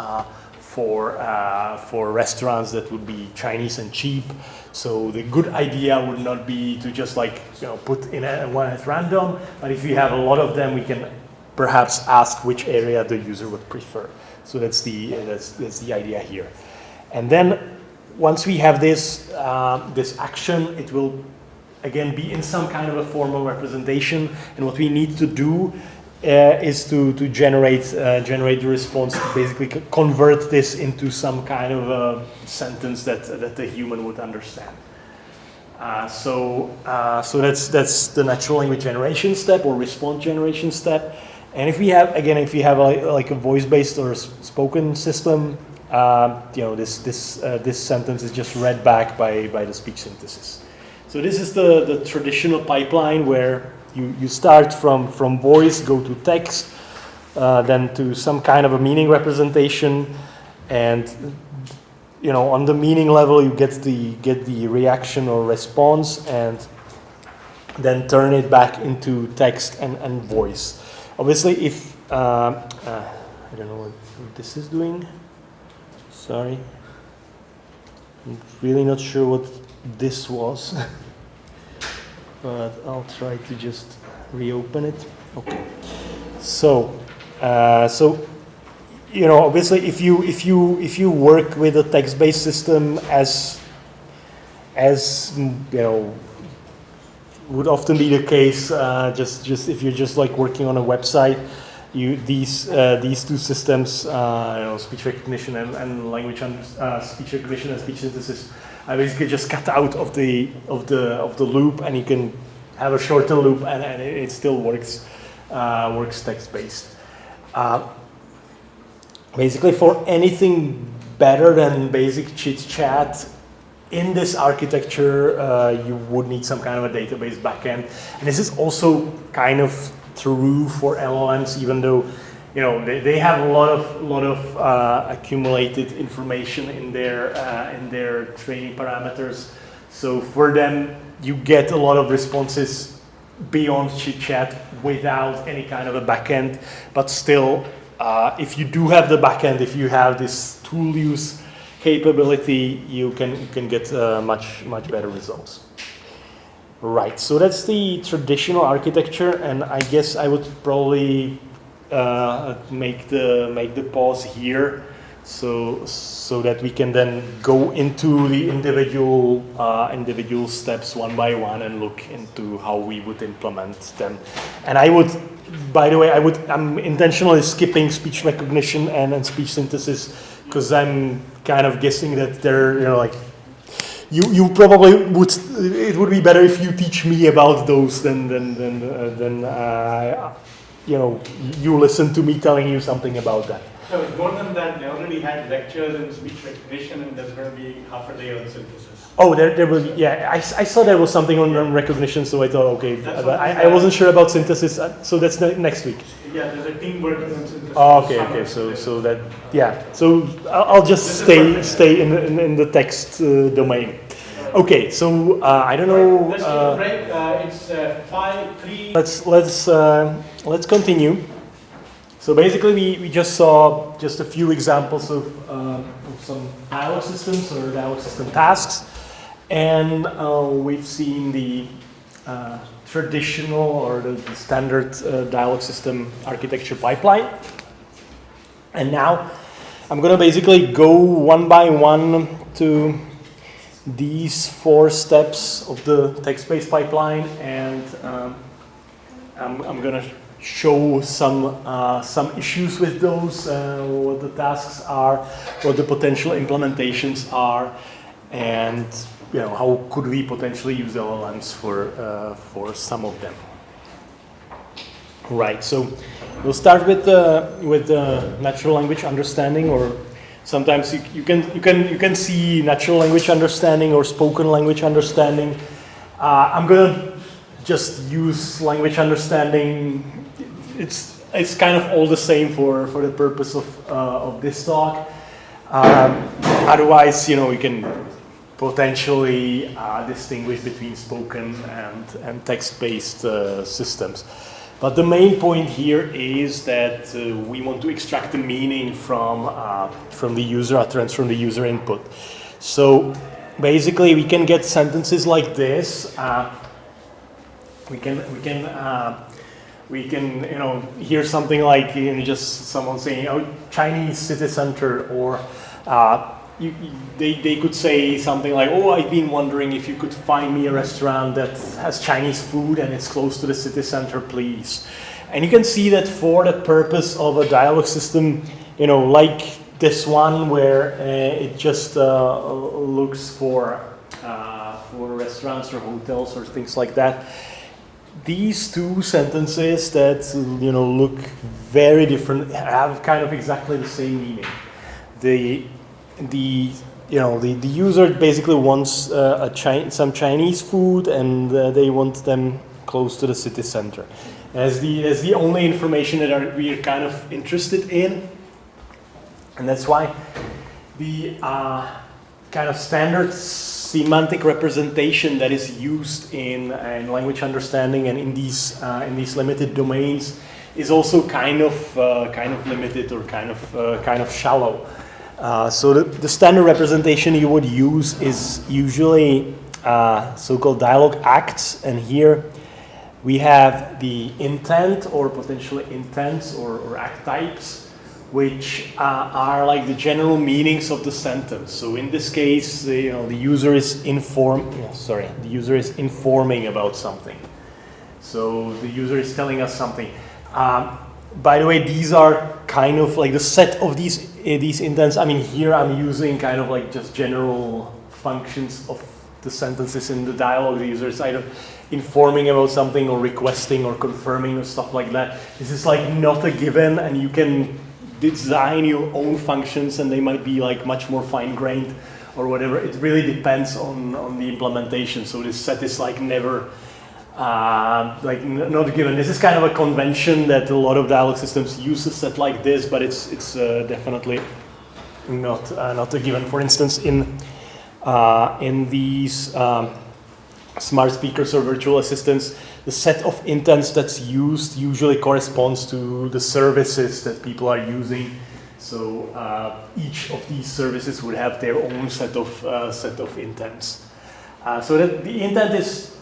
for restaurants that would be Chinese and cheap. So the good idea would not be to just like, you know, put in one at random, but if you have a lot of them, we can perhaps ask which area the user would prefer. So that's the idea here. And then once we have this action, it will again be in some kind of a formal representation. And what we need to do is to generate the response, to basically convert this into some kind of a sentence that the human would understand. So that's the natural language generation step or response generation step. And if we have like a voice-based or spoken system, you know, this sentence is just read back by the speech synthesis. So this is the traditional pipeline where you start from voice, go to text, then to some kind of a meaning representation, and you know, on the meaning level you get the reaction or response, and then turn it back into text and voice. Obviously, if I don't know what this is doing. Sorry, I'm really not sure what this was. But I'll try to just reopen it. Okay. So you know, obviously, if you work with a text-based system, as you know, would often be the case, just if you're just like working on a website, these two systems, you know, speech recognition and language speech recognition and speech synthesis, I basically just cut out of the loop, and you can have a shorter loop, and it still works text-based. Basically, for anything better than basic chit-chat in this architecture, you would need some kind of a database backend, and this is also kind of true for LLMs, even though, you know, they have a lot of accumulated information in their training parameters. So for them, you get a lot of responses beyond chit-chat without any kind of a backend. But still, if you do have the backend, if you have this tool use capability, you can get much better results. Right, so that's the traditional architecture, and I guess I would probably make the pause here, so that we can then go into the individual steps one by one and look into how we would implement them. And I would, by the way, I'm intentionally skipping speech recognition and speech synthesis, because I'm kind of guessing that they're, like, you probably would, it would be better if you teach me about those than you listen to me telling you something about that. So more than that, they already had lectures in speech recognition, and there's going to be half a day on synthesis. Oh, there will be, yeah, I saw there was something on recognition, so I thought, okay, That's but what I wasn't sure about synthesis, so that's next week. Yeah, there's a team working on synthesis. Oh, okay, so that, yeah, so I'll just stay in the text domain. Okay, so I don't know. Let's take a break. It's 5:03. Let's continue. So basically, we just saw just a few examples of some dialogue systems or dialogue system tasks, and we've seen the traditional or the standard dialogue system architecture pipeline. And now I'm going to basically go one by one to these 4 steps of the text-based pipeline, and I'm going to show some issues with those, what the tasks are, what the potential implementations are, and how could we potentially use LLMs for some of them. Right. So we'll start with natural language understanding, or sometimes you can see natural language understanding or spoken language understanding. I'm gonna just use language understanding. It's kind of all the same for the purpose of this talk. Otherwise, we can potentially distinguish between spoken and text-based systems. But the main point here is that we want to extract the meaning from the user utterance, from the user input. So basically, we can get sentences like this. We can hear something like just someone saying, "Oh, Chinese city center," or they could say something like, "Oh, I've been wondering if you could find me a restaurant that has Chinese food and it's close to the city center, please." And you can see that for the purpose of a dialogue system, like this one where it just looks for restaurants or hotels or things like that. These 2 sentences that look very different have kind of exactly the same meaning. The user basically wants some Chinese food, and they want them close to the city center. As the only information that we are kind of interested in, and that's why the kind of standard semantic representation that is used in language understanding and in these limited domains is also kind of limited or kind of shallow. So the standard representation you would use is usually so-called dialogue acts, and here we have the intent or potentially intents or act types, which are like the general meanings of the sentence. So in this case, the user is informing about something. So the user is telling us something. By the way, these are kind of like the set of these intents. I mean, here I'm using kind of like just general functions of the sentences in the dialogue. The user is either informing about something or requesting or confirming or stuff like that. This is like not a given, and you can design your own functions, and they might be like much more fine-grained or whatever. It really depends on the implementation. So this set is like never not given. This is kind of a convention that a lot of dialogue systems use a set like this, but it's definitely not a given. For instance, in these smart speakers or virtual assistants, the set of intents that's used usually corresponds to the services that people are using. So each of these services would have their own set of intents. So that the intent is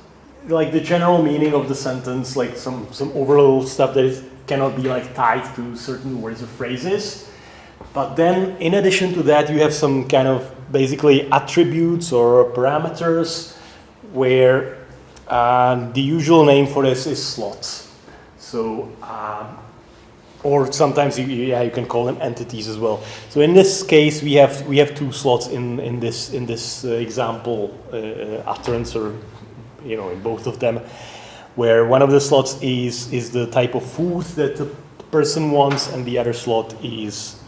like the general meaning of the sentence, like some overall stuff that cannot be like tied to certain words or phrases. But then in addition to that, you have some kind of basically attributes or parameters where the usual name for this is slots. So, or sometimes you can call them entities as well. So in this case, we have two slots in this example utterance, or in both of them, where one of the slots is the type of food that the person wants, and the other slot is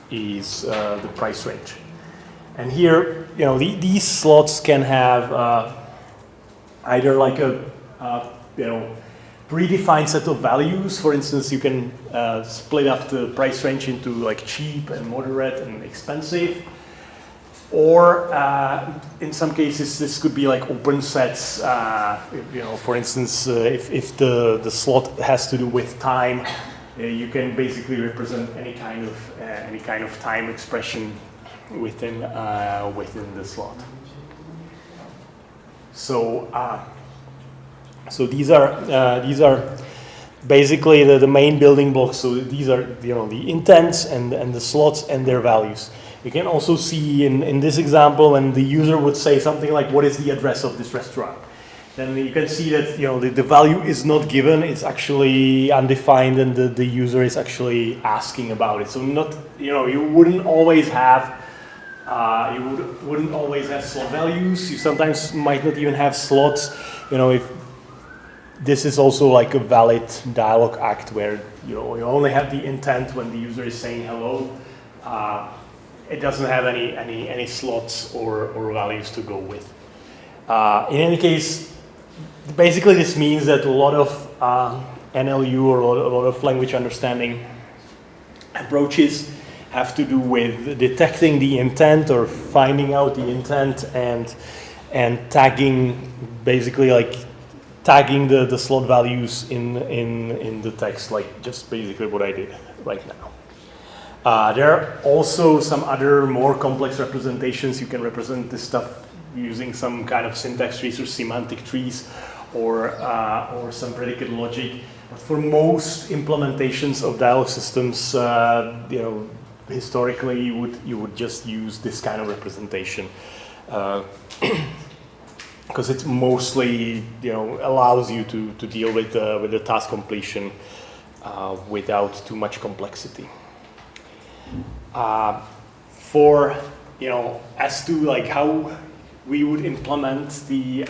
the price range. And here, these slots can have either like a predefined set of values. For instance, you can split up the price range into like cheap and moderate and expensive. Or in some cases, this could be like open sets. For instance, if the slot has to do with time, you can basically represent any kind of time expression within the slot. So these are basically the main building blocks. So these are the intents and the slots and their values. You can also see in this example, when the user would say something like, "What is the address of this restaurant?" Then you can see that the value is not given; it's actually undefined, and the user is actually asking about it. So you wouldn't always have slot values. You sometimes might not even have slots. If this is also like a valid dialogue act where you only have the intent when the user is saying hello. It doesn't have any slots or values to go with. In any case, basically this means that a lot of NLU or a lot of language understanding approaches have to do with detecting the intent or finding out the intent and tagging, basically like tagging the slot values in the text, like just basically what I did right now. There are also some other more complex representations. You can represent this stuff using some kind of syntax trees or semantic trees or some predicate logic. But for most implementations of dialogue systems, historically you would just use this kind of representation because it mostly allows you to deal with the task completion without too much complexity. As to like how we would implement the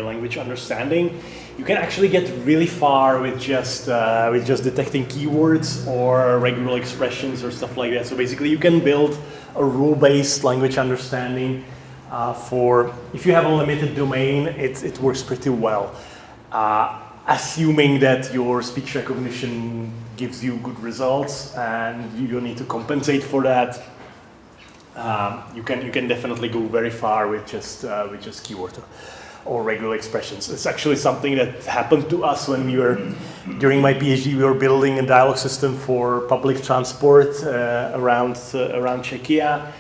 language understanding, you can actually get really far with just detecting keywords or regular expressions or stuff like that. So basically, you can build a rule-based language understanding for if you have a limited domain. It works pretty well. Assuming that your speech recognition gives you good results and you don't need to compensate for that, you can definitely go very far with just keyword or regular expressions. It's actually something that happened to us when during my PhD, we were building a dialogue system for public transport around Czechia.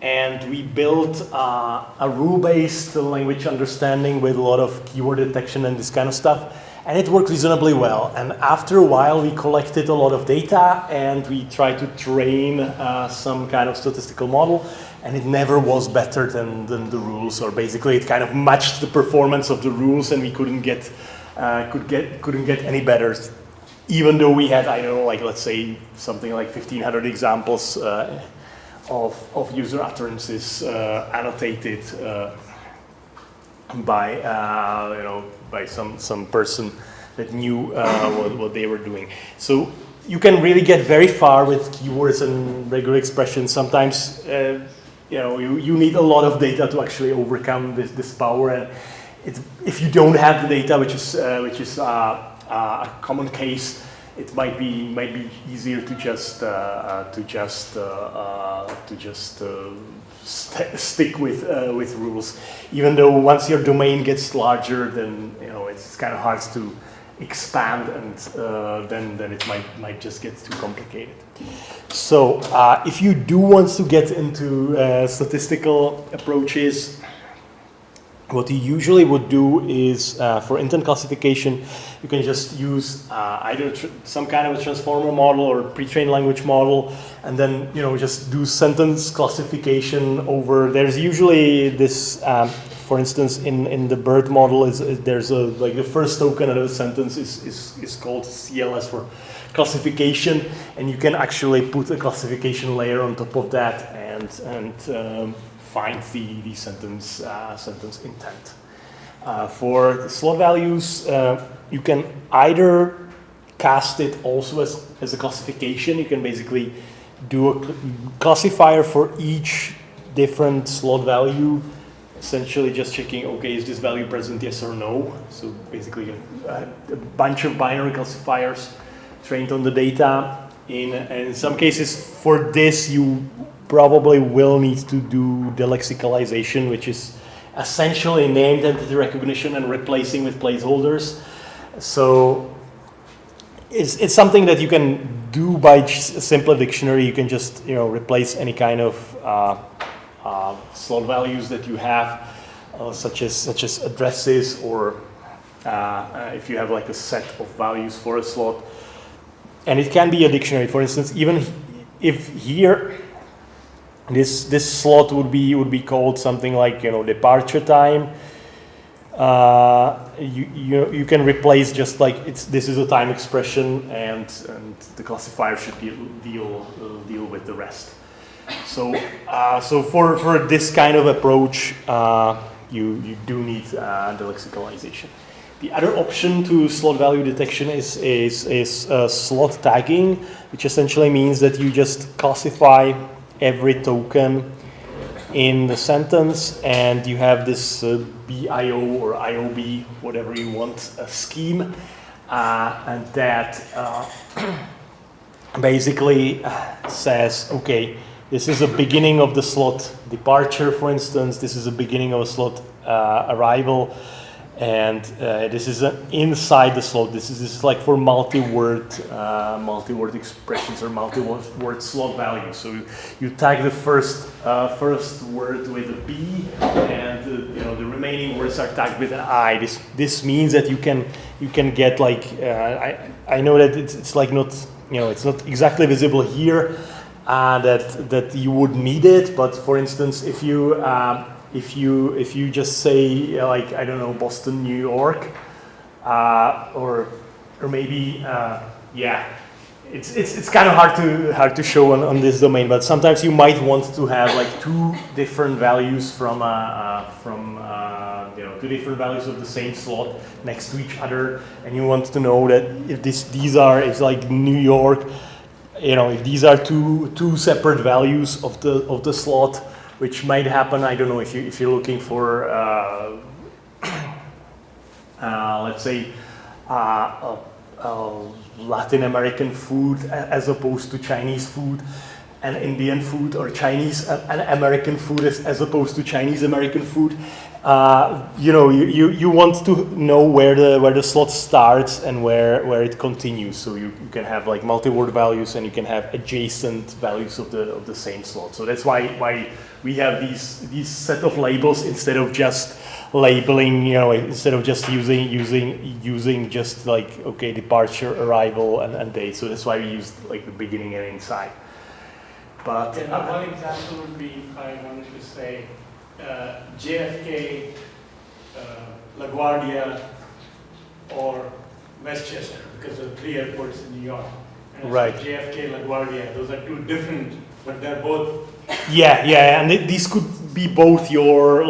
And we built a rule-based language understanding with a lot of keyword detection and this kind of stuff. And it worked reasonably well. And after a while, we collected a lot of data and we tried to train some kind of statistical model. And it never was better than the rules, or basically it kind of matched the performance of the rules, and we couldn't get any better. Even though we had, let's say something like 1,500 examples of user utterances annotated by some person that knew what they were doing. So you can really get very far with keywords and regular expressions. Sometimes you need a lot of data to actually overcome this power. And if you don't have the data, which is a common case, it might be easier to just stick with rules. Even though once your domain gets larger, then it's kind of hard to expand, and then it might just get too complicated. So if you do want to get into statistical approaches, what you usually would do is for intent classification, you can just use either some kind of a transformer model or pre-trained language model, and then just do sentence classification over. There's usually this, for instance, in the BERT model, there's like the first token of a sentence is called CLS for classification, and you can actually put a classification layer on top of that and find the sentence intent. For the slot values, you can either cast it also as a classification. You can basically do a classifier for each different slot value, essentially just checking, okay, is this value present, yes or no? So basically a bunch of binary classifiers trained on the data. In some cases, for this, you probably will need to do delexicalization, which is essentially named entity recognition and replacing with placeholders. So it's something that you can do by a simple dictionary. You can just replace any kind of slot values that you have, such as addresses, or if you have like a set of values for a slot. And it can be a dictionary. For instance, even if here this slot would be called something like departure time, you can replace just like this is a time expression, and the classifier should deal with the rest. So for this kind of approach, you do need the lexicalization. The other option to slot value detection is slot tagging, which essentially means that you just classify every token in the sentence, and you have this BIO or IOB, whatever you want, scheme, and that basically says, okay, this is the beginning of the slot departure, for instance, this is the beginning of a slot arrival, and this is inside the slot. This is like for multi-word expressions or multi-word slot values. So you tag the first word with a B, and the remaining words are tagged with an I. This means that you can get like I know that it's like not it's not exactly visible here that you would need it, but for instance, if you just say like I don't know, Boston, New York, or maybe it's kind of hard to show on this domain, but sometimes you might want to have like two different values from two different values of the same slot next to each other, and you want to know that if it's like New York, if these are two separate values of the slot, which might happen. I don't know if you're looking for let's say Latin American food as opposed to Chinese food, and Indian food, or Chinese and American food as opposed to Chinese American food. You want to know where the slot starts and where it continues. So you can have like multi-word values, and you can have adjacent values of the same slot. So that's why we have these set of labels instead of just labeling. Instead of just using just like okay, departure, arrival, and date. So that's why we use like the beginning and inside. But one example would be if I wanted to say JFK, LaGuardia, or Westchester, because there are three airports in New York. And right. JFK, LaGuardia, those are two different, but they're both. Yeah, and these could be both your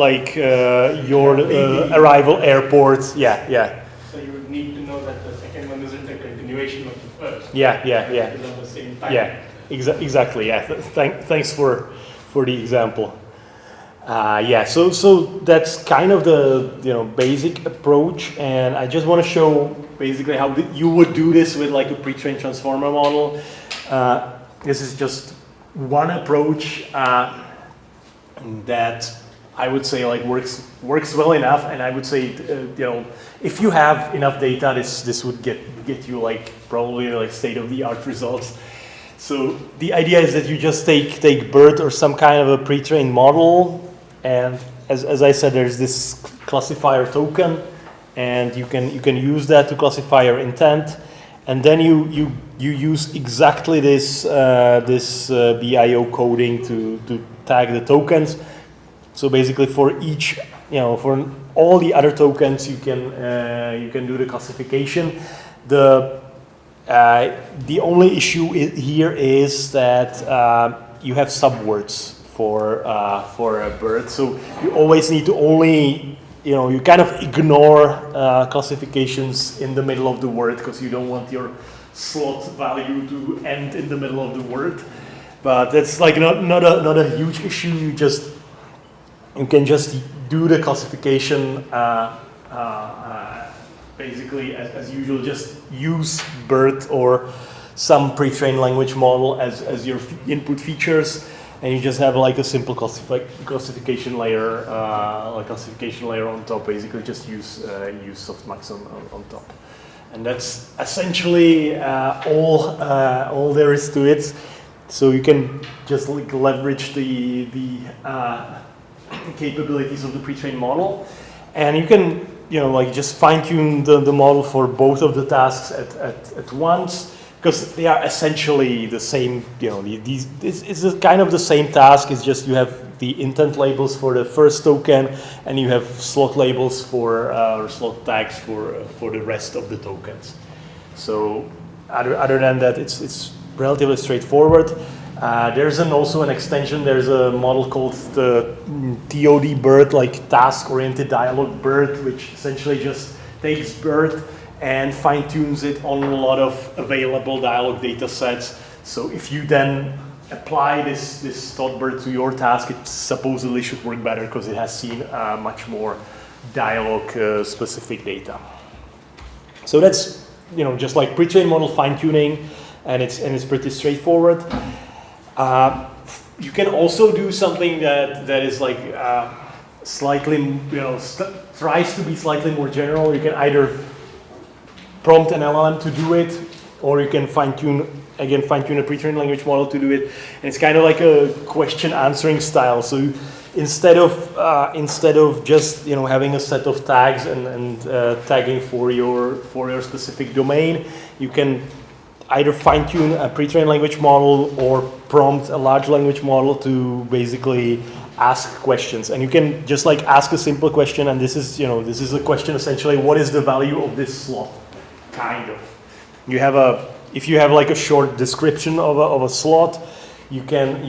arrival airports. Yeah. So you would need to know that the second one isn't a continuation of the first. Yeah. It's on the same time. Yeah, exactly. Yeah, thanks for the example. So that's kind of the basic approach, and I just want to show basically how you would do this with like a pre-trained transformer model. This is just one approach that I would say like works works well enough, and I would say, if you have enough data, this would get you like probably like state-of-the-art results. So the idea is that you just take BERT or some kind of a pre-trained model, and as I said, there's this classifier token, and you can use that to classify your intent, and then you use exactly this BIO coding to tag the tokens. So basically, for each, for all the other tokens, you can do the classification. The only issue here is that you have subwords for a BERT, so you always need to only, you kind of ignore classifications in the middle of the word because you don't want your slot value to end in the middle of the word. But that's like not a huge issue. You can just do the classification basically as usual. Just use BERT or some pre-trained language model as your input features, and you just have like a simple classification layer, on top. Basically, just use softmax on top, and that's essentially all there is to it. So you can just like leverage the capabilities of the pre-trained model, and you can just fine-tune the model for both of the tasks at once, because they are essentially the same. It's kind of the same task. It's just you have the intent labels for the first token, and you have slot labels or slot tags for the rest of the tokens. So other than that, it's relatively straightforward. There's also an extension. There's a model called the TOD BERT, like task-oriented dialogue BERT, which essentially just takes BERT and fine-tunes it on a lot of available dialogue data sets. So if you then apply this BERT to your task, it supposedly should work better because it has seen much more dialogue specific data. So that's just like pre-trained model fine-tuning, and it's pretty straightforward. You can also do something that is like slightly, tries to be slightly more general. You can either prompt an LLM to do it, or you can fine-tune a pre-trained language model to do it. And it's kind of like a question answering style. So instead of just having a set of tags and tagging for your specific domain, you can either fine-tune a pre-trained language model or prompt a large language model to basically ask questions. And you can just like ask a simple question, and this is a question essentially: what is the value of this slot? Kind of. If you have like a short description of a slot, you can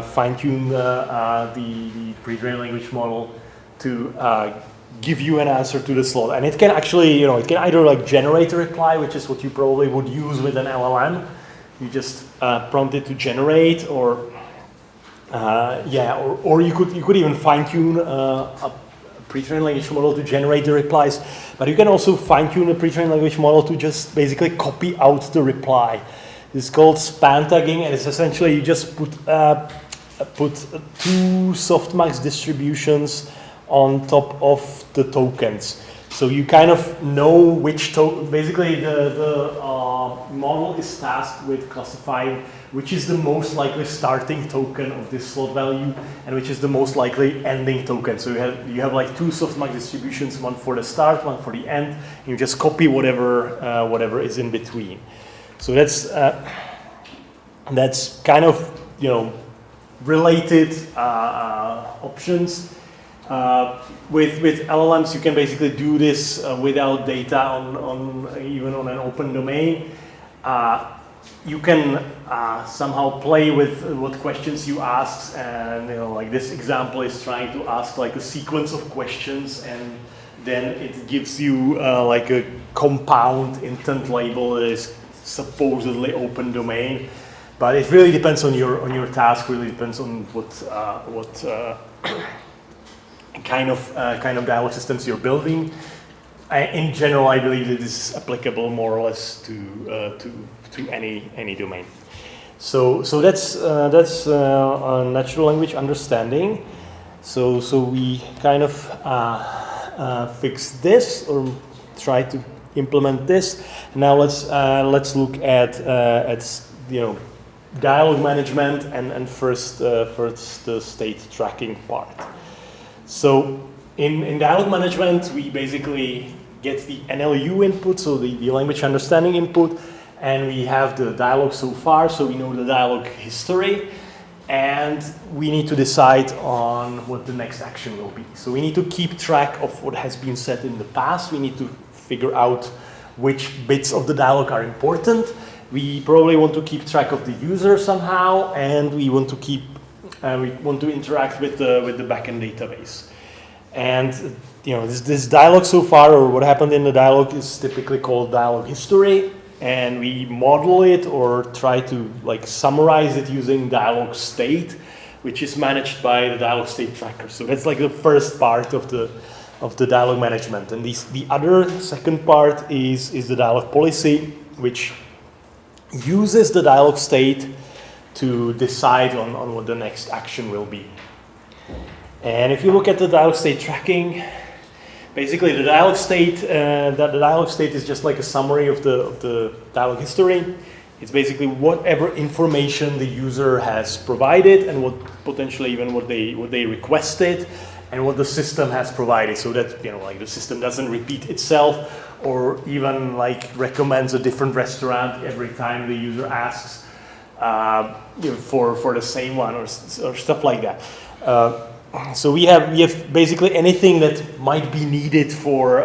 fine-tune the pre-trained language model to give you an answer to the slot, and it can actually, it can either like generate a reply, which is what you probably would use with an LLM. You just prompt it to generate, or you could even fine-tune a pre-trained language model to generate the replies. But you can also fine-tune a pre-trained language model to just basically copy out the reply. It's called span tagging, and it's essentially you just put two softmax distributions on top of the tokens. So you kind of know which basically the model is tasked with classifying which is the most likely starting token of this slot value and which is the most likely ending token. So you have like two softmax distributions, one for the start, one for the end, and you just copy whatever is in between. So that's kind of related options. With LLMs, you can basically do this without data even on an open domain. You can somehow play with what questions you ask, and like this example is trying to ask like a sequence of questions, and then it gives you like a compound intent label that is supposedly open domain. But it really depends on your task. Really depends on what kind of dialogue systems you're building. In general, I believe that this is applicable more or less to any domain. So that's natural language understanding. So we kind of fix this or try to implement this. Now let's look at dialogue management and first the state tracking part. So in dialogue management, we basically get the NLU input, so the language understanding input, and we have the dialogue so far, so we know the dialogue history, and we need to decide on what the next action will be. So we need to keep track of what has been said in the past. We need to figure out which bits of the dialogue are important. We probably want to keep track of the user somehow, and we want to interact with the backend database. And this dialogue so far, or what happened in the dialogue, is typically called dialogue history, and we model it or try to summarize it using dialogue state, which is managed by the dialogue state tracker. So that's the first part of the dialogue management. And the other second part is the dialogue policy, which uses the dialogue state to decide on what the next action will be. And if you look at the dialogue state tracking, basically the dialogue state is just like a summary of the dialogue history. It's basically whatever information the user has provided and what potentially even what they requested and what the system has provided, so that the system doesn't repeat itself or even recommends a different restaurant every time the user asks for the same one or stuff like that. So we have basically anything that might be needed for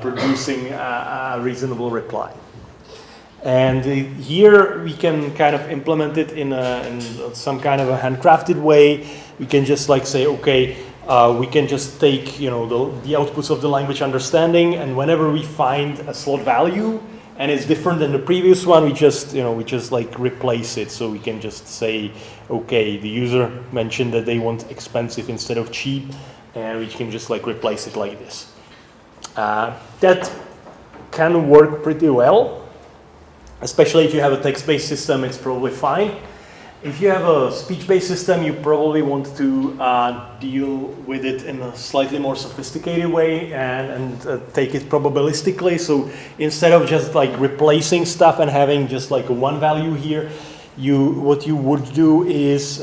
producing a reasonable reply. And here we can kind of implement it in some kind of a handcrafted way. We can just say, okay, we can just take the outputs of the language understanding, and whenever we find a slot value and it's different than the previous one, we just replace it. So we can just say, okay, the user mentioned that they want expensive instead of cheap, and we can just replace it like this. That can work pretty well, especially if you have a text-based system. It's probably fine. If you have a speech-based system, you probably want to deal with it in a slightly more sophisticated way and take it probabilistically. So instead of just replacing stuff and having just a one value here, what you would do is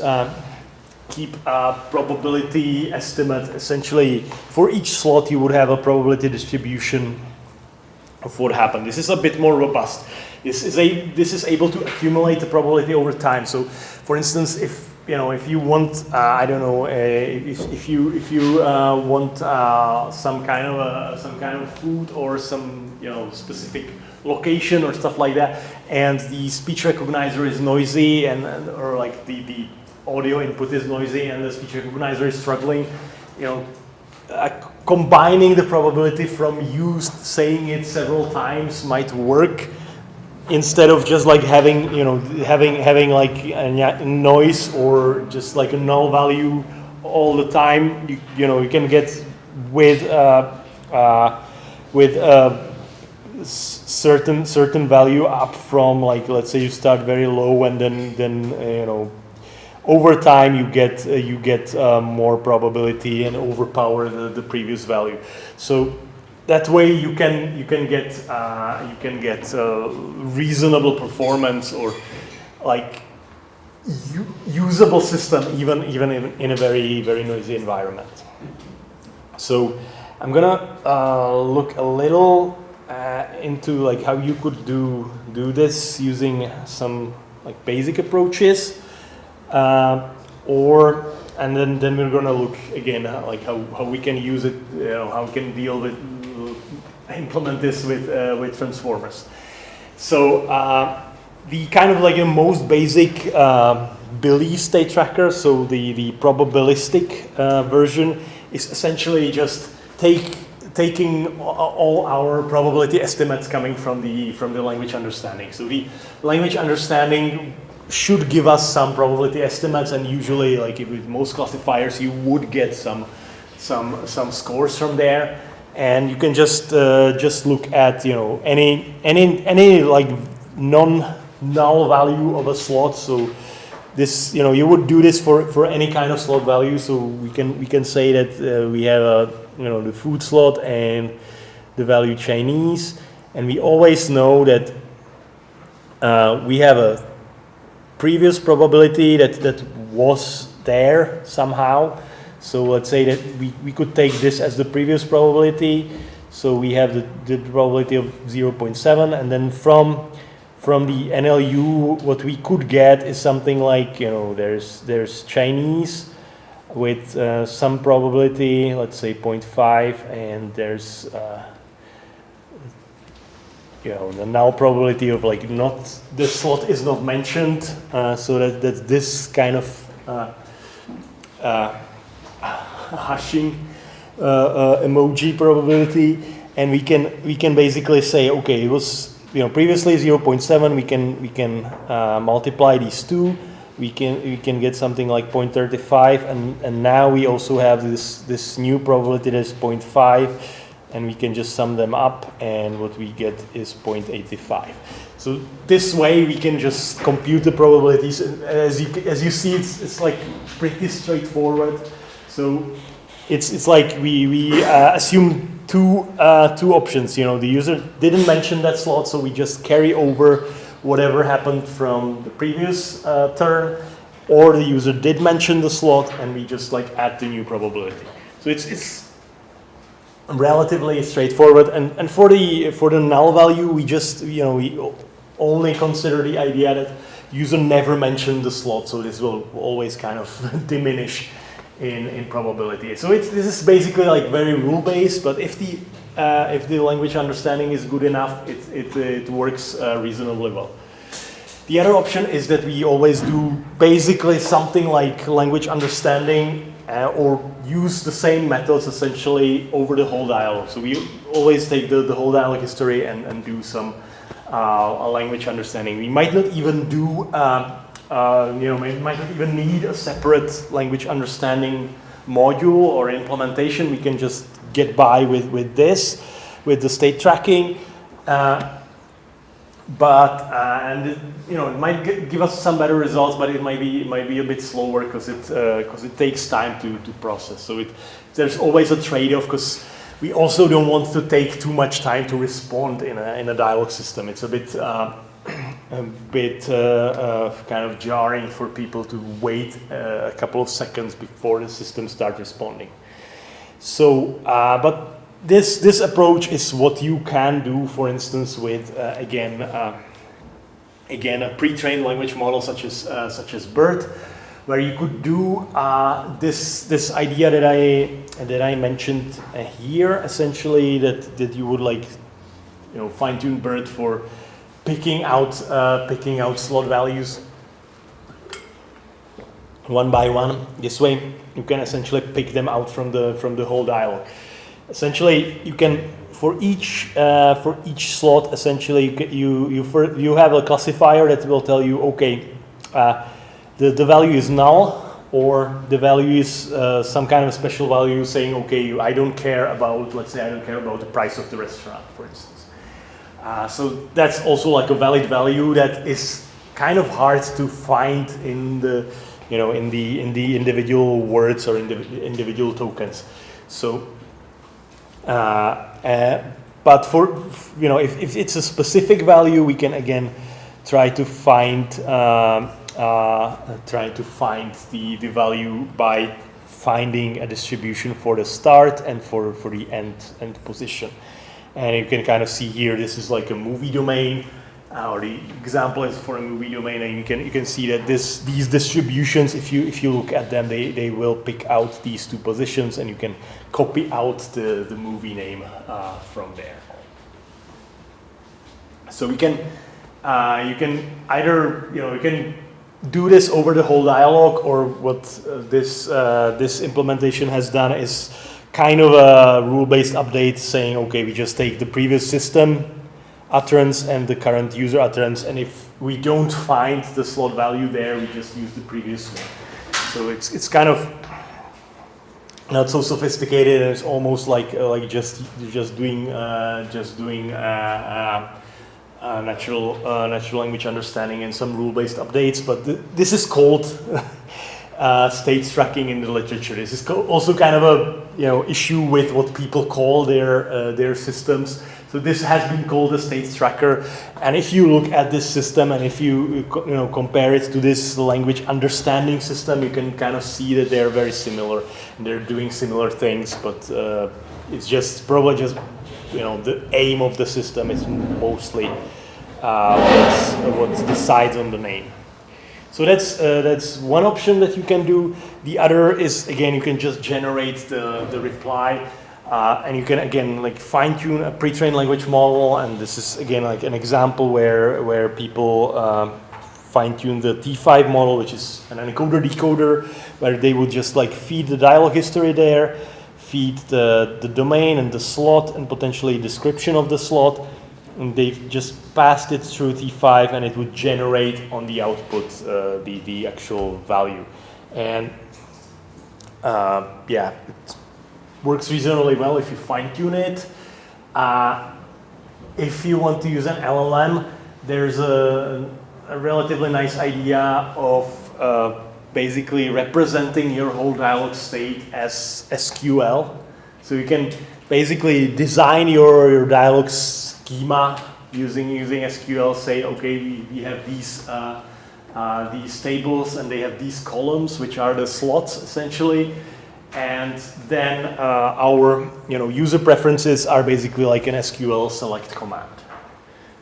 keep a probability estimate. Essentially, for each slot, you would have a probability distribution of what happened. This is a bit more robust. This is able to accumulate the probability over time. So, for instance, if you want, I don't know, if you want some kind of food or some specific location or stuff like that, and the speech recognizer is noisy or the audio input is noisy and the speech recognizer is struggling, combining the probability from you saying it several times might work, instead of just having a noise or just a null value all the time. You can get with certain value up from let's say you start very low and then over time you get more probability and overpower the previous value. So that way you can get reasonable performance or usable system even in a very very noisy environment. So I'm gonna look a little into how you could do this using some basic approaches, and then we're gonna look again how we can use it, how we can implement this with transformers. So the kind of the most basic belief state tracker, so the probabilistic version, is essentially just taking all our probability estimates coming from the language understanding. So the language understanding should give us some probability estimates, and usually if with most classifiers you would get some scores from there. And you can just look at any non-null value of a slot. So this, you would do this for any kind of slot value. So we can say that we have the food slot and the value Chinese, and we always know that we have a previous probability that was there somehow. So let's say that we could take this as the previous probability. So we have the probability of 0.7, and then from the NLU, what we could get is something like, there's Chinese with some probability, let's say 0.5, and there's the null probability of like not, the slot is not mentioned, so that this kind of hashing emoji probability, and we can basically say, okay, it was previously 0.7. We can multiply these two. We can get something like 0.35, and now we also have this new probability that's 0.5, and we can just sum them up, and what we get is 0.85. So this way we can just compute the probabilities. As you see, it's like pretty straightforward. So it's like we assume two options. The user didn't mention that slot, so we just carry over whatever happened from the previous turn, or the user did mention the slot, and we just like add the new probability. So it's relatively straightforward. And for the null value, we just we only consider the idea that user never mentioned the slot, so this will always kind of diminish in probability. So this is basically like very rule based, but if the language understanding is good enough, it works reasonably well. The other option is that we always do basically something like language understanding or use the same methods essentially over the whole dialogue. So we always take the whole dialogue history and do some language understanding. We might not even do, we might not even need a separate language understanding module or implementation. We can just get by with this, with the state tracking. It might give us some better results, but it might be a bit slower because it takes time to process. So there's always a trade-off, because we also don't want to take too much time to respond in a dialogue system. It's a bit kind of jarring for people to wait a couple of seconds before the system starts responding. So, but this approach is what you can do, for instance, with again a pre-trained language model such as BERT, where you could do this idea that I mentioned here, essentially that you would like fine-tune BERT for picking out slot values one by one. This way you can essentially pick them out from the whole dialogue. Essentially, you can for each slot. Essentially, you have a classifier that will tell you, okay, the value is null, or the value is some kind of special value saying, okay, I don't care about, let's say, I don't care about the price of the restaurant, for instance. So that's also like a valid value that is kind of hard to find in the in the individual words or in the individual tokens. So. But for if it's a specific value, we can again try to find the value by finding a distribution for the start and for the end position. And you can kind of see here, this is like a movie domain, or the example is for a movie domain, and you can see that these distributions, if you look at them, they will pick out these two positions, and you can copy out the movie name from there. So you can either you can do this over the whole dialogue, or what this implementation has done is kind of a rule-based update saying, okay, we just take the previous system utterance and the current user utterance, and if we don't find the slot value there, we just use the previous one. So it's kind of not so sophisticated, and it's almost like just doing natural language understanding and some rule-based updates, but this is called states tracking in the literature. This is also kind of a issue with what people call their systems. So this has been called a states tracker, and if you look at this system and if you compare it to this language understanding system, you can kind of see that they're very similar. They're doing similar things, but it's just probably just the aim of the system is mostly what decides on the name. So that's one option that you can do. The other is, again, you can just generate the reply, and you can again like fine-tune a pre-trained language model. And this is again like an example where people fine-tune the T5 model, which is an encoder-decoder, where they would just like feed the dialogue history there, feed the domain and the slot and potentially description of the slot, and they've just passed it through T5 and it would generate on the output the actual value. And yeah, it works reasonably well if you fine-tune it. If you want to use an LLM, there's a relatively nice idea of basically representing your whole dialog state as SQL. So you can basically design your dialog schema using SQL. Say, okay, we have these tables and they have these columns, which are the slots essentially. And then our user preferences are basically like an SQL select command.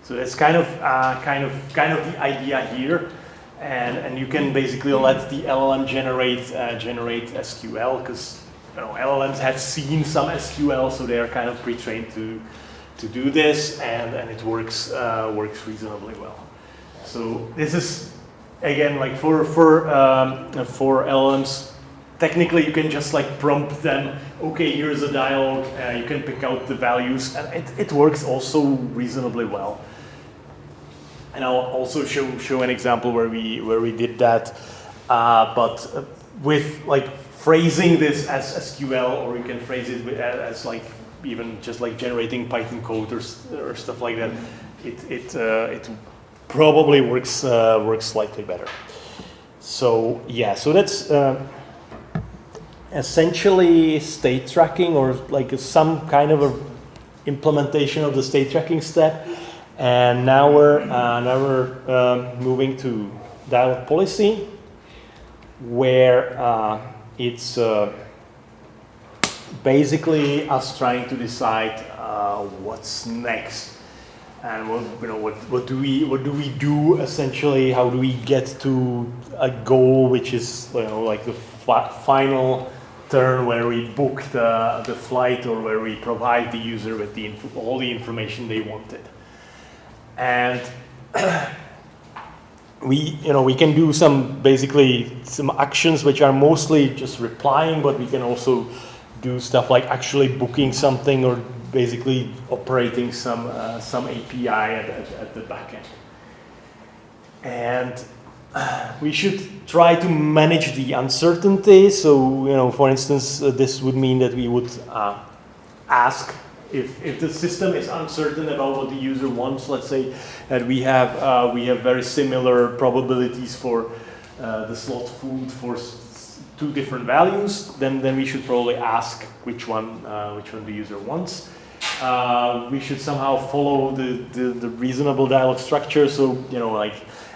So that's kind of the idea here. And you can basically let the LLM generate SQL, because LLMs have seen some SQL, so they are kind of pre-trained to do this, and it works reasonably well. So this is again like for LLMs. Technically, you can just like prompt them. Okay, here's a dialogue. You can pick out the values, and it works also reasonably well. And I'll also show an example where we did that, but with like phrasing this as SQL, or you can phrase it as like even just like generating Python code or stuff like that. It probably works slightly better. So yeah, so that's essentially state tracking, or like some kind of a implementation of the state tracking step. And now we're moving to dialog policy, where it's basically us trying to decide what's next, and what do we do essentially. How do we get to a goal, which is like the final turn where we book the flight, or where we provide the user with all the information they wanted. And we can do some actions which are mostly just replying, but we can also do stuff like actually booking something, or basically operating some API at the back end. And we should try to manage the uncertainty. So for instance, this would mean that we would ask. If the system is uncertain about what the user wants, let's say that we have very similar probabilities for the slot food for two different values, then we should probably ask which one the user wants. We should somehow follow the reasonable dialogue structure. So like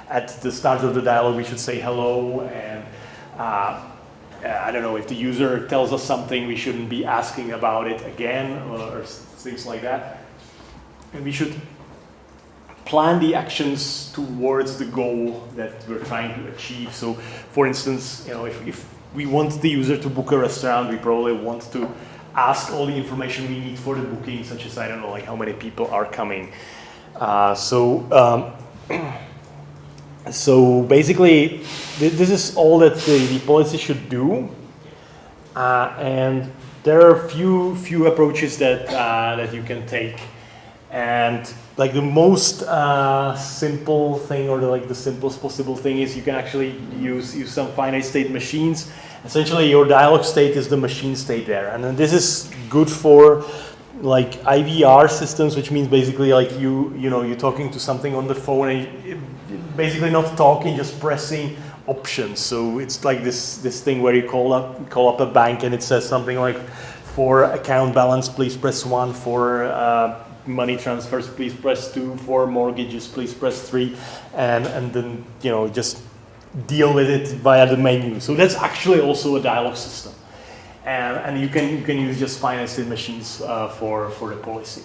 at the start of the dialogue, we should say hello, and I don't know, if the user tells us something, we shouldn't be asking about it again, or things like that. And we should plan the actions towards the goal that we're trying to achieve. So, for instance, if we want the user to book a restaurant, we probably want to ask all the information we need for the booking, such as, I don't know, like how many people are coming. So basically, this is all that the policy should do, and there are few approaches that you can take, and like the most simple thing, or the simplest possible thing, is you can actually use some finite state machines. Essentially, your dialog state is the machine state there, and then this is good for like IVR systems, which means basically like you're talking to something on the phone and basically not talking, just pressing options. So it's like this thing where you call up a bank and it says something like, for account balance, please press 1, for money transfers, please press 2, for mortgages, please press 3, and then just deal with it via the menu. So that's actually also a dialogue system, and you can use just finite state machines for the policy.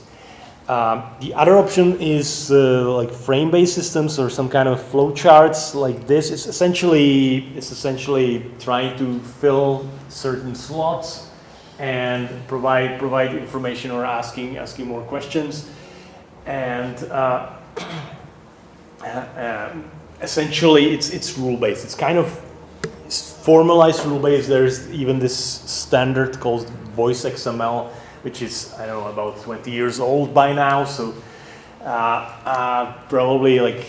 The other option is like frame-based systems or some kind of flowcharts like this. It's essentially trying to fill certain slots and provide information or asking more questions, and essentially it's rule-based. It's kind of formalized rule-based. There's even this standard called voice XML, which is, I don't know, about 20 years old by now. So probably like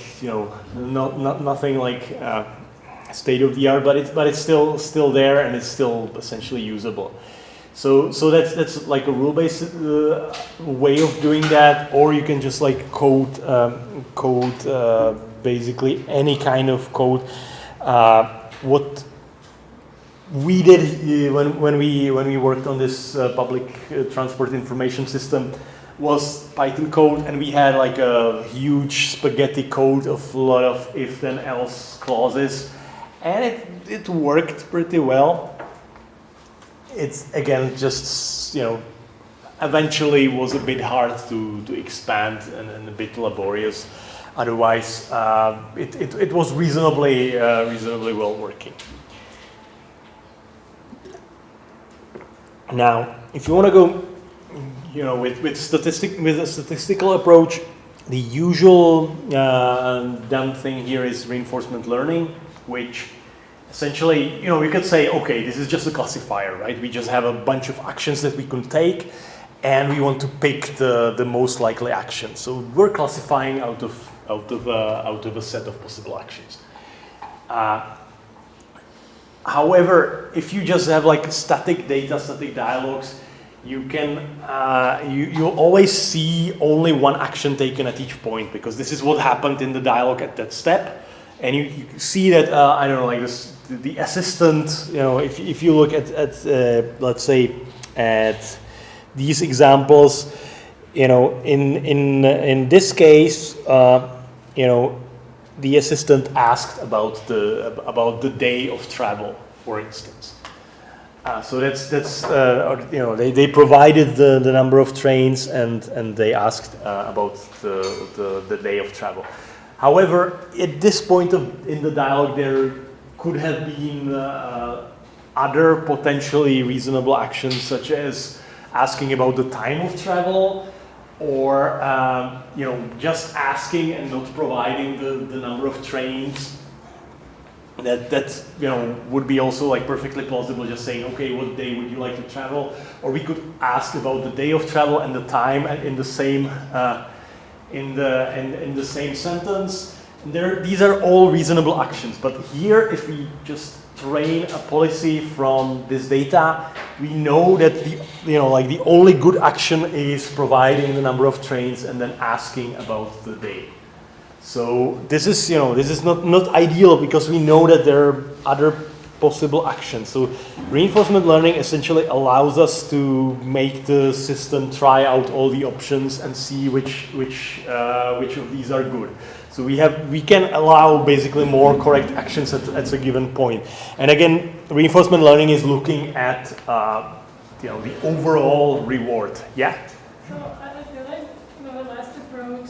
nothing like state of the art, but it's still there and it's still essentially usable. So that's like a rule-based way of doing that, or you can just like code basically any kind of code. What we did when we worked on this public transport information system was Python code, and we had like a huge spaghetti code of a lot of if then else clauses, and it worked pretty well. It's again just eventually was a bit hard to expand and a bit laborious. Otherwise, it was reasonably well working. Now, if you want to go, with a statistical approach, the usual done thing here is reinforcement learning, which essentially, you could say, okay, this is just a classifier, right? We just have a bunch of actions that we can take, and we want to pick the most likely action. So we're classifying out of a set of possible actions. However, if you just have like static data, static dialogues, you can you always see only one action taken at each point, because this is what happened in the dialogue at that step, and you see that I don't know, like this, the assistant. If you look at let's say at these examples, in this case, the assistant asked about the day of travel, for instance. So that's they provided the number of trains and they asked about the day of travel. However, at this point in the dialogue, there could have been other potentially reasonable actions, such as asking about the time of travel, or just asking and not providing the number of trains. That would be also like perfectly plausible, just saying, okay, what day would you like to travel? Or we could ask about the day of travel and the time in the same in the same sentence. These are all reasonable actions. But here, if we just train a policy from this data, we know that the only good action is providing the number of trains and then asking about the day. So this is not ideal, because we know that there are other possible actions. So reinforcement learning essentially allows us to make the system try out all the options and see which of these are good. So we can allow basically more correct actions at a given point. And again, reinforcement learning is looking at the overall reward. Yeah. So I feel like the last approach,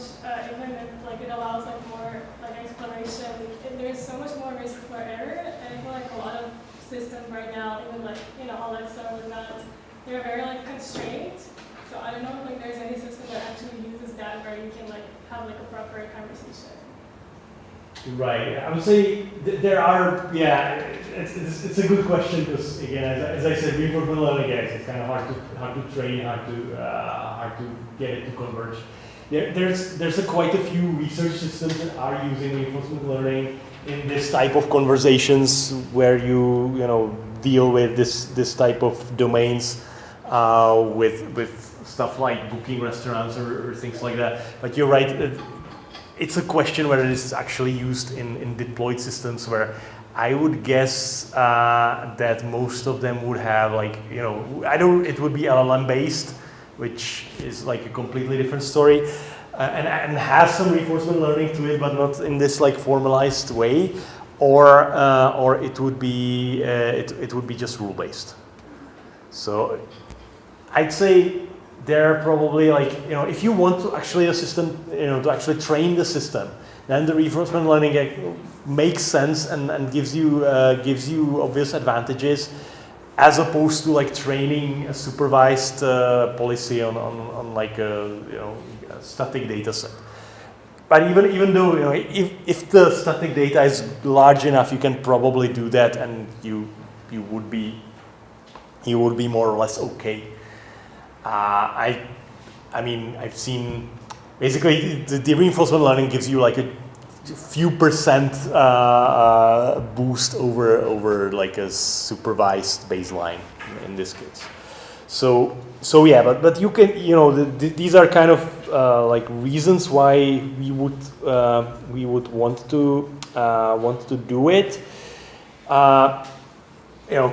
even if it allows more exploration, there's so much more risk for error. And I feel like a lot of systems right now, even Alexa or that, they're very constrained. So I don't know if there's any system that actually uses that where you can have a proper conversation. Right. I would say there are. Yeah, it's a good question, because again, as I said, reinforcement learning, it's kind of hard to train, hard to get it to converge. There's quite a few research systems that are using reinforcement learning in this type of conversations, where you deal with this type of domains with stuff like booking restaurants or things like that. But you're right. It's a question whether this is actually used in deployed systems where I would guess that most of them would have like, either it would be LLM based, which is like a completely different story, and has some reinforcement learning to it, but not in this like formalized way, or it would be just rule based. So I'd say they're probably like, if you want to actually a system, to actually train the system, then the reinforcement learning makes sense and gives you obvious advantages, as opposed to like training a supervised policy on like a a static data set. But even though if the static data is large enough, you can probably do that, and you would be more or less okay. I mean, I've seen basically the reinforcement learning gives you like a few percent boost over like a supervised baseline in this case. So yeah, but you can these are kind of like reasons why we would want to do it.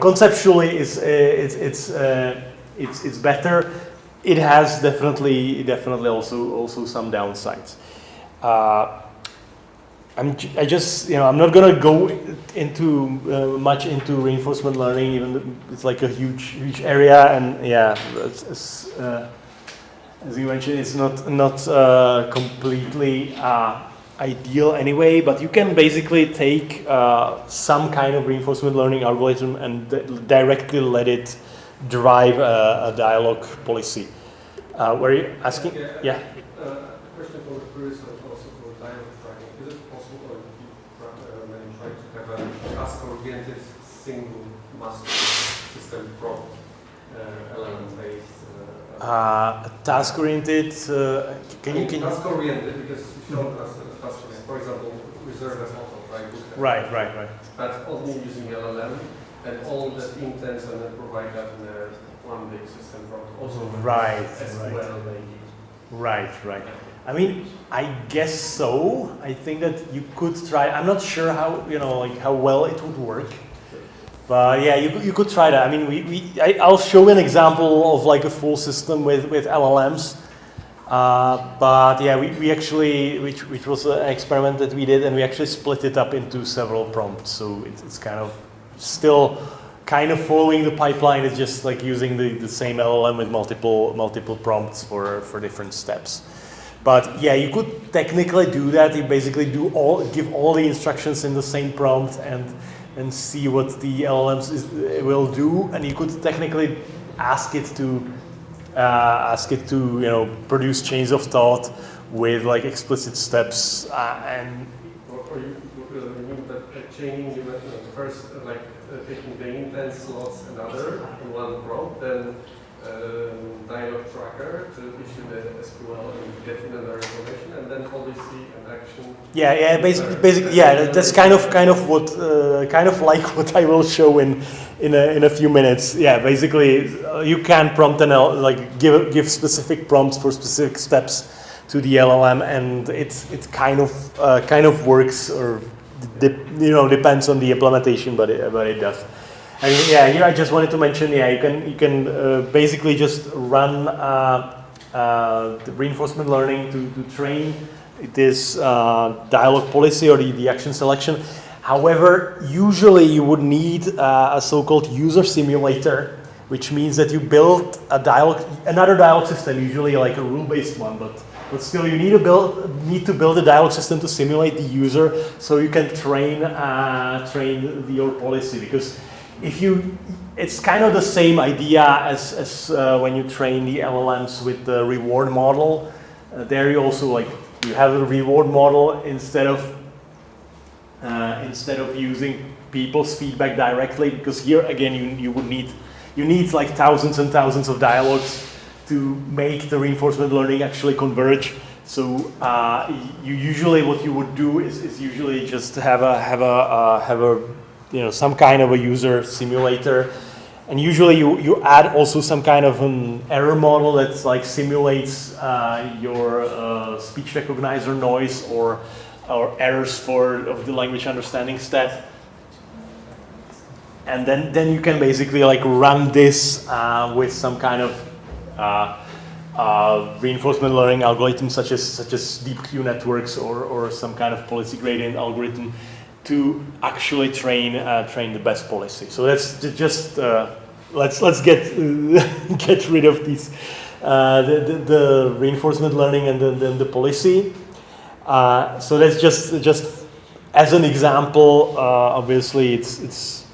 Conceptually it's better. It has definitely also some downsides. I'm not gonna go into much into reinforcement learning, even though it's like a huge area, and yeah, as you mentioned, it's not completely ideal anyway. But you can basically take some kind of reinforcement learning algorithm and directly let it drive a dialogue policy. Were you asking? Yeah. Question for the previous one, also for dialogue tracking. Is it possible when you try to have a task-oriented single master system prompt, LLM-based? Task-oriented. Can you? Task-oriented, because you showed us task, for example, reserve as auto, right? Right. But only using LLM, and all the intents and then provide that in a one big system prompt. Also right. well maybe. Right. I mean, I guess so. I think that you could try. I'm not sure how how well it would work, but yeah, you could try that. I mean, I'll show an example of like a full system with LLMs. But yeah, we actually, which was an experiment that we did, and we actually split it up into several prompts. So it's kind of still kind of following the pipeline. It's just like using the same LLM with multiple prompts for different steps. But yeah, you could technically do that. You basically give all the instructions in the same prompt and see what the LLMs will do, and you could technically ask it to produce chains of thought with like explicit steps and. Or you mean that chaining first taking the intent slots another in one prompt, then dialogue tracker to issue the SQL and get in another information, and then policy and action. Yeah. Basically, yeah. That's kind of what like what I will show in a few minutes. Yeah, basically, you can prompt give specific prompts for specific steps to the LLM, and it's kind of works, or depends on the implementation, but it does. I mean, yeah, here I just wanted to mention, yeah, you can basically just run the reinforcement learning to train this dialogue policy or the action selection. However, usually you would need a so-called user simulator, which means that you build another dialogue system, usually like a rule-based one, but still you need to build a dialogue system to simulate the user, so you can train your policy. Because it's kind of the same idea as when you train the LLMs with the reward model. There you also you have a reward model instead of using people's feedback directly, because here again you need like thousands and thousands of dialogues to make the reinforcement learning actually converge. So what you would do is usually just have a some kind of a user simulator, And usually you add also some kind of an error model that like simulates your speech recognizer noise or errors of the language understanding step. And then you can basically like run this with some kind of reinforcement learning algorithm such as deep Q networks or some kind of policy gradient algorithm to actually train the best policy. So that's just let's get get rid of these the reinforcement learning and then the policy. So that's just as an example. Obviously, it's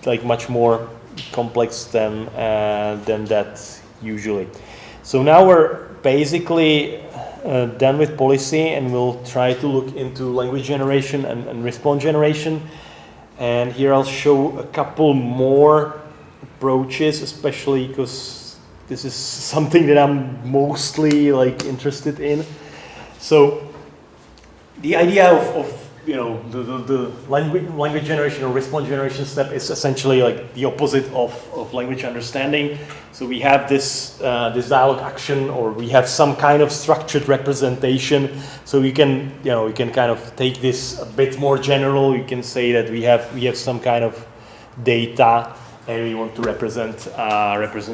like much more complex than that usually. So now we're basically done with policy, and we'll try to look into language generation and response generation. And here I'll show a couple more approaches, especially because this is something that I'm mostly like interested in. So the idea of the language generation or response generation step is essentially like the opposite of language understanding. So we have this dialogue action, or we have some kind of structured representation. So we can kind of take this a bit more general. You can say that we have some kind of data, and we want to represent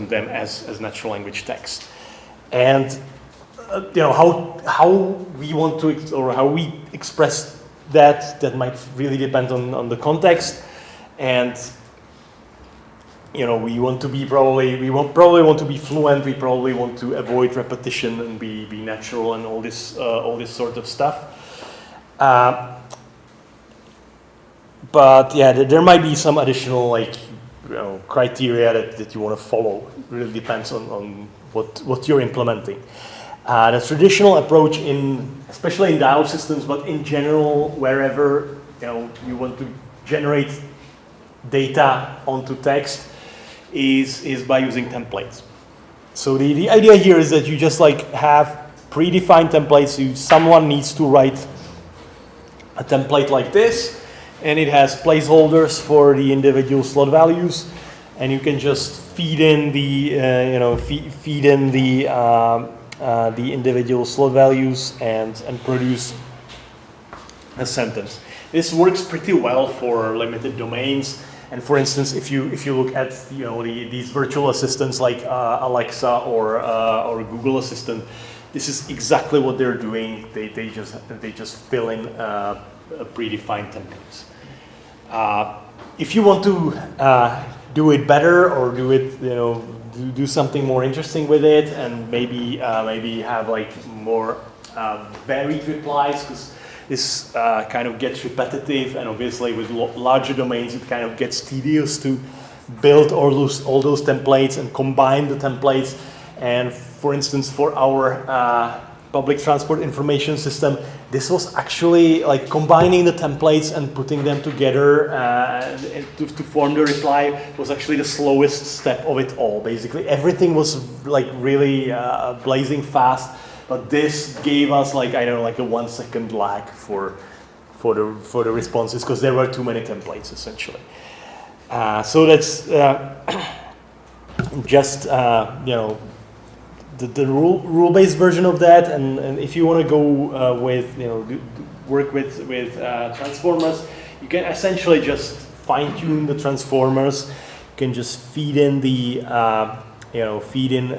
them as natural language text. And how we want to or how we express that might really depend on the context. And we want to be probably want to be fluent. We probably want to avoid repetition and be natural and all this sort of stuff. But yeah, there might be some additional criteria that you want to follow. It really depends on what you're implementing. The traditional approach especially in dialogue systems, but in general, wherever you want to generate data onto text, is by using templates. So the idea here is that you just have predefined templates. Someone needs to write a template like this, and it has placeholders for the individual slot values, and you can just feed in the individual slot values and produce a sentence. This works pretty well for limited domains. And for instance, if you look at these virtual assistants like Alexa or Google Assistant, this is exactly what they're doing. They just fill in predefined templates. If you want to do it better or do something more interesting with it, and maybe have more varied replies, because this kind of gets repetitive, and obviously with larger domains it kind of gets tedious to build all those templates and combine the templates. And for instance, for our public transport information system, this was actually combining the templates and putting them together to form the reply was actually the slowest step of it all. Basically, everything was really blazing fast, but this gave us a 1 second lag for the responses, because there were too many templates essentially. So that's just the rule-based version of that. And if you want to go work with transformers, you can essentially just fine-tune the transformers. You can just feed in the feed in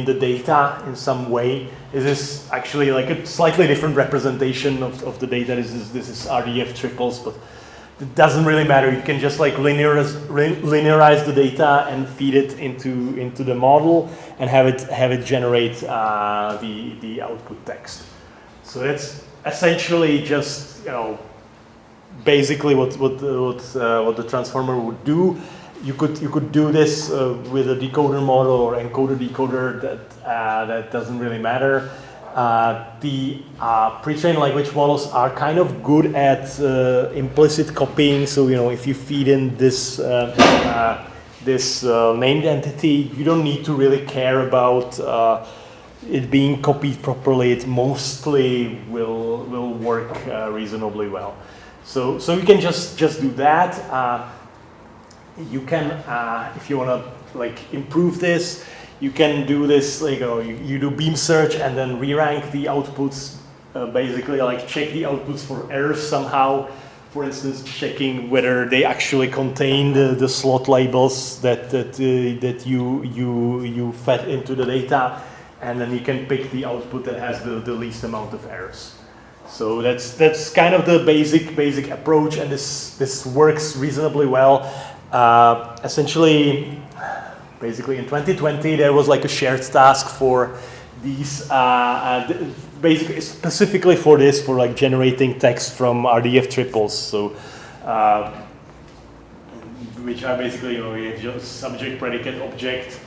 the data in some way. This is actually a slightly different representation of the data. This is RDF triples, but it doesn't really matter. You can just linearize the data and feed it into the model and have it generate the output text. So that's essentially just basically what the transformer would do. You could do this with a decoder model or encoder decoder. That doesn't really matter. The pre-trained language models are kind of good at implicit copying. So if you feed in this named entity, you don't need to really care about it being copied properly. It mostly will work reasonably well. So you can just do that. you can, if you want to like improve this, you can do this, like, you do beam search and then re-rank the outputs, basically like check the outputs for errors somehow. For instance, checking whether they actually contain the slot labels that you fed into the data, and then you can pick the output that has the least amount of errors. So that's kind of the basic approach, and this works reasonably well. Essentially, basically in 2020 there was like a shared task for these, basically specifically for this, for like generating text from RDF triples. So which are basically, you have just subject, predicate, object,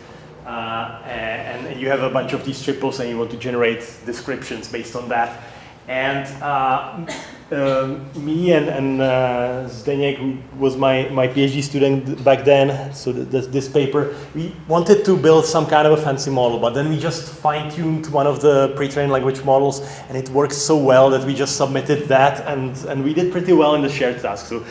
and you have a bunch of these triples and you want to generate descriptions based on that. And me and Zdeněk, who was my PhD student back then, so this paper, we wanted to build some kind of a fancy model, but then we just fine-tuned one of the pre-trained language models, and it worked so well that we just submitted that, and we did pretty well in the shared task. So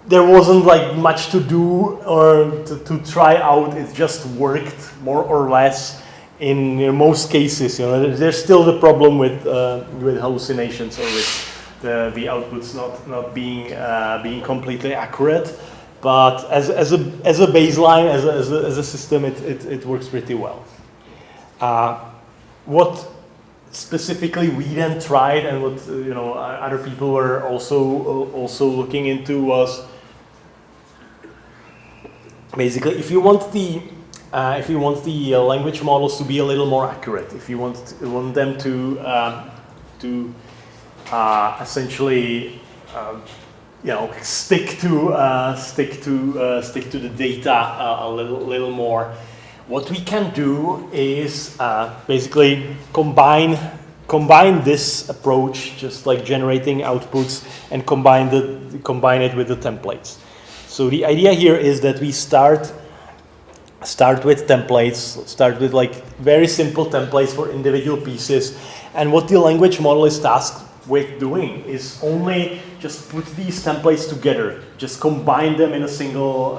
there wasn't like much to do or to try out. It just worked more or less. In most cases, there's still the problem with hallucinations or with the outputs not being completely accurate. But as a baseline, as a system, it works pretty well. What specifically we then tried, and what other people were also looking into, was basically if you want the language models to be a little more accurate, if you want them to essentially stick to the data a little more, what we can do is basically combine this approach, just like generating outputs, and combine it with the templates. So the idea here is that we start with templates, start with like very simple templates for individual pieces, and what the language model is tasked with doing is only just put these templates together, just combine them in a single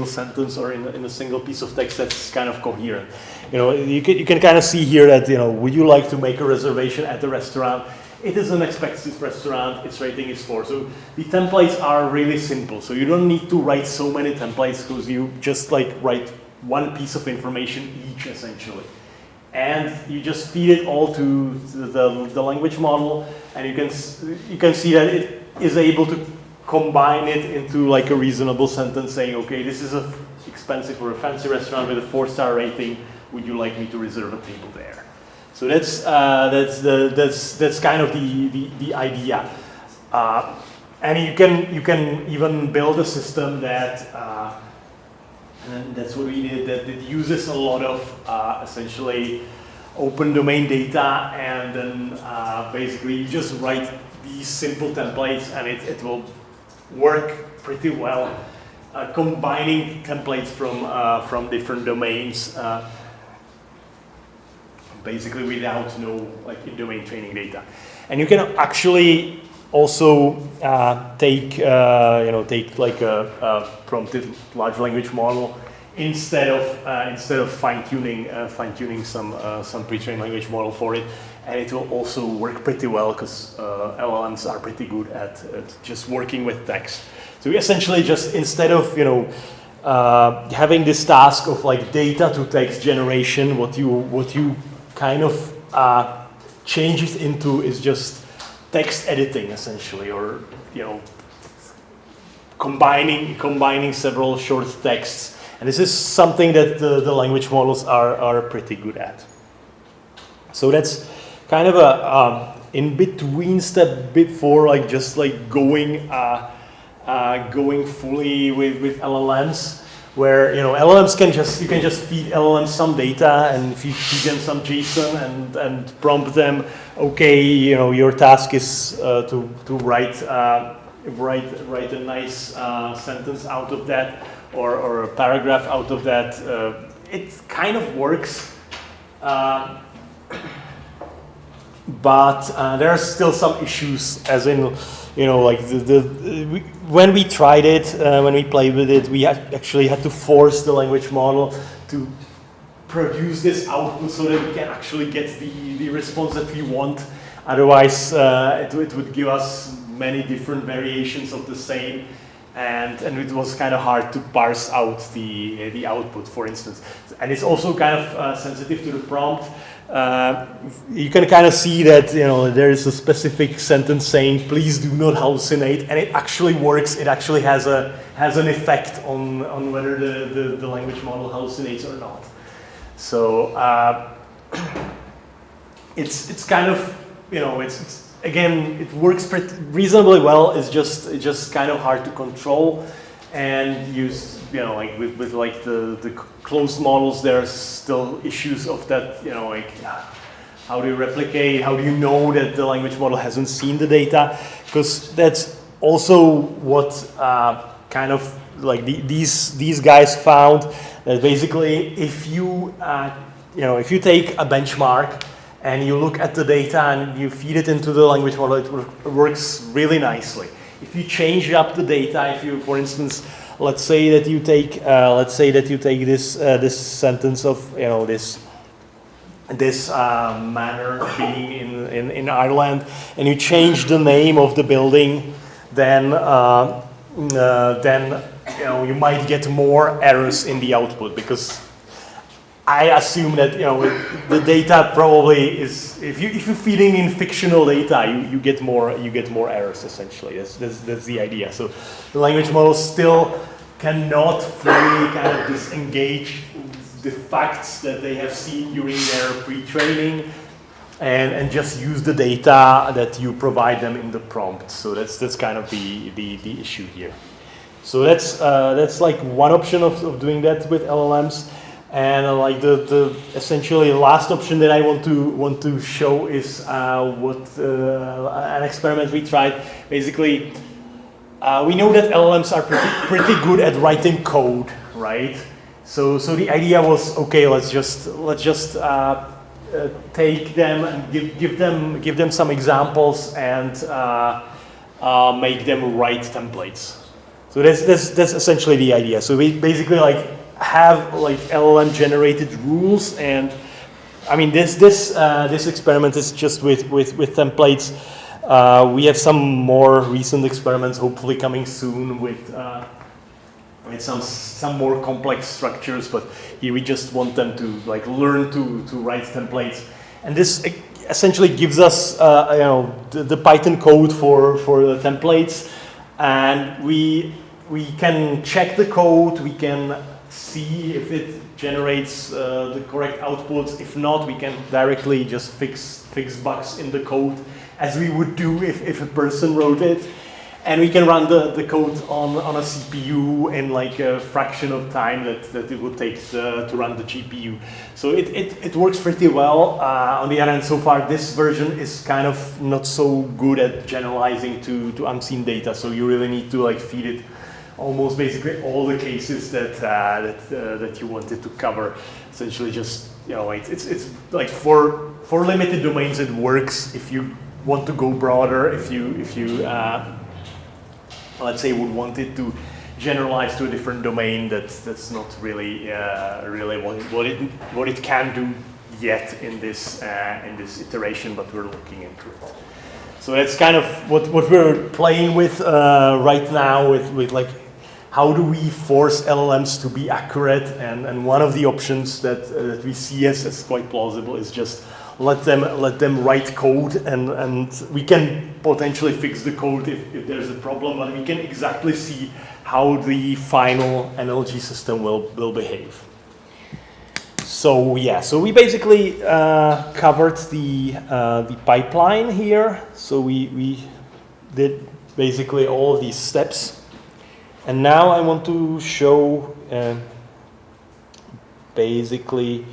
sentence or in a single piece of text that's kind of coherent. You can kind of see here that would you like to make a reservation at the restaurant? It is an expensive restaurant, its rating is 4. So the templates are really simple. So you don't need to write so many templates, because you just like write one piece of information each essentially. And you just feed it all to the language model, and you can see that it is able to combine it into like a reasonable sentence saying, okay, this is a expensive or a fancy restaurant with a 4-star rating, would you like me to reserve a table there? So that's kind of the idea, and you can even build a system that, and that's what we did, that it uses a lot of essentially open domain data, and then basically you just write these simple templates, and it will work pretty well, combining templates from different domains. Basically without like in-domain training data, and you can actually also take like a prompted large language model instead of fine-tuning some pre-trained language model for it, and it will also work pretty well because LLMs are pretty good at just working with text. So we essentially just, instead of having this task of like data to text generation, what you kind of change it into is just text editing essentially, or combining several short texts, and this is something that the language models are pretty good at. So that's kind of a in between step before like just like going fully with LLMs. Where LLMs you can just feed LLMs some data, and if you feed them some JSON and prompt them, okay, your task is to write a nice sentence out of that, or a paragraph out of that. It kind of works. but there are still some issues, as in, like when we tried it, when we played with it, we actually had to force the language model to produce this output so that we can actually get the response that we want. Otherwise, it would give us many different variations of the same, and it was kind of hard to parse out the output, for instance. And it's also kind of sensitive to the prompt. You can kind of see that there is a specific sentence saying "please do not hallucinate," and it actually works. It actually has an effect on whether the language model hallucinates or not. So it's kind of it's again, it works pretty reasonably well. It's just kind of hard to control, and use like with like the closed models, there's still issues of that. Like how do you replicate? How do you know that the language model hasn't seen the data? Because that's also what kind of like these guys found, that basically if you if you take a benchmark and you look at the data and you feed it into the language model, it works really nicely. If you change up the data, if you, for instance, let's say that you take this sentence of this manor being in Ireland, and you change the name of the building, then you might get more errors in the output, because I assume that the data probably is, if you're feeding in fictional data, you get more errors essentially. That's the idea. So the language model still cannot fully kind of disengage the facts that they have seen during their pre-training, and just use the data that you provide them in the prompt. So that's kind of the issue here. So that's like one option of doing that with LLMs. And like the essentially last option that I want to show is what an experiment we tried. Basically, we know that LLMs are pretty good at writing code, right? So the idea was, okay, let's just take them and give them some examples and make them write templates. So that's essentially the idea. So we basically like have like LLM generated rules, and I mean this experiment is just with templates. We have some more recent experiments hopefully coming soon with some more complex structures, but here we just want them to like learn to write templates, and this essentially gives us the Python code for the templates, and we can check the code, we can see if it generates the correct outputs. If not, we can directly just fix bugs in the code as we would do if a person wrote it. And we can run the code on a CPU in like a fraction of time that it would take to run the GPU. So it works pretty well. On the other hand, so far this version is kind of not so good at generalizing to unseen data. So you really need to like feed it almost basically all the cases that you wanted to cover. Essentially, just it's like for limited domains it works. If you want to go broader, if you let's say would want it to generalize to a different domain, that's not really what it can do yet in this iteration, but we're looking into it. So that's kind of what we're playing with right now with like how do we force LLMs to be accurate, and one of the options that we see as quite plausible is just let them write code, and we can potentially fix the code if there's a problem, but we can exactly see how the final NLG system will behave. So yeah, so we basically covered the pipeline here. So we did basically all of these steps, and now I want to show basically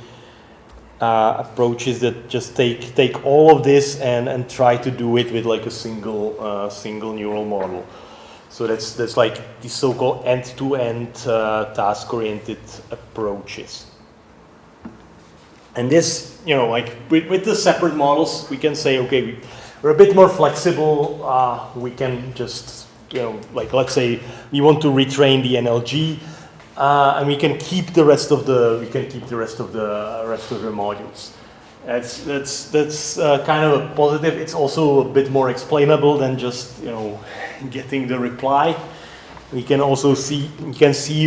approaches that just take all of this and try to do it with like a single neural model. So that's like the so-called end-to-end task-oriented approaches. And this, like with the separate models, we can say, okay, we're a bit more flexible. We can just, like let's say we want to retrain the NLG, and we can keep the rest of the modules. That's kind of a positive. It's also a bit more explainable than just getting the reply. We can also see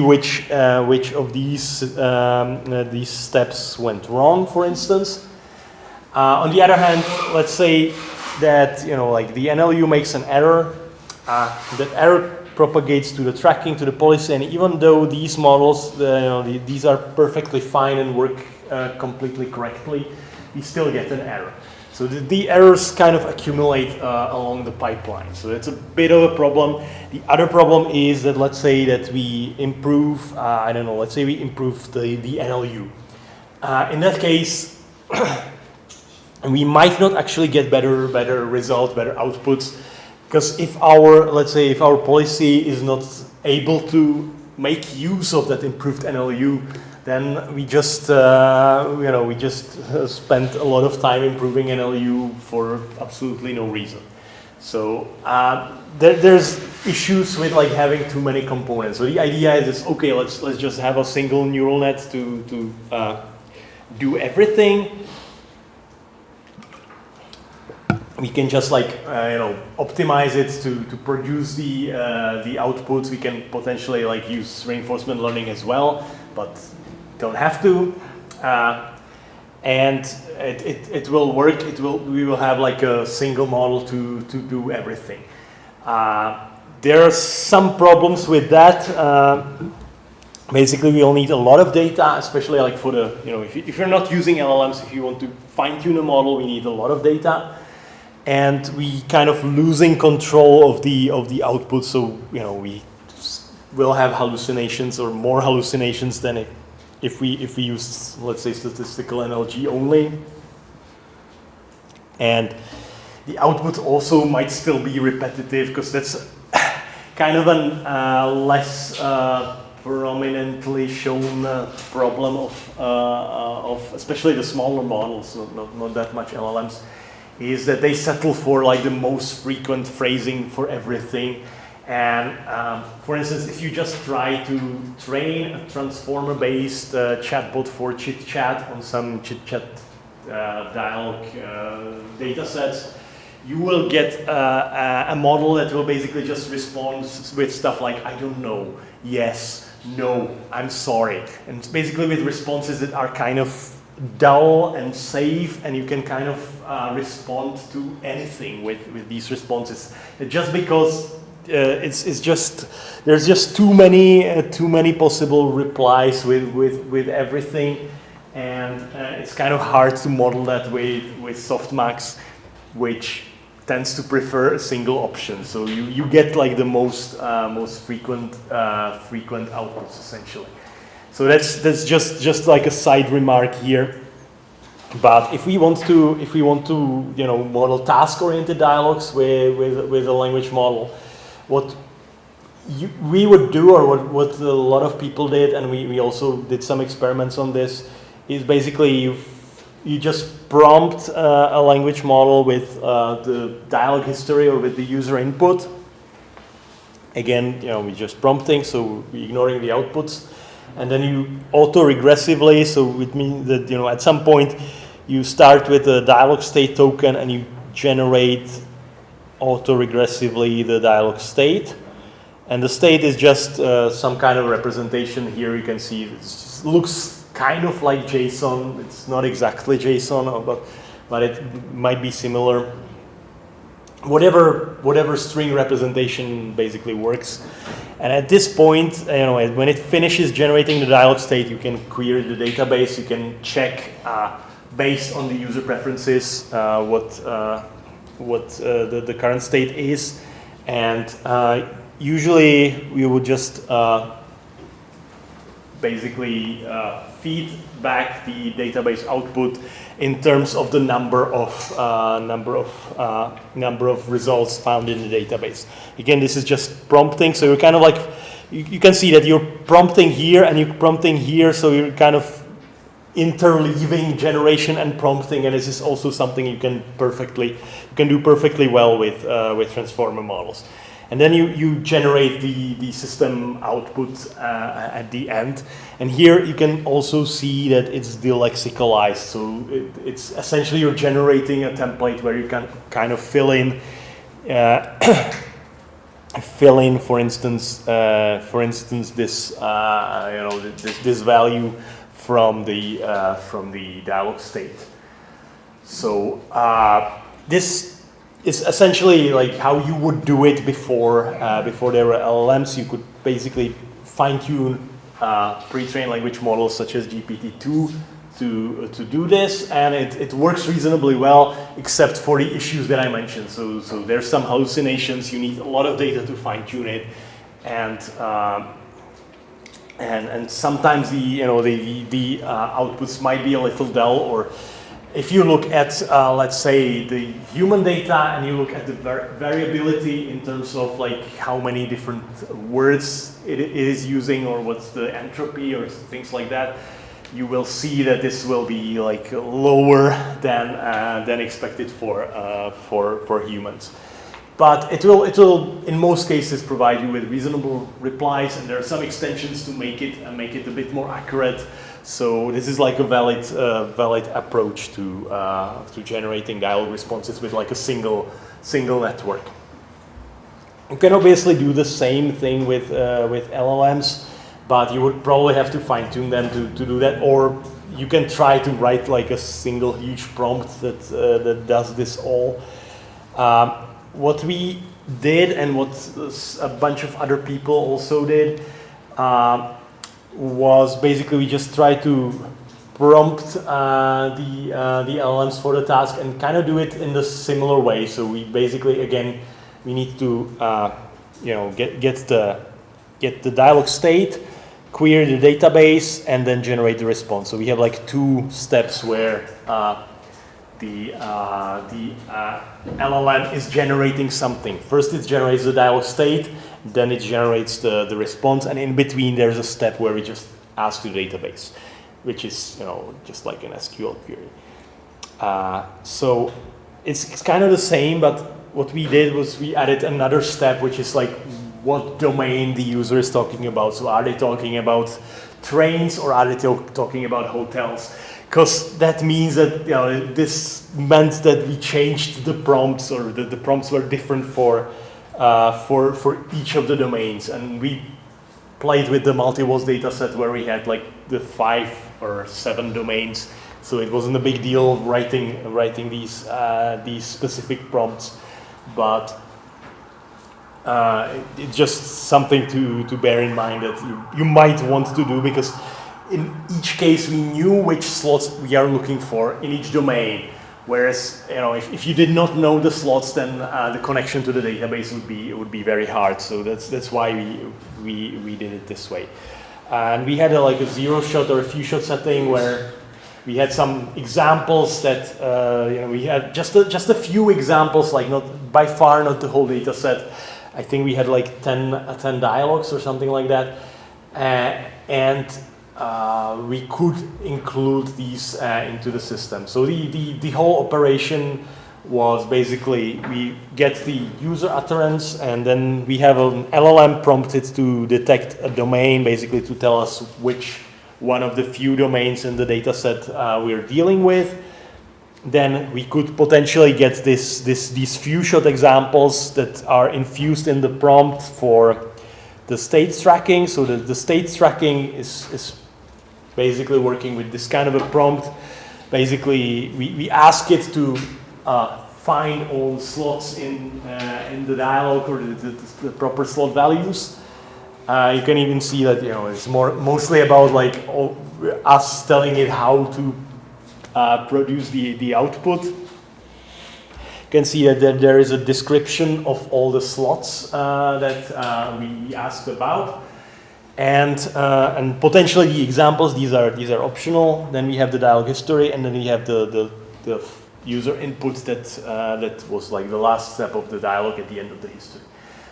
which of these steps went wrong, for instance. On the other hand, let's say that like the NLU makes an error. That error propagates to the tracking, to the policy, and even though these models, these are perfectly fine and work completely correctly, we still get an error. So the errors kind of accumulate along the pipeline. So that's a bit of a problem. The other problem is that let's say that we improve, let's say we improve the NLU. In that case, we might not actually get better results, better outputs, because if our policy is not able to make use of that improved NLU, then we just spent a lot of time improving NLU for absolutely no reason. So there's issues with like having too many components. So the idea is okay, let's just have a single neural net to do everything. We can just like optimize it to produce the outputs. We can potentially like use reinforcement learning as well, but don't have to, and it will work. We will have like a single model to do everything. There are some problems with that. Basically, we will need a lot of data, especially like for the if you're not using LLMs, if you want to fine tune a model, we need a lot of data, and we kind of losing control of the output. So we will have hallucinations or more hallucinations than if we use, let's say, statistical NLG only. And the output also might still be repetitive, because that's kind of a less prominently shown problem of especially the smaller models, not that much LLMs, is that they settle for like the most frequent phrasing for everything. And for instance, if you just try to train a transformer-based chatbot for chit-chat on some chit-chat dialogue data sets, you will get a model that will basically just respond with stuff like, I don't know, yes, no, I'm sorry. And it's basically with responses that are kind of dull and safe, and you can kind of respond to anything with these responses. Just because there's just too many possible replies with everything, and it's kind of hard to model that with softmax, which tends to prefer a single option. So you get like the most frequent outputs essentially. So that's just like a side remark here. But if we want to model task-oriented dialogues with a language model, what we would do, or what a lot of people did, and we also did some experiments on this, is basically you just prompt a language model with the dialogue history or with the user input. Again, we're just prompting, so we're ignoring the outputs. And then you auto-regressively, so it means that at some point you start with a dialog state token and you generate auto-regressively the dialog state. And the state is just some kind of representation. Here you can see it looks kind of like JSON. It's not exactly JSON, but it might be similar. Whatever string representation basically works. And at this point, when it finishes generating the dialog state, you can query the database. You can check based on the user preferences what the current state is, and usually we would just basically feed back the database output in terms of the number of results found in the database. Again, this is just prompting, so you're kind of like you can see that you're prompting here and you're prompting here, so you're kind of interleaving generation and prompting, and this is also something you can do perfectly well with transformer models. And then you generate the system output at the end. And here you can also see that it's delexicalized. So it's essentially you're generating a template where you can kind of fill in, for instance, this this value from the dialog state. So this is essentially like how you would do it before there were LLMs. You could basically fine-tune pre-trained language models such as GPT-2 to do this, and it works reasonably well, except for the issues that I mentioned. So there's some hallucinations. You need a lot of data to fine-tune it, and sometimes the outputs might be a little dull. Or if you look at let's say the human data and you look at the variability in terms of like how many different words it is using or what's the entropy or things like that, you will see that this will be like lower than expected for humans. But it will in most cases provide you with reasonable replies, and there are some extensions to make it a bit more accurate. So this is like a valid approach to generating dialogue responses with like a single network. You can obviously do the same thing with LLMs, but you would probably have to fine-tune them to do that, or you can try to write like a single huge prompt that does this all. What we did, and what a bunch of other people also did, was basically we just tried to prompt the LLMs for the task and kind of do it in the similar way. So we basically, again, we need to get the dialog state, query the database, and then generate the response. So we have like two steps where the LLM is generating something. First it generates the dialog state, then it generates the response, and in between there's a step where we just ask the database, which is just like an SQL query. So it's kind of the same, but what we did was we added another step, which is like what domain the user is talking about. So are they talking about trains or are they talking about hotels? Because that means that this meant that we changed the prompts, or the prompts were different for each of the domains, and we played with the multi-was data set where we had like the 5 or 7 domains. So it wasn't a big deal writing these specific prompts, but it's just something to bear in mind that you might want to do, because in each case we knew which slots we are looking for in each domain. Whereas if you did not know the slots, then the connection to the database would be very hard. So that's why we did it this way. And we had like a 0-shot or a few-shot setting where we had some examples that we had just a few examples, like by far not the whole data set. I think we had like 10 dialogues or something like that, and we could include these into the system. So the whole operation was basically we get the user utterance, and then we have an LLM prompted to detect a domain, basically to tell us which one of the few domains in the data set we're dealing with. Then we could potentially get these few-shot examples that are infused in the prompt for the states tracking. So the states tracking is basically working with this kind of a prompt. Basically, we ask it to find all slots in the dialog, or the proper slot values. You can even see that it's mostly about like us telling it how to produce the output. You can see that there is a description of all the slots that we asked about, and potentially the examples. These are optional. Then we have the dialog history, and then we have the user input that was like the last step of the dialog at the end of the history.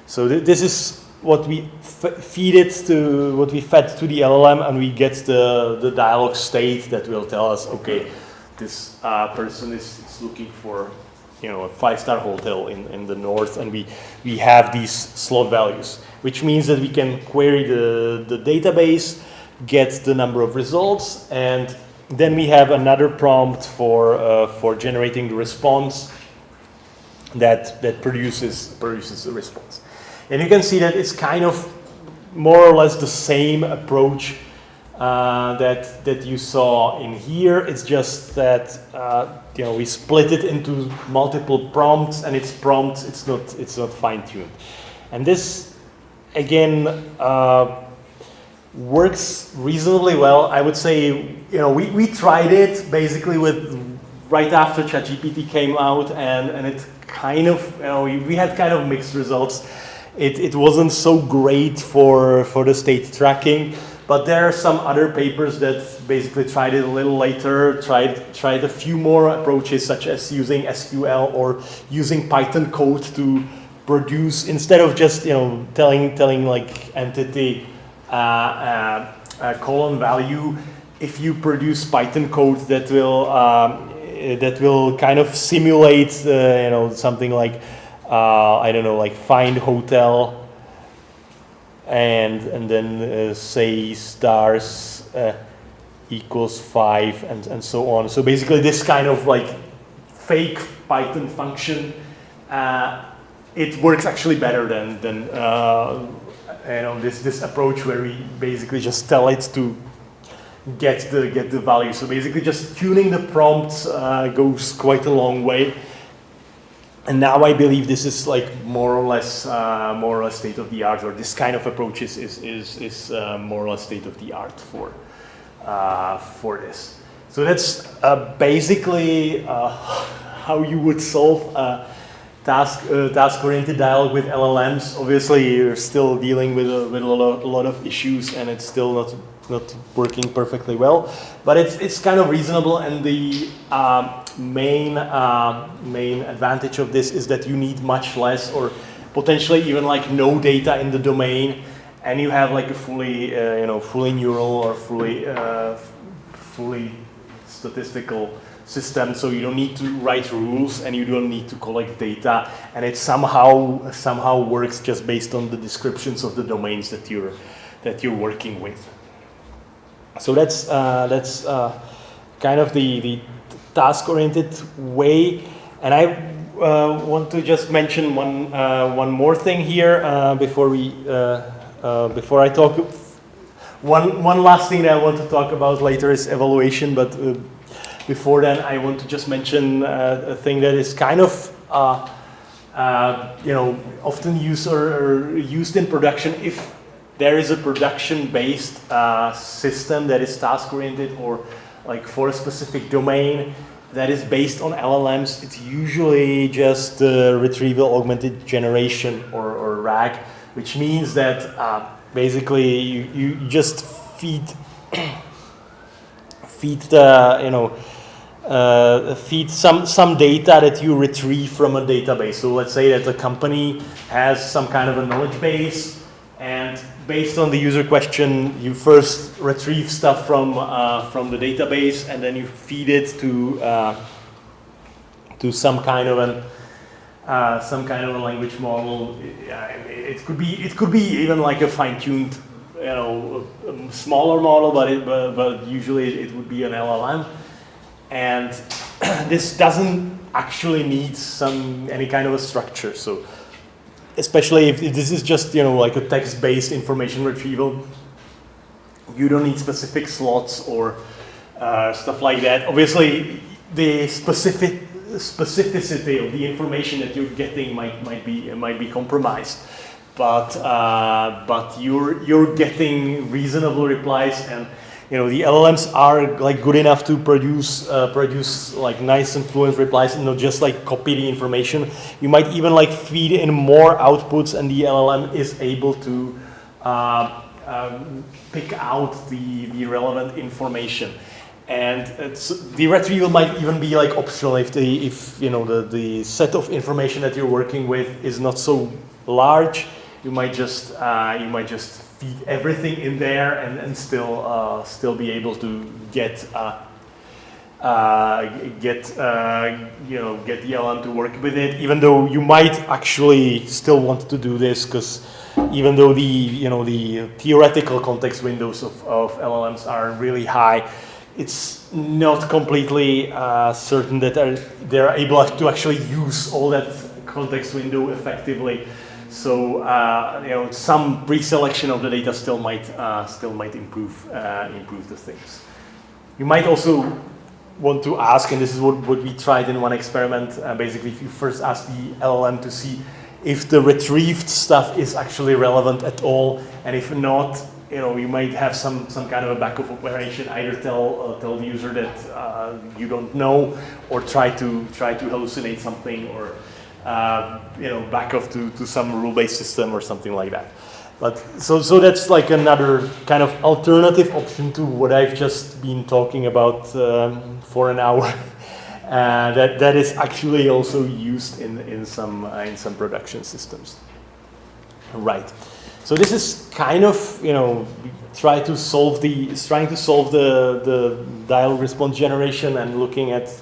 So this is fed to the LLM, and we get the dialog state that will tell us, okay, this person is looking for, you know, a 5-star hotel in the north, and we have these slot values, which means that we can query the database, get the number of results, and then we have another prompt for generating the response that produces the response. And you can see that it's kind of more or less the same approach that you saw in here. It's just that you know, we split it into multiple prompts, and it's not fine-tuned. And this again works reasonably well. I would say, you know, we tried it basically with right after ChatGPT came out, and it kind of, you know, we had kind of mixed results. It wasn't so great for the state tracking, but there are some other papers that basically tried it a little later, tried a few more approaches, such as using SQL or using Python code to produce, instead of just, you know, telling like entity colon value, if you produce Python code that will kind of simulate, you know, something like I don't know, like find hotel, and then say stars equals 5 and so on. So basically, this kind of like fake Python function, it works actually better than you know, this approach where we basically just tell it to get the value. So basically, just tuning the prompts goes quite a long way. And now I believe this is like more or less state of the art, or this kind of approach is more or less state of the art for this. So that's basically how you would solve a task-oriented dialogue with LLMs. Obviously, you're still dealing with a lot of issues, and it's still not working perfectly well, but it's kind of reasonable. And the main advantage of this is that you need much less, or potentially even like no data in the domain, and you have like a fully fully neural or fully statistical system. So you don't need to write rules, and you don't need to collect data, and it somehow works just based on the descriptions of the domains that you're working with. So that's kind of the task-oriented way. And I want to just mention one more thing here before I talk. One last thing that I want to talk about later is evaluation, but before then I want to just mention a thing that is kind of often used or used in production. If there is a production-based system that is task-oriented, or like for a specific domain that is based on LLMs, it's usually just retrieval augmented generation, or RAG, which means that basically you just feed some data that you retrieve from a database. So let's say that a company has some kind of a knowledge base, and based on the user question, you first retrieve stuff from the database, and then you feed it to some kind of a language model. It could be even like a fine-tuned, smaller model, but usually it would be an LLM, and this doesn't actually need any kind of a structure. So, especially if this is just like a text-based information retrieval, you don't need specific slots or stuff like that. Obviously, the specificity of the information that you're getting might be compromised, but you're getting reasonable replies, and the LLMs are like good enough to produce like nice and fluent replies, and not just like copy the information. You might even like feed in more outputs, and the LLM is able to pick out the relevant information. And the retrieval might even be like optional if the set of information that you're working with is not so large, you might just feed everything in there and still be able to get the LLM to work with it, even though you might actually still want to do this, because even though the theoretical context windows of LLMs are really high, it's not completely certain that they're able to actually use all that context window effectively. So some pre-selection of the data still might improve the things. You might also want to ask, and this is what we tried in one experiment. Basically, if you first ask the LLM to see if the retrieved stuff is actually relevant at all, and if not, you might have some kind of a backup operation. Either tell the user that you don't know, or try to hallucinate something, or back off to some rule-based system or something like that. But so that's like another kind of alternative option to what I've just been talking about for an hour. That is actually also used in some production systems. Right. So this is kind of trying to solve the dialogue response generation and looking at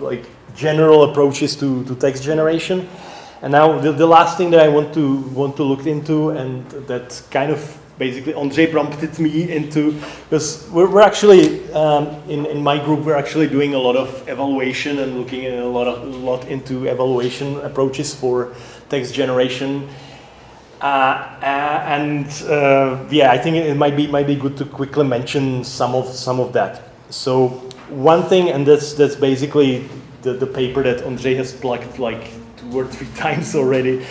like general approaches to text generation. And now the last thing that I want to look into, and that kind of basically Ondřej prompted me into, because we're actually in my group we're actually doing a lot of evaluation and looking at a lot into evaluation approaches for text generation. I think it might be good to quickly mention some of that. So one thing, and that's basically the paper that Ondřej has plugged like 2 or 3 times already.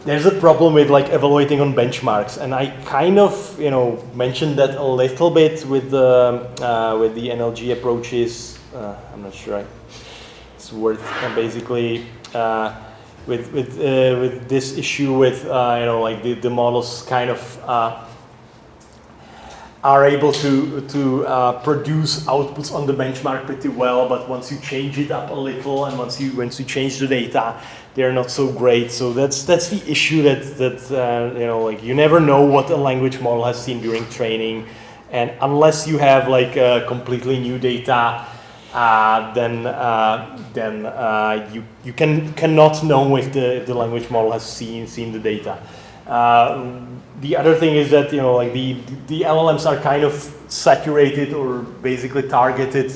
There's a problem with like evaluating on benchmarks, and I kind of mentioned that a little bit with the NLG approaches. I'm not sure it's worth basically with this issue with like the models kind of are able to produce outputs on the benchmark pretty well, but once you change it up a little and once you change the data, they're not so great. So that's the issue that like you never know what a language model has seen during training, and unless you have like completely new data, then you cannot know if the language model has seen the data. The other thing is that like the LLMs are kind of saturated or basically targeted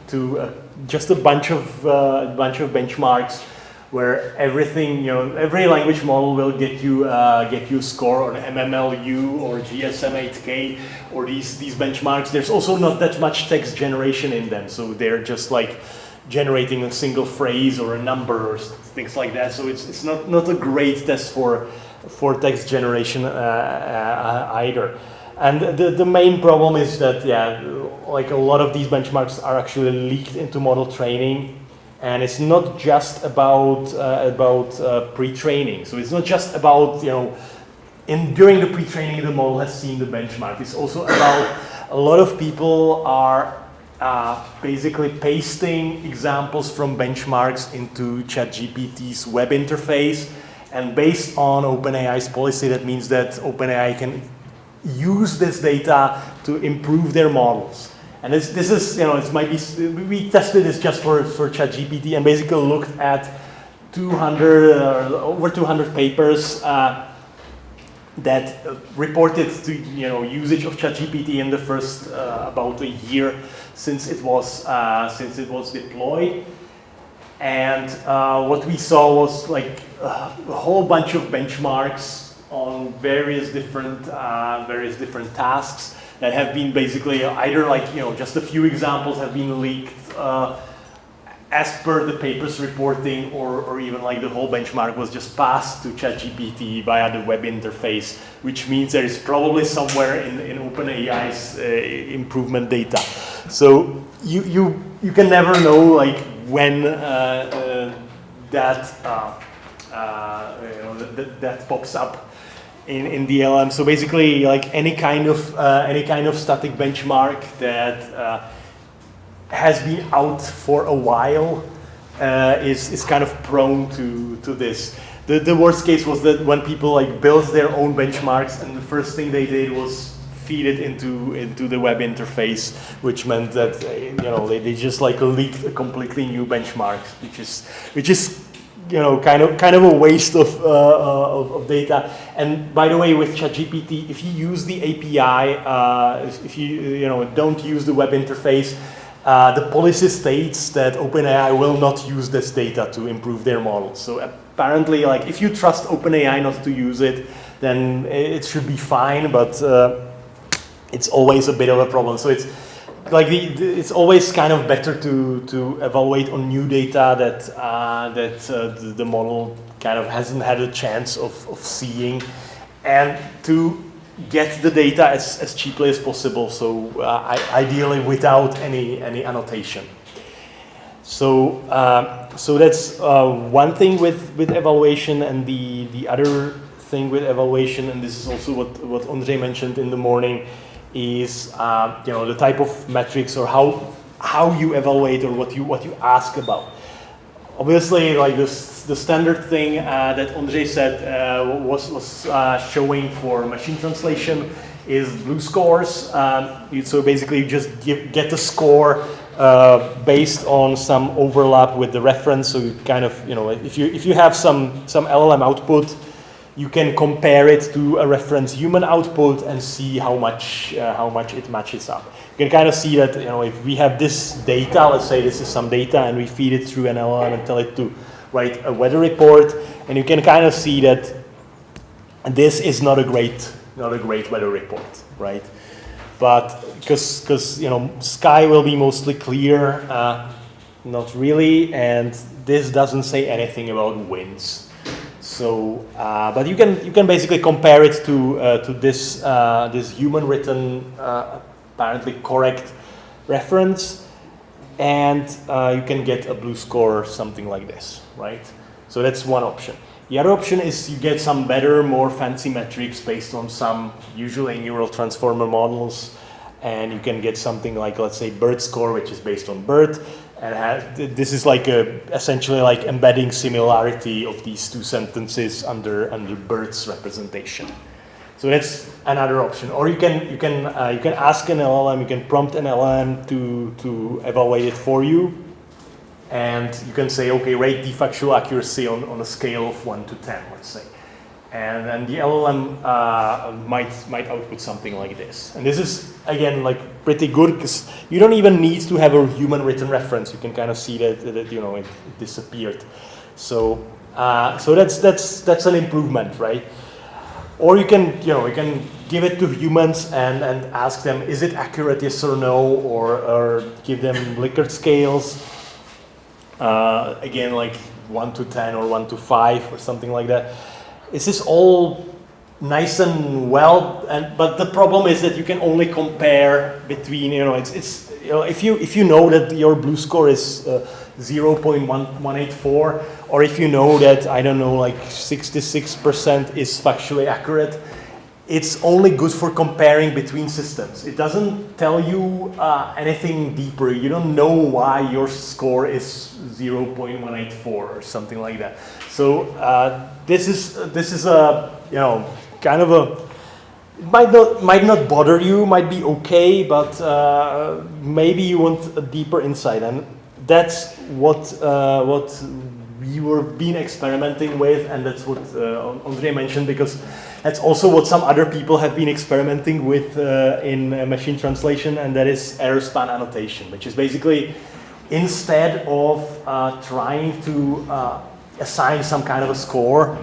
to just a bunch of benchmarks, where everything every language model will get you a score on MMLU or GSM8K or these benchmarks. There's also not that much text generation in them, so they're just like generating a single phrase or a number or things like that. So it's not a great test for text generation either. And the main problem is that like a lot of these benchmarks are actually leaked into model training, and it's not just about pre-training. So it's not just about during the pre-training the model has seen the benchmark. It's also about a lot of people are basically pasting examples from benchmarks into ChatGPT's web interface. And based on OpenAI's policy, that means that OpenAI can use this data to improve their models. And this is, it might be, we tested this just for ChatGPT and basically looked at 200 or over 200 papers that reported to usage of ChatGPT in the first about a year since it was deployed. And what we saw was like a whole bunch of benchmarks on various different tasks that have been basically either like just a few examples have been leaked as per the paper's reporting, or even like the whole benchmark was just passed to ChatGPT via the web interface, which means there is probably somewhere in OpenAI's improvement data. So you can never know like when that pops up in the LM. So basically, like any kind of static benchmark that has been out for a while is kind of prone to this. the worst case was that when people like built their own benchmarks, and the first thing they did was feed it into the web interface, which meant that they just like leaked a completely new benchmark, which is kind of a waste of data. And by the way, with ChatGPT, if you use the API, if you don't use the web interface, the policy states that OpenAI will not use this data to improve their models. So apparently, like if you trust OpenAI not to use it, then it should be fine. But it's always a bit of a problem. So it's like it's always kind of better to evaluate on new data that the model kind of hasn't had a chance of seeing, and to get the data as cheaply as possible. So ideally without any annotation. So that's one thing with evaluation, and the other thing with evaluation, and this is also what Ondřej mentioned in the morning, is the type of metrics or how you evaluate or what you ask about. Obviously, like the standard thing that Ondřej said was showing for machine translation is blue scores. So basically, you just get a score based on some overlap with the reference. So you kind of if you have some LLM output, you can compare it to a reference human output and see how much it matches up. You can kind of see that if we have this data, let's say this is some data, and we feed it through an LLM and tell it to write a weather report, and you can kind of see that this is not a great weather report, right? But because sky will be mostly clear, not really, and this doesn't say anything about winds. So, but you can basically compare it to this human written, apparently correct reference, and you can get a blue score or something like this, right? So that's one option. The other option is you get some better, more fancy metrics based on some usually neural transformer models, and you can get something like, let's say, BERT score, which is based on BERT. And this is like essentially like embedding similarity of these two sentences under BERT's representation. So that's another option. Or you can ask an LLM, you can prompt an LLM to evaluate it for you, and you can say, okay, rate the factual accuracy on a scale of 1 to 10, let's say. And then the LLM might output something like this. And this is, again, like pretty good because you don't even need to have a human written reference. You can kind of see that it disappeared. So that's an improvement, right? Or you can give it to humans and ask them, is it accurate, yes or no, or give them Likert scales. Again, like 1 to 10 or 1 to 5 or something like that. This is all nice and well, but the problem is that you can only compare between if you know that your blue score is 0.184, or if you know that like 66% is factually accurate, it's only good for comparing between systems. It doesn't tell you anything deeper. You don't know why your score is 0.184 or something like that. So this is a kind of a, it might not bother you, might be okay, but maybe you want a deeper insight, and that's what we were been experimenting with, and that's what Ondřej mentioned, because that's also what some other people have been experimenting with in machine translation, and that is error span annotation, which is basically instead of trying to assign some kind of a score,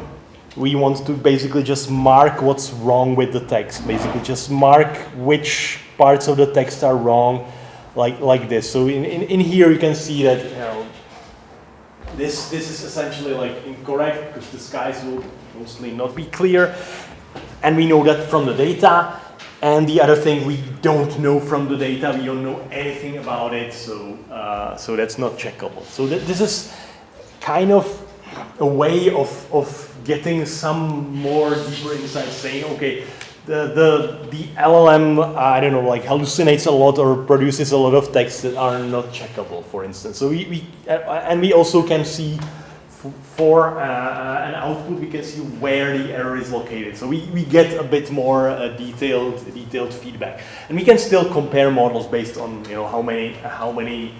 we want to basically just mark what's wrong with the text. Basically, just mark which parts of the text are wrong, like this. So in here you can see that this is essentially like incorrect because the skies will mostly not be clear, and we know that from the data. And the other thing, we don't know from the data. We don't know anything about it, so that's not checkable. So this is kind of a way of getting some more deeper insight, saying, okay, the LLM, I don't know, like hallucinates a lot or produces a lot of text that are not checkable, for instance. So we also can see for an output, we can see where the error is located. So we get a bit more detailed feedback, and we can still compare models based on how many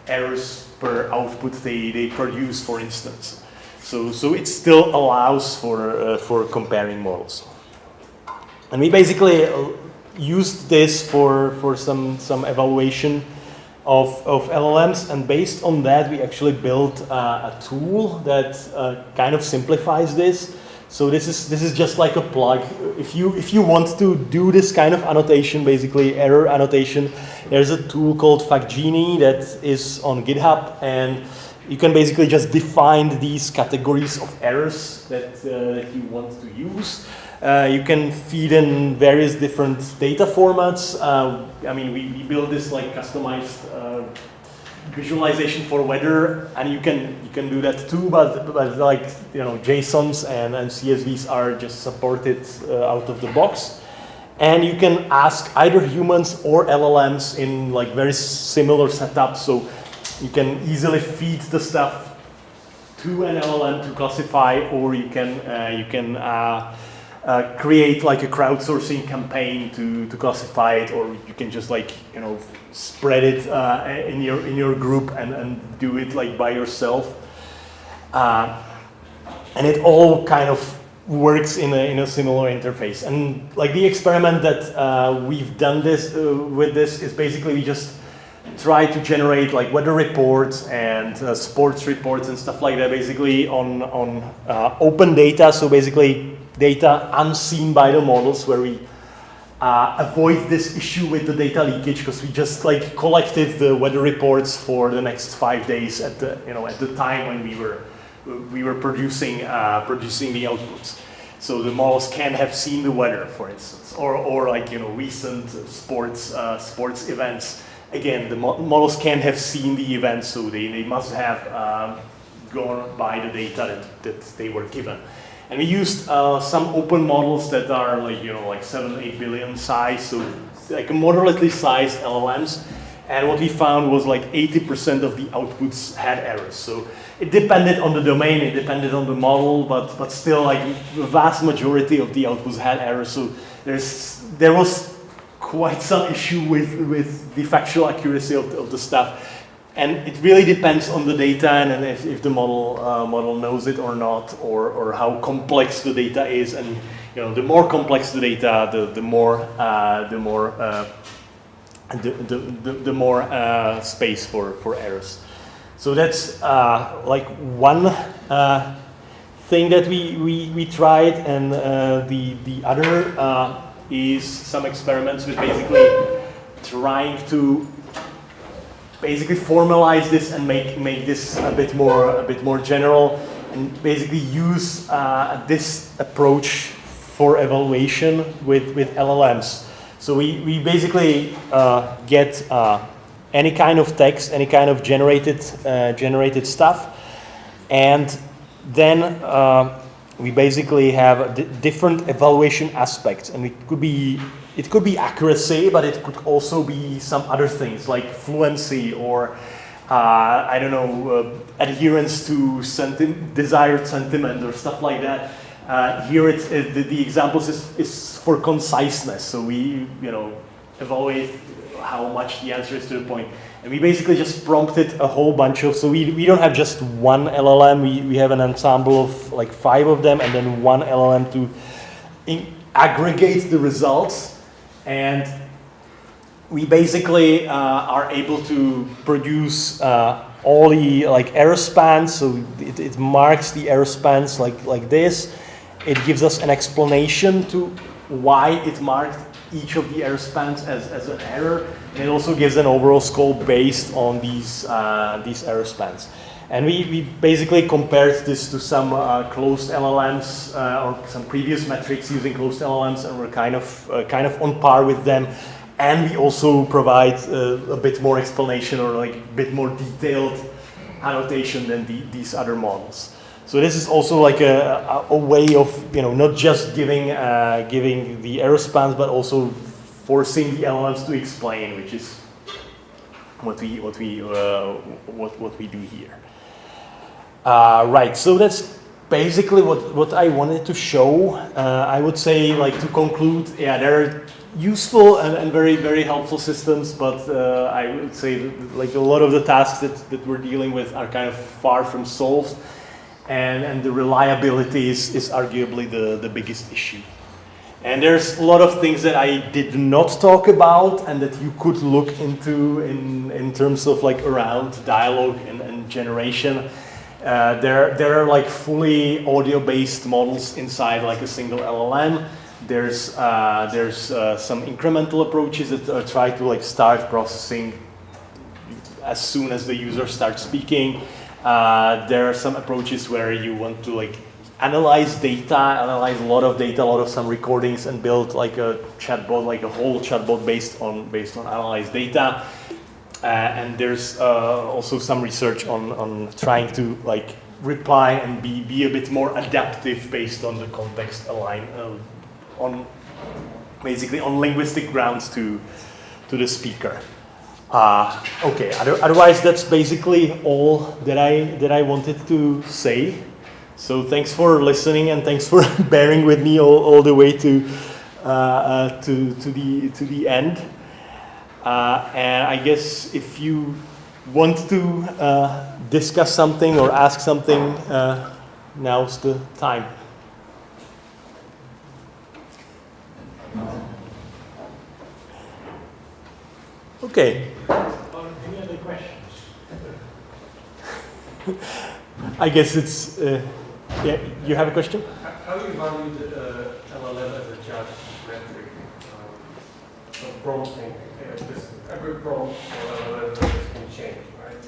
errors per output they produce, for instance. So it still allows for comparing models, and we basically used this for some evaluation of LLMs, and based on that we actually built a tool that kind of simplifies this. So this is just like a plug. If you want to do this kind of annotation, basically error annotation, there's a tool called FactGenie that is on GitHub, and you can basically just define these categories of errors that you want to use. You can feed in various different data formats. I mean, we build this like customized visualization for weather, and you can do that too. But like JSONs and CSVs are just supported out of the box, and you can ask either humans or LLMs in like very similar setups. So you can easily feed the stuff to an LLM to classify, or you can create like a crowdsourcing campaign to classify it, or you can just like spread it in your group and do it like by yourself, and it all kind of works in a similar interface. And like the experiment that we've done with this is basically we just try to generate like weather reports and sports reports and stuff like that, basically on open data. So basically data unseen by the models, where we avoid this issue with the data leakage, because we just like collected the weather reports for the next 5 days at the time when we were producing the outputs. So the models can have seen the weather, for instance, or like recent sports events. Again, the models can have seen the events, so they must have gone by the data that they were given. And we used some open models that are like 7-8 billion size, so like moderately sized LLMs. And what we found was like 80% of the outputs had errors. So it depended on the domain, it depended on the model, but still like the vast majority of the outputs had errors. So there was quite some issue with the factual accuracy of the stuff. And it really depends on the data and if the model knows it or not, or how complex the data is. And the more complex the data, the more space for errors. So that's like one thing that we tried, and the other is some experiments with basically trying to formalize this and make this a bit more general, and basically use this approach for evaluation with LLMs. So we basically get any kind of text, any kind of generated stuff, and then we basically have different evaluation aspects, and it could be accuracy, but it could also be some other things like fluency, or I don't know, adherence to desired sentiment or stuff like that. Here the examples is for conciseness, so we evaluate how much the answer is to the point. And we basically just prompted a whole bunch of, so we don't have just one LLM, we have an ensemble of like 5 of them, and then one LLM to aggregate the results. And we basically are able to produce all the like error spans, so it marks the error spans like this. It gives us an explanation to why it marked each of the error spans as an error, and it also gives an overall score based on these error spans. And we basically compared this to some closed LLMs or some previous metrics using closed LLMs, and we're kind of on par with them. And we also provide a bit more explanation, or like a bit more detailed annotation than these other models. So this is also like a way of not just giving the error spans, but also forcing the LLMs to explain, which is what we do here. Right, so that's basically what I wanted to show. I would say, like, to conclude, yeah, they're useful and very, very helpful systems, but I would say that, like, a lot of the tasks that we're dealing with are kind of far from solved, and the reliability is arguably the biggest issue. And there's a lot of things that I did not talk about and that you could look into in terms of, like, around dialogue and generation. There are like fully audio-based models inside like a single LLM. There's some incremental approaches that try to like start processing as soon as the user starts speaking. There are some approaches where you want to like analyze a lot of data, a lot of some recordings, and build like a chatbot, like a whole chatbot based on analyzed data. And there's also some research on trying to like reply and be a bit more adaptive based on the context align on basically on linguistic grounds to the speaker. Okay. Otherwise, that's basically all that I wanted to say. So thanks for listening and thanks for bearing with me all the way to the end. And I guess if you want to discuss something or ask something, now's the time. Okay. Any other questions? I guess it's, yeah, you have a question? How do you value the LLM as a judge metric of prompting? Because every prompt for LLM can change, right?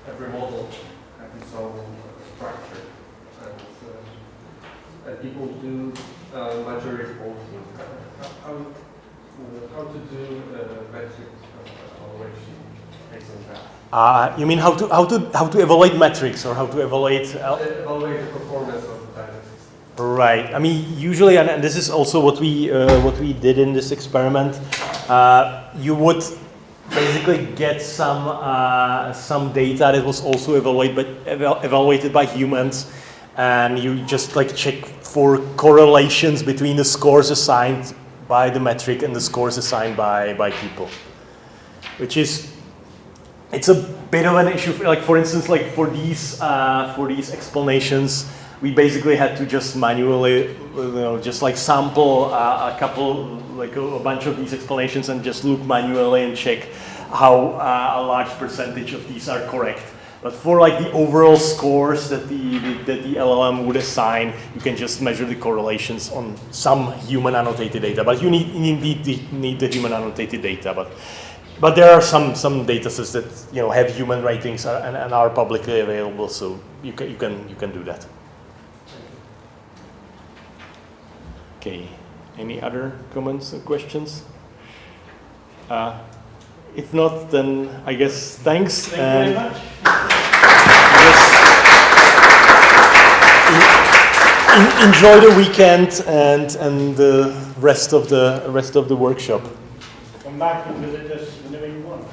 Every model has its own structure, and people do majority prompting. How to do metric evaluation based on that? You mean how to evaluate metrics or how to evaluate Evaluate the performance of the data system. Right. I mean, usually, and this is also what we did in this experiment. You would basically get some data that was also evaluated by humans, and you just like check for correlations between the scores assigned by the metric and the scores assigned by people, which is. It's a bit of an issue. Like for instance, like for these explanations, we basically had to just manually, just like sample a couple, like a bunch of these explanations, and just look manually and check how a large percentage of these are correct. But for like the overall scores that the LLM would assign, you can just measure the correlations on some human annotated data. But you need the human annotated data. But there are some data sets that have human ratings and are publicly available, so you can do that. Okay. Any other comments or questions? If not, then I guess thanks. Thank you very much. Enjoy the weekend and the rest of the workshop. Come back and visit us whenever you want.